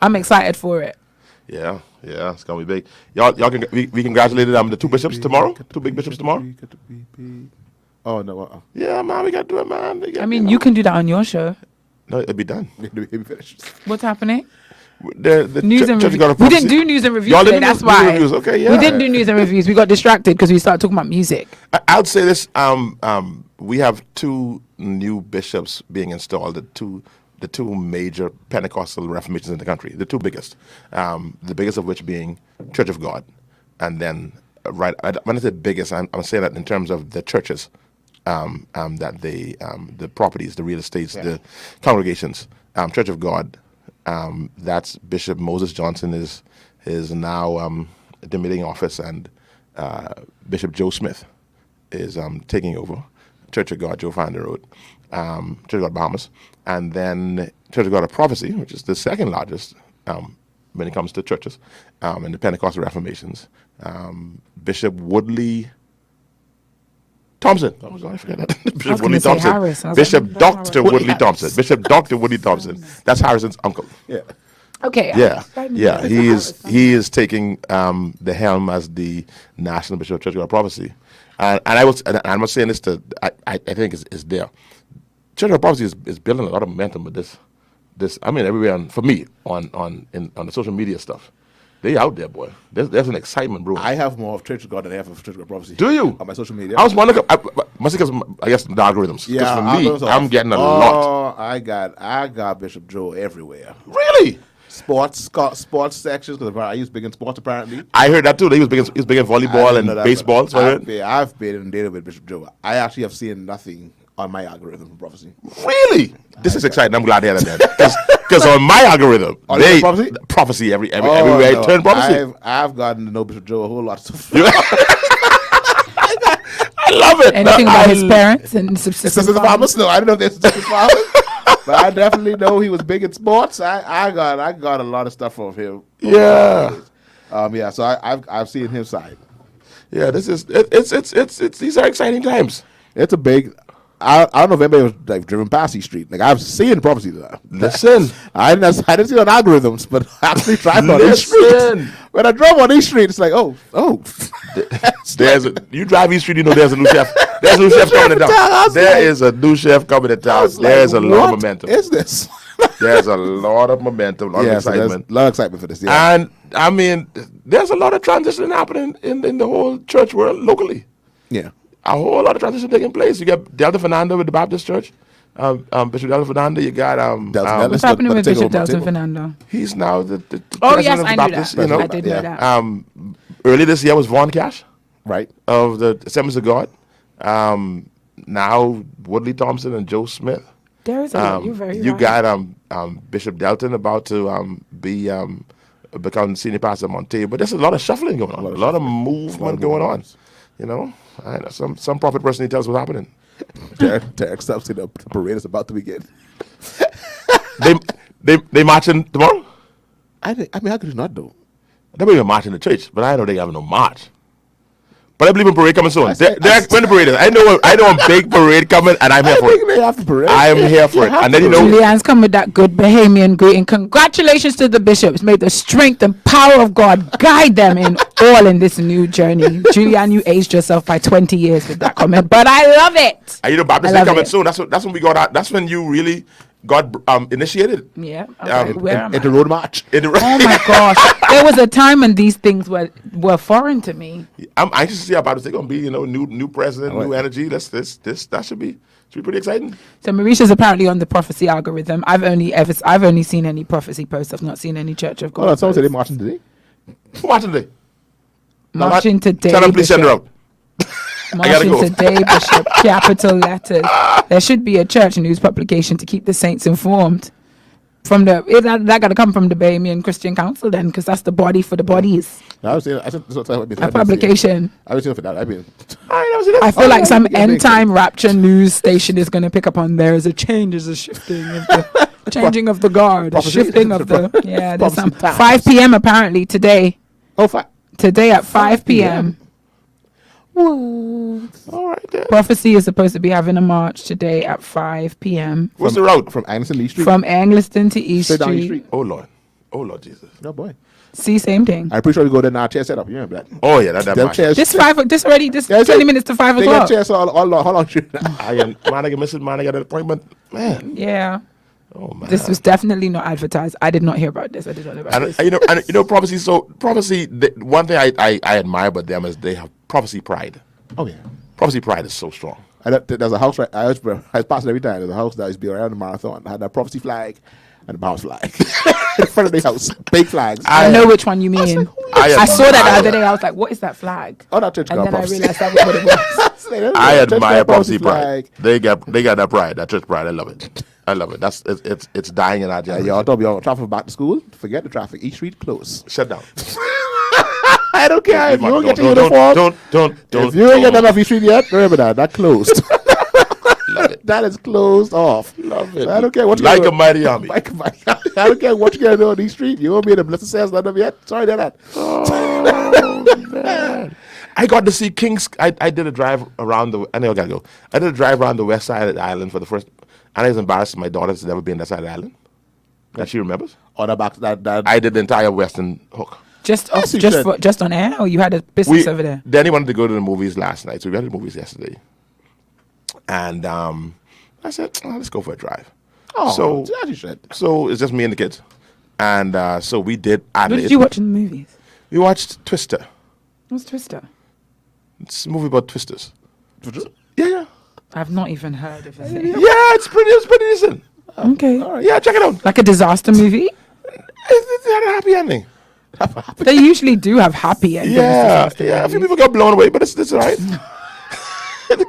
I'm excited for it. Yeah, it's gonna be big. Y'all can we congratulated the 2 bishops tomorrow. 2 big bishops tomorrow. Oh no. Yeah, man, we gotta do it, man. I mean, you can do that on your show. No, it'll be done. It'll be finished. What's happening? The News and church reviews. got a We prophecy. didn't do news and reviews Y'all today. didn't That's do news and why. reviews. Okay, yeah. We didn't do news and reviews. We got distracted because we started talking about music. I'll say this: we have 2 new bishops being installed. The two major Pentecostal reformations in the country. The 2 biggest. The biggest of which being Church of God, and then when I say biggest, I'm saying that in terms of the churches, that the properties, the real estates, the congregations. Church of God. That's Bishop Moses Johnson is now admitting office, and Bishop Joe Smith is taking over Church of God, Joe Finder Road, Church of God Bahamas, and then Church of God of Prophecy, which is the second largest when it comes to churches in the Pentecostal Reformations. Bishop Woodley Thompson. Oh, I forget that. Bishop Woodley Thompson. Harris. Bishop Dr. Woodley Thompson. Bishop Dr. Woodley Thompson. That's Harrison's uncle. Yeah. Okay. Yeah. He is taking the helm as the national bishop of Church of God Prophecy, and I'm not saying this I think it's there. Church of God Prophecy is building a lot of momentum with this. I mean, everywhere for me on the social media stuff. They out there, boy. There's an excitement, bro. I have more of Church of God than I have of Church of God Prophecy. Do you? On my social media. I was wondering, mostly because I guess the algorithms. Yeah, Because for me, I'm getting a lot. I got Bishop Joe everywhere. Really? Sports sections, because I used big in sports apparently. I heard that too. He was big in volleyball and baseball. So I've been inundated with Bishop Joe. I actually have seen nothing on my algorithm from Prophecy. Really? This is exciting. I'm glad to hear that. Because on my algorithm, prophecy everywhere I turn prophecy. I've gotten to know Bishop Joe a whole lot of stuff. I love it. Anything about his parents and subsistence farmers? No, I don't know if they're subsistence farmers. But I definitely know he was big in sports. I got a lot of stuff from him. Yeah. So I've seen his side. Yeah, it's these are exciting times. It's a big. I don't know if anybody was like driven past East Street. Like I've seen Prophecy there. Listen, I didn't see it on algorithms, but I actually tried on East Street. When I drove on East Street, it's like, oh. You drive East Street, you know there's a new chef. There's a new chef coming to town. There is a new chef coming to town. There's a lot of momentum. Is this? There's a lot of momentum, a lot of excitement. A lot of excitement for this. Yeah. And I mean, there's a lot of transition happening in the whole church world locally. Yeah. A whole lot of transition taking place. You got Delta Fernando with the Baptist Church. Bishop Delton Fernando. You got What's happening with Bishop Delton Fernando? He's now the Oh president yes, of the I knew Baptist. that. You know, I did know that. Early this year was Vaughn Cash, Right. of the Assemblies of God. Now Woodley Thompson and Joe Smith. There is a lot. You're very You right. got Bishop Delton about to become senior pastor of Monte, but there's a lot of shuffling going on, a lot of movement going on. You know, I know some prophet person tells what's happening. Derek stops in the parade is about to begin. They marching tomorrow? I mean, how could you not do? They may be marching the church, but I know they have no march. But I believe in parade coming soon. When the parade is, I know a big parade coming, and I'm here for it. They have the parade. I am here for it. And then Julianne's come with that good Bahamian greeting. Congratulations to the bishops. May the strength and power of God guide them in this new journey. Julianne, you aged yourself by 20 years with that comment, but I love it. And Baptist Day coming soon. That's when we got out. That's when you really got initiated. Yeah. Okay. Where am I? At the road march. Oh my gosh. There was a time when these things were foreign to me. I'm anxious to see how Baptist Day gonna be. You know, new president, new energy. That should be pretty exciting. So Marisha's apparently on the prophecy algorithm. I've only seen any prophecy posts. I've not seen any Church of God. Oh, no, someone said they posts. marching today. Who marching today? Marching today. Tell them please send her out. Marching go. today, Bishop. Capital letters. There should be a church news publication to keep the saints informed. That got to come from the Bahamian Christian Council then, because that's the body for the bodies. I was saying, a publication. I was saying for that. I feel like some end time rapture news station is going to pick up on there is a change, there's a shifting of the changing of the guard, a shifting of the there's some 5 p.m. apparently today. Today at 5 p.m. All right then. Prophecy is supposed to be having a march today at 5 p.m. What's the route? From Angliston to East Street. From Angliston to East Straight down East Street. Street. Oh Lord Jesus. Oh boy. See, same thing. I'm pretty sure we go there now. Chair set up. You remember that? Oh yeah, that Them march. chairs. This 20 minutes to 5 They got o'clock. chairs all long. I get missing. Man, I got an appointment. Man. Yeah. Oh man. This was definitely not advertised. I did not hear about this. I did not know about this. Prophecy. One thing I admire about them is they have prophecy pride. Oh yeah. Prophecy pride is so strong. There's a house right. I was passing every time. There's a house that used to be around the marathon. I had that prophecy flag and the Bahamas flag in front of the house. Big flags. I know which one you mean. I saw that the other day. I was like, what is that flag? Oh, that church And got then prophecy. I realized that was what it was. I admire prophecy pride. They got that pride, that church pride. I love it. It's dying in our generation. Y'all told me y'all traffic back to school. Forget the traffic. East Street closed. Shut down. I don't care if you don't get your uniform. Don't. If you ain't get that off East Street yet, remember that closed. Love it. That is closed off. Love it. I don't care what you Like a mighty army. I don't care what you gonna do on East Street. You won't be in the blessed sales none of yet. Sorry, that. Oh man. I got to see Kings. I did a drive around the. I know I gotta go. I did a drive around the west side of the island for the first. And I was embarrassed. My daughter's never been that side of the island. That she remembers. Oh, that. I did the entire western hook. Just on air, or you had a business over there? Danny wanted to go to the movies last night, so we went to the movies yesterday. And I said, let's go for a drive. Oh, as you should. So it's just me and the kids. And so we did Adelaide. What did you watch in the movies? We watched Twister. What's Twister? It's a movie about twisters. Yeah. I've not even heard of it. Yeah, it's pretty decent. Okay. All right, yeah, check it out. Like a disaster movie? It had a happy ending. They usually do have happy endings. Yeah. A few people got blown away, but it's all right. The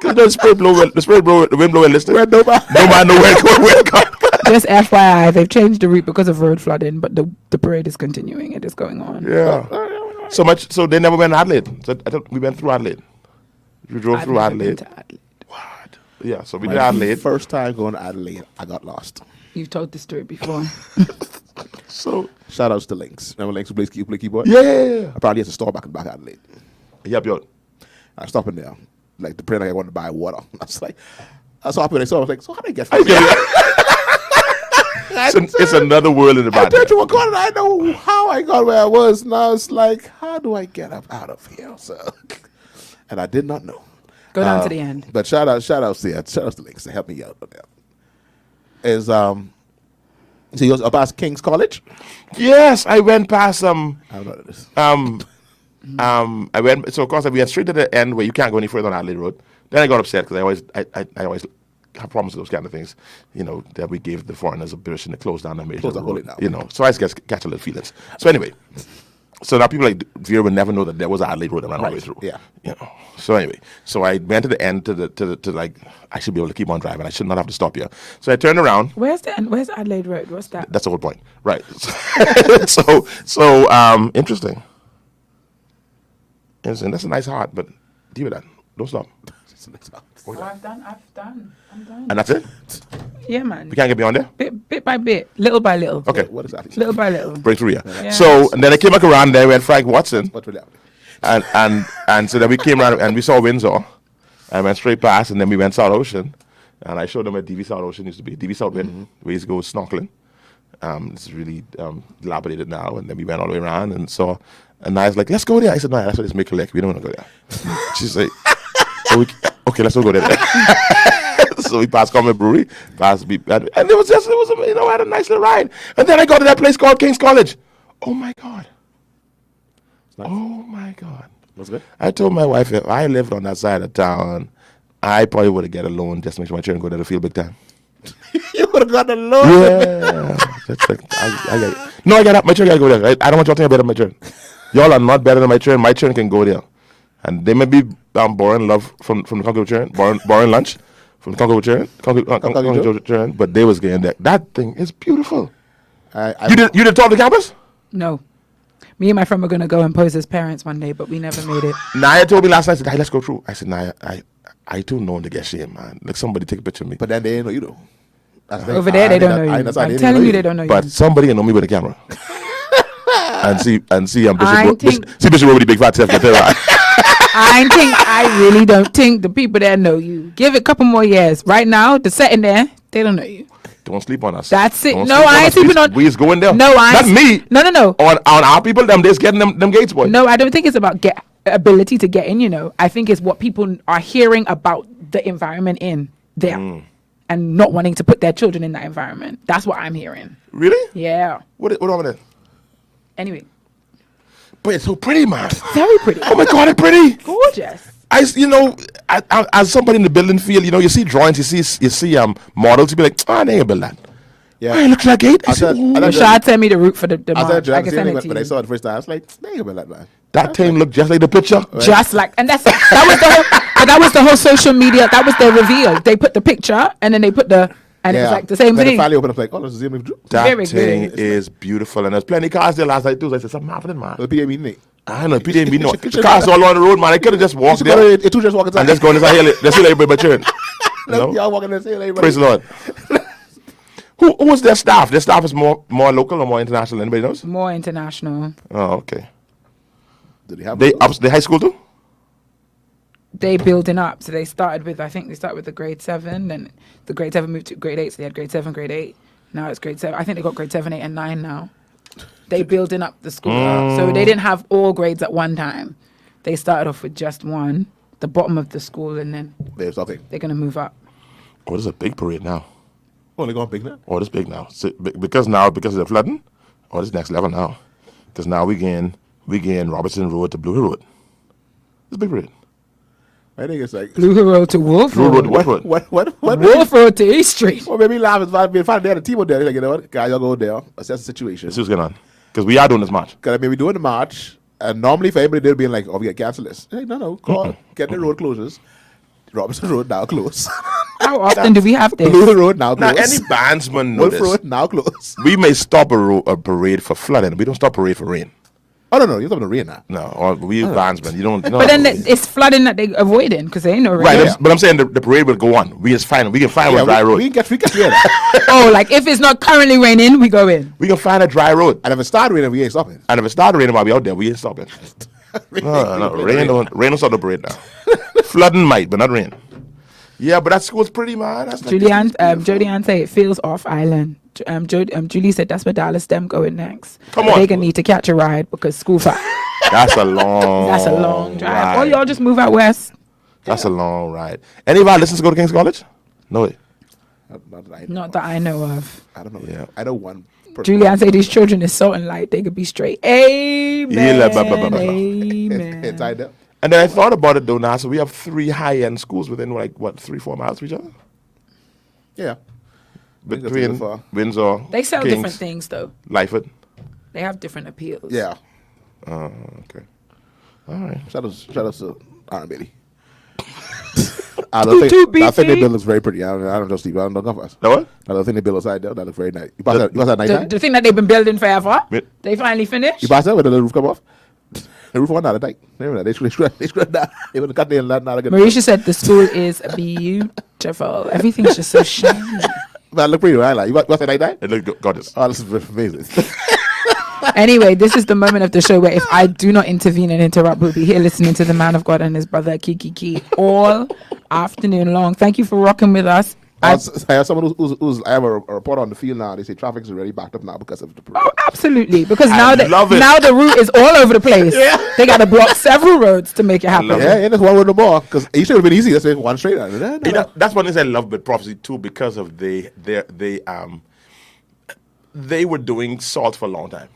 wind blowing listening. No man know where it going. Just FYI, they've changed the route because of road flooding, but the parade is continuing. It is going on. Yeah. So they never went to Adelaide. So I thought we went through Adelaide. We drove through Adelaide. What? Yeah, so we did Adelaide. First time going to Adelaide, I got lost. You've told this story before. So shout outs to Lynx. Remember Lynx who plays keyboard? Yeah. I probably had to store back in the back of Adelaide. Yep. I stopped in there. Like the prayer I wanted to buy water. I was like, I saw when I saw. I was like, so how did I get from it's another world in the back. I know how I got where I was. Now it's like, how do I get up out of here? So, and I did not know. Go down to the end. But shout outs to Lynx to help me out on that. Is so you was up past King's College? Yes, I went past I don't know what it is. I went, so of course I went straight to the end where you can't go any further on Adelaide Road. Then I got upset because I always have problems with those kind of things, that we gave the foreigners a permission to close down the major Close the whole road, thing down. So I just catch a little feelings. So anyway, so now people like Vera would never know that there was an Adelaide road that ran all the way through. Yeah. So anyway, so I went to the end to like I should be able to keep on driving. I should not have to stop here. So I turned around. Where's the end? Where's Adelaide Road? What's that? That's the whole point, right? so interesting. Interesting. That's a nice heart, but deal with that. Don't stop. Oh, I'm done. And that's it. Yeah, man. We can't get beyond there. Bit by bit, little by little. Okay. What is that? Little by little. Breakthrough, yeah. Yeah. So and then I came back around there. We had Frank Watson, What really happened? and so then we came around and we saw Windsor, and went straight past, and then we went South Ocean, and I showed them where DV South Ocean used to be. DV South Wind, we used to go snorkeling. It's really dilapidated now, and then we went all the way around and saw. And I was like, let's go there. I said, no, that's what it's make a lick. We don't want to go there. She's like, okay, let's go there. So we passed Common Brewery, and I had a nice little ride. And then I got to that place called King's College. Oh my God. Nice. Oh my God. That's good. I told my wife if I lived on that side of town, I probably would have get a loan just to make sure my children go there to feel big time. You would have got the loan. Yeah. That's like, I got up. My children got to go there. I don't want y'all to think I'm better than my children. Y'all are not better than my children. My children can go there. And they may be borrowing love from the Congo children, borrowing lunch from the Congo children, but they was getting that. That thing is beautiful. You did talk to campus? No. Me and my friend were going to go and pose as parents one day, but we never made it. Naya told me last night, I said, hey, let's go through. I said, Naya, I too known to get shame, man. Like somebody take a picture of me. But then they ain't know you though. That's Over there, they don't know you. I'm telling you, they don't know you. But somebody can know me with a camera. and see Bishop Robert, big fat self. I really don't think the people there know you. Give it a couple more years. Right now, the setting there, they don't know you. Don't sleep on us. That's it. Don't No, I ain't sleeping on. We is going there. No, I Not me. No. On our people, them days getting them gates, boy. No, I don't think it's about ability to get in. I think it's what people are hearing about the environment in there, and not wanting to put their children in that environment. That's what I'm hearing. Really? Yeah. What on there? Anyway. But it's so pretty, man. Very pretty. Oh my God, it's pretty. Gorgeous. As somebody in the building field, you see drawings, you see models, you be like, they ain't build that. Yeah. It looks like it. Rashad sent me the route for the march. I can send it to when I you. saw it the first time, I was like, they ain't build that, man. That team looked just like the picture. Just like, and that was the whole social media. That was their reveal. They put the picture and then they put it's like the same then thing. Then finally opened up like, oh, that's the same thing. That Very thing good. is beautiful, and there's plenty of cars there last night too. So I said, something happening, man. The PA meeting. I know, Peter ain't be no. The cars all on the road, man. I could have just walked there It two just walking and just go in this hill. Let's see everybody churn. Y'all walking there, say everybody. Praise the Lord. Who was their staff? Their staff is more local or more international? Anybody knows? More international. Oh, okay. Do they have They high school too? They building up. So they started with the grade 7, then the grade 7 moved to grade 8. So they had grade 7, grade 8. Now it's grade 7. I think they got grade 7, 8, and 9 now. They building up the school. So they didn't have all grades at one time. They started off with just one, the bottom of the school, and then they're going to move up. Oh, this is a big parade now. Oh, they're going big now? Oh, this big now. So, because of the flooding? Oh, this next level now. Because now we gain Robertson Road to Blue Hill Road. It's a big parade. I think it's like Blue Hill Road to Wolf Blue Road. Road, what? What? Wolf Road to East Street. Well, maybe laugh is fine. They had a team out there. They're like, you know what, guys, y'all go there, assess the situation. This is going on. Because we are doing this march. Because I mean, we're doing the march, and normally for everybody, they'll be like, oh, we get cancel this. Hey, no, call, get the road closures. Robinson Road now closed. How often do we have this? Blue Road now Now, closed. any bandsman know Wolf this. Road now closed. We may stop a parade for flooding. We don't stop parade for rain. Oh, no, you're talking the rain now. No, or we bandsmen. You don't. But then it's flooding that they avoiding because they ain't no rain. Right, Yeah. but I'm saying the parade will go on. We can find one dry road. We can get rain. Oh, like if it's not currently raining, we go in. We can find a dry road. And if it started raining, we ain't stopping. And if it started raining while we out there, we ain't stopping. No, rain don't stop the parade now. Flooding might, but not rain. Yeah, but that school's pretty, man. That's Jodie Ann say it feels off island. Julie said that's where Dallas them going next. Come But on. they gonna need to catch a ride because school far. That's a long. That's a long drive. ride. Or y'all just move out west. That's a long ride. Any of our listeners go to King's College? No way. Not that I know of. I don't know. Yeah. I know one. Julianne say these children is salt and light. They could be straight. Amen. Amen. Inside there. And then I thought about it though now. So we have 3 high-end schools within 3-4 miles of each other. Yeah. Between Windsor, They sell Kings, different things though. Lyford. They have different appeals. Yeah. Okay. All right. Shout out to Iron Betty. I think they build looks very pretty. I don't know, Steve. I don't know us. The what? I don't think they build outside there. That looks very nice. You pass that night? The thing that they've been building forever. Yeah. They finally finished. You pass that with the roof come off? The roof went out of tight. They screwed that. They would have cut the end not again. Marisha said the school is beautiful. Everything's just so shiny. That look pretty. I like. You watch that night? It looked gorgeous. Oh, this is amazing. Anyway, this is the moment of the show where if I do not intervene and interrupt, we'll be here listening to the man of God and his brother Kiki all afternoon long. Thank you for rocking with us. I have someone who's I have a report on the field now. They say traffic's already backed up now because of the parade. Oh, absolutely. Because now the route is all over the place. Yeah. They got to block several roads to make it happen. Yeah, and there's one road no more because it should have been easy. That's one straight. That's one thing I love with Prophecy too, because of they were doing salt for a long time.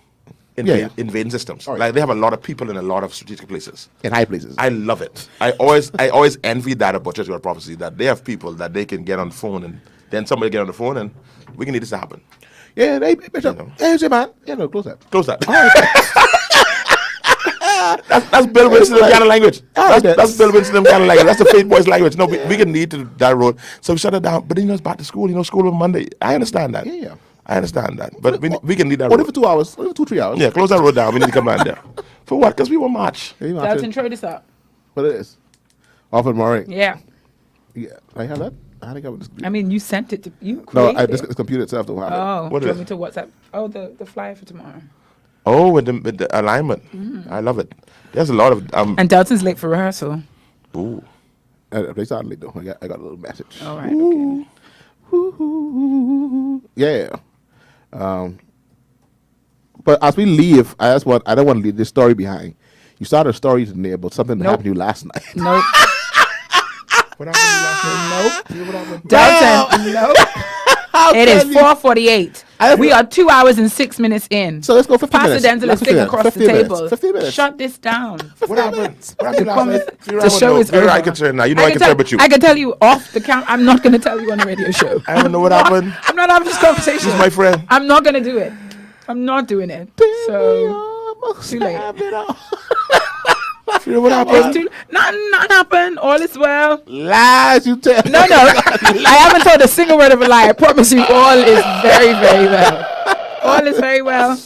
In vein systems. Like they have a lot of people in a lot of strategic places. In high places. I love it. I always envy that about Church of Prophecy, that they have people that they can get on the phone and then somebody get on the phone and we can need this to happen. Yeah, Bishop. Hey, man. Yeah, close that. Close that. That's Bill Winston kind of language. That's Bill Winston kind of language. That's the Faith Boys language. No, we can need to that road. So we shut it down. But it's back to school. School on Monday. I understand that. Yeah. I understand that, but we can need that. Only for 2 hours. Only for 2-3 hours. Yeah, close that road down. We need to come down there. For what? Because we will march. Delton, throw this up. What it is? Off and Mooring. Yeah. Yeah. I have that. I think I would. I mean, you sent it to you. No, this computer itself don't have it. Oh, what do you is want me to WhatsApp? Oh, the flyer for tomorrow. Oh, with the alignment. I love it. There's a lot of and Delton's late for rehearsal. Ooh. They started late though. I got a little message. All right. Okay. Yeah. But as we leave, I don't want to leave this story behind. You started a story today about something that happened to you last night. Nope. What happened last night? Nope. Delton, nope. It is 4:48. We are 2 hours and 6 minutes in. So let's go 15 minutes. Pastor Denzel is sitting across the table. 15 minutes. Shut this down. What happened? The show is over. I concerned now. You know I concerned with you. I can tell you off the count. I'm not going to tell you on the radio show. I don't know what happened. I'm not having this conversation. She's my friend. I'm not going to do it. I'm not doing it. So, too late. You know what happened? Nothing happened. All is well. Lies you tell. No. I haven't told a single word of a lie. I promise you, all is very, very well. All is very well.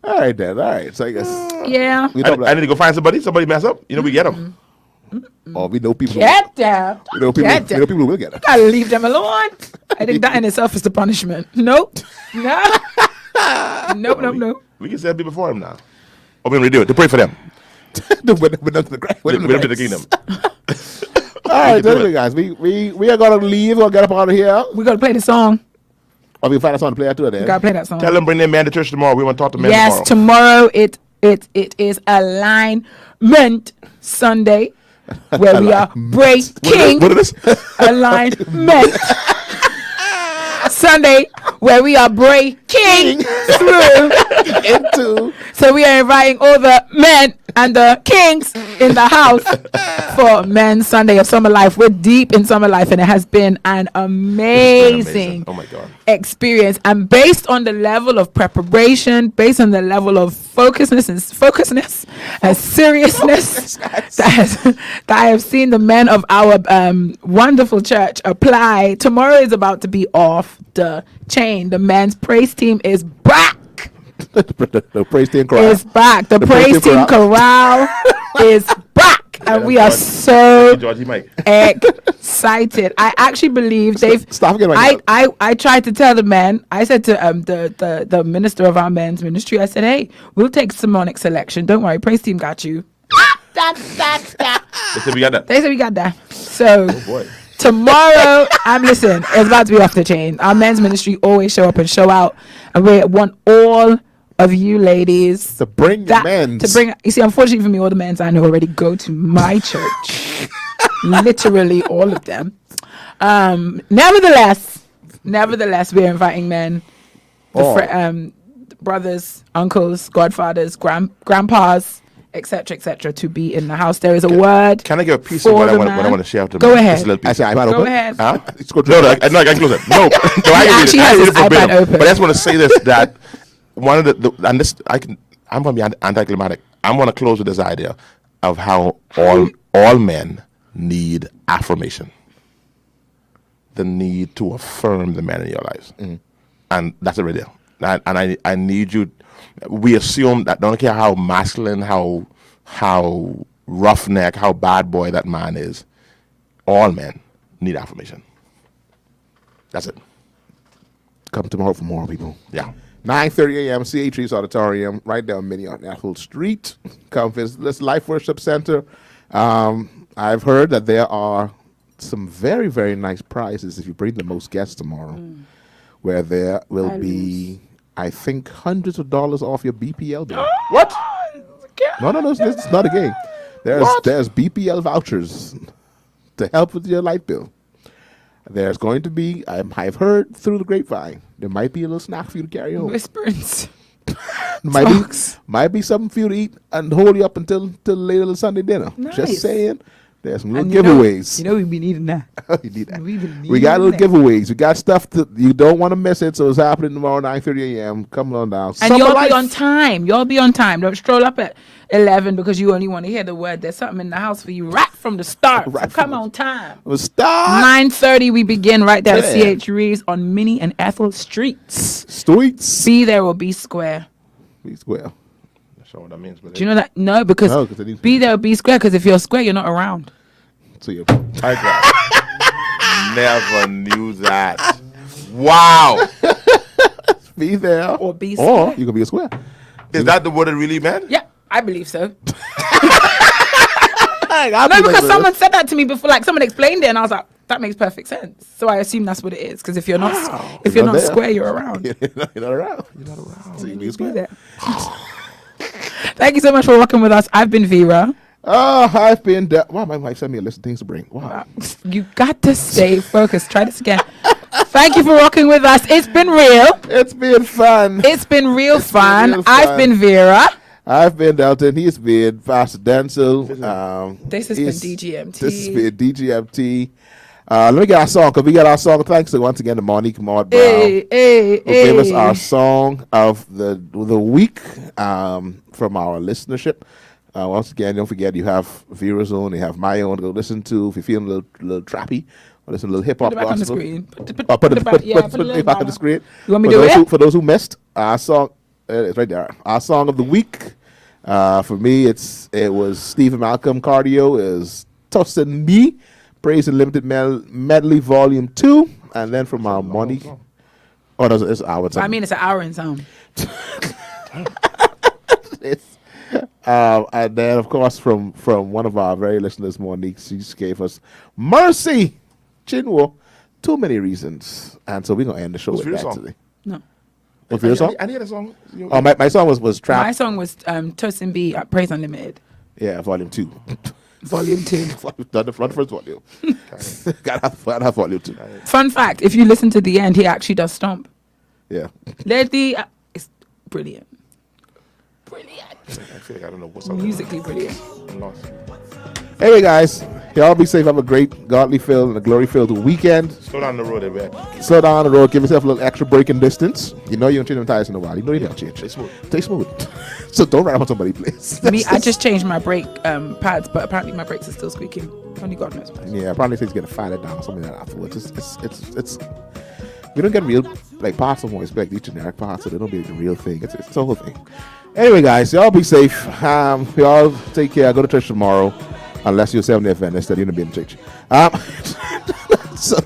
All right, then. All right. So I guess. Yeah. I need to go find somebody. Somebody mess up. We get them. Oh, we know people. Get them. We know people who will get them. Gotta leave them alone. I think that in itself is the punishment. Nope. No. Nope. We can send people for him now. Or we can redo it to pray for them. With them to the kingdom. All right, anyway, guys. We are gonna leave. We'll get up out of here. We're gonna play the song. Or we find a song to play out to it then. We gotta play that song. Tell them bring their man to church tomorrow. We want to talk to men tomorrow. Yes, tomorrow it is Alignment Sunday where we are breaking alignment. Sunday where we are breaking through into. So we are inviting all the men and the kings in the house for Men's Sunday of Summer Life. We're deep in Summer Life and it has been an amazing oh my God. experience. And based on the level of preparation, based on the level of focusness and seriousness that I have seen the men of our wonderful church apply, tomorrow is about to be off the chain. The men's praise team is back. The praise team corral is back. The praise team corral is back, and we are so excited. I actually believe they've. I tried to tell the men. I said to the minister of our men's ministry. I said, "Hey, we'll take Simonic selection. Don't worry, praise team got you." They said we got that. They said we got that. So. Oh boy. Tomorrow, listen, it's about to be off the chain. Our men's ministry always show up and show out, and we want all of you ladies to bring the men. You see, unfortunately for me, all the men's I know already go to my church. Literally all of them. Nevertheless, we're inviting men, brothers, uncles, godfathers, grandpas, etc., to be in the house. There is a word. Can I give a piece of for what the I man. want to share to Go me? ahead. Just a little piece. I say iPad Go open. ahead. Huh? It's good. No, I can close it. No, I actually has can read his it verbatim. iPad open. But I just want to say this, that one of the and this I'm going to be anticlimactic. I'm going to close with this idea of how all men need affirmation. The need to affirm the men in your lives. And that's a radio. And I need you. We assume that, don't care how masculine, how roughneck, how bad boy that man is, all men need affirmation. That's it. Come tomorrow for more, people. Yeah. 9:30 a.m. CH3's Auditorium, right down Mini on Ethel Street. Come visit this Life Worship Center. I've heard that there are some very, very nice prizes if you bring the most guests tomorrow, where there will be, I think, hundreds of dollars off your BPL bill. What? No, it's not a game. There's BPL vouchers to help with your light bill. There's going to be, I've heard through the grapevine, there might be a little snack for you to carry home. Whisperings. might be something for you to eat and hold you up until later Sunday dinner. Nice. Just saying. There's some little And giveaways. we've been eating that. You need that. We've been We got needing little that. giveaways. We got stuff that you don't want to miss it. So it's happening tomorrow, 9:30 a.m. Come on down. And Summer you'll Life. be on time. You'll be on time. Don't stroll up at 11 because you only want to hear the word. There's something in the house for you right from the start. Right So come from on time. We'll start. 9:30 we begin right there at Yeah. CH Reeves on Minnie and Ethel Streets. Streets. Be there or be square. Be square. Not sure what that means, but Do you know that? No, because No, 'cause it needs to be there or be square. Because if you're square, you're not around. So you never knew that. Wow. be there Or be or square. you can be a square. Is that the word it really meant? Yeah, I believe so. No, No, because someone said that to me before. Like someone explained it, and I was like, that makes perfect sense. So I assume that's what it is. Because if you're not, if You're you're not not there. square, you're around. You're not around. You're not around. So you be a Be square. there. Thank you so much for rocking with us. I've been Vera. Oh, I've been. Wow, my wife sent me a list of things to bring. Wow. You got to stay focused. Try this again. Thank you for rocking with us. It's been real. It's been fun. It's been real fun. real I've fun. been Vera. I've been Delton. He's been Pastor Denzel. This has been DGMT. This has been DGMT. Let me get our song, because we got our song. Thanks to once again to Monique Maud Brown, Hey, who gave us our song of the week from our listenership. Once again, don't forget you have Vera's own, you have my own to go listen to if you're feeling a little trappy, or listen to a little hip hop Put it back on the gospel. screen. Put it back on the screen. You want me to do it? For those who missed, our song, it's right there. Our song of the week. For me, it was Stephen Malcolm Cardio is Toasting Me, Praise and Limited Medley Volume 2, and then from our Monique. Oh, no, it's our time. I mean, it's an hour in sound. And then, of course, from one of our very listeners, Monique, she just gave us Mercy Chinwo, Too Many Reasons. And so we're going to end the show What's with your that song? today. No. What's your song? I need a song. Oh, my song was Trap. My song was Toasting B at Praise Unlimited. Yeah, Volume 2. Volume 2. Not the first volume. Gotta have Volume 2. Fun fact, if you listen to the end, he actually does stomp. Yeah. Lady, it's brilliant. Brilliant. I feel like I don't know what's up. Musically brilliant. I'm lost. Anyway, guys, y'all be safe. Have a great, godly filled and a glory filled weekend. Slow down the road a bit. Slow down the road. Give yourself a little extra braking distance. You know you don't change them tires in a while. You know you don't change. Stay smooth. Stay smooth. So don't ride on somebody's place. Me, I just changed my brake pads, but apparently my brakes are still squeaking. Only God knows why. Yeah, probably things gonna file it down or something like that afterwards. It's we don't get real like parts of one like these generic parts, so they don't be the real thing. It's a whole thing. Anyway, guys, y'all be safe. Y'all take care. Go to church tomorrow, unless you're Seventh-day Adventist, then you're gonna be in church. So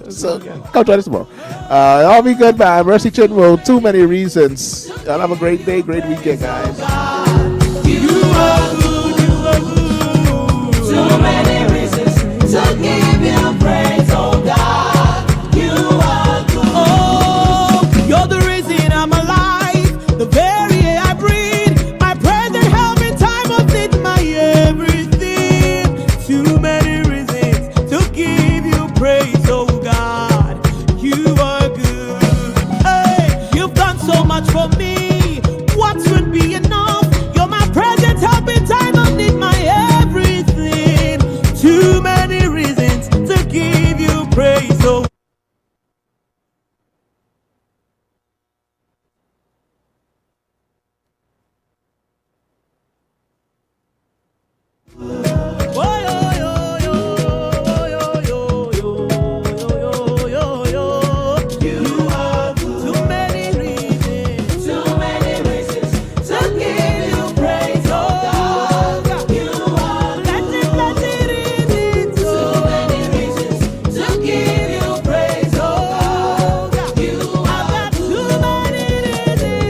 come join us tomorrow. Y'all be good, man. Mercy Chinwo, Too Many Reasons. Y'all have a great day, great weekend, guys.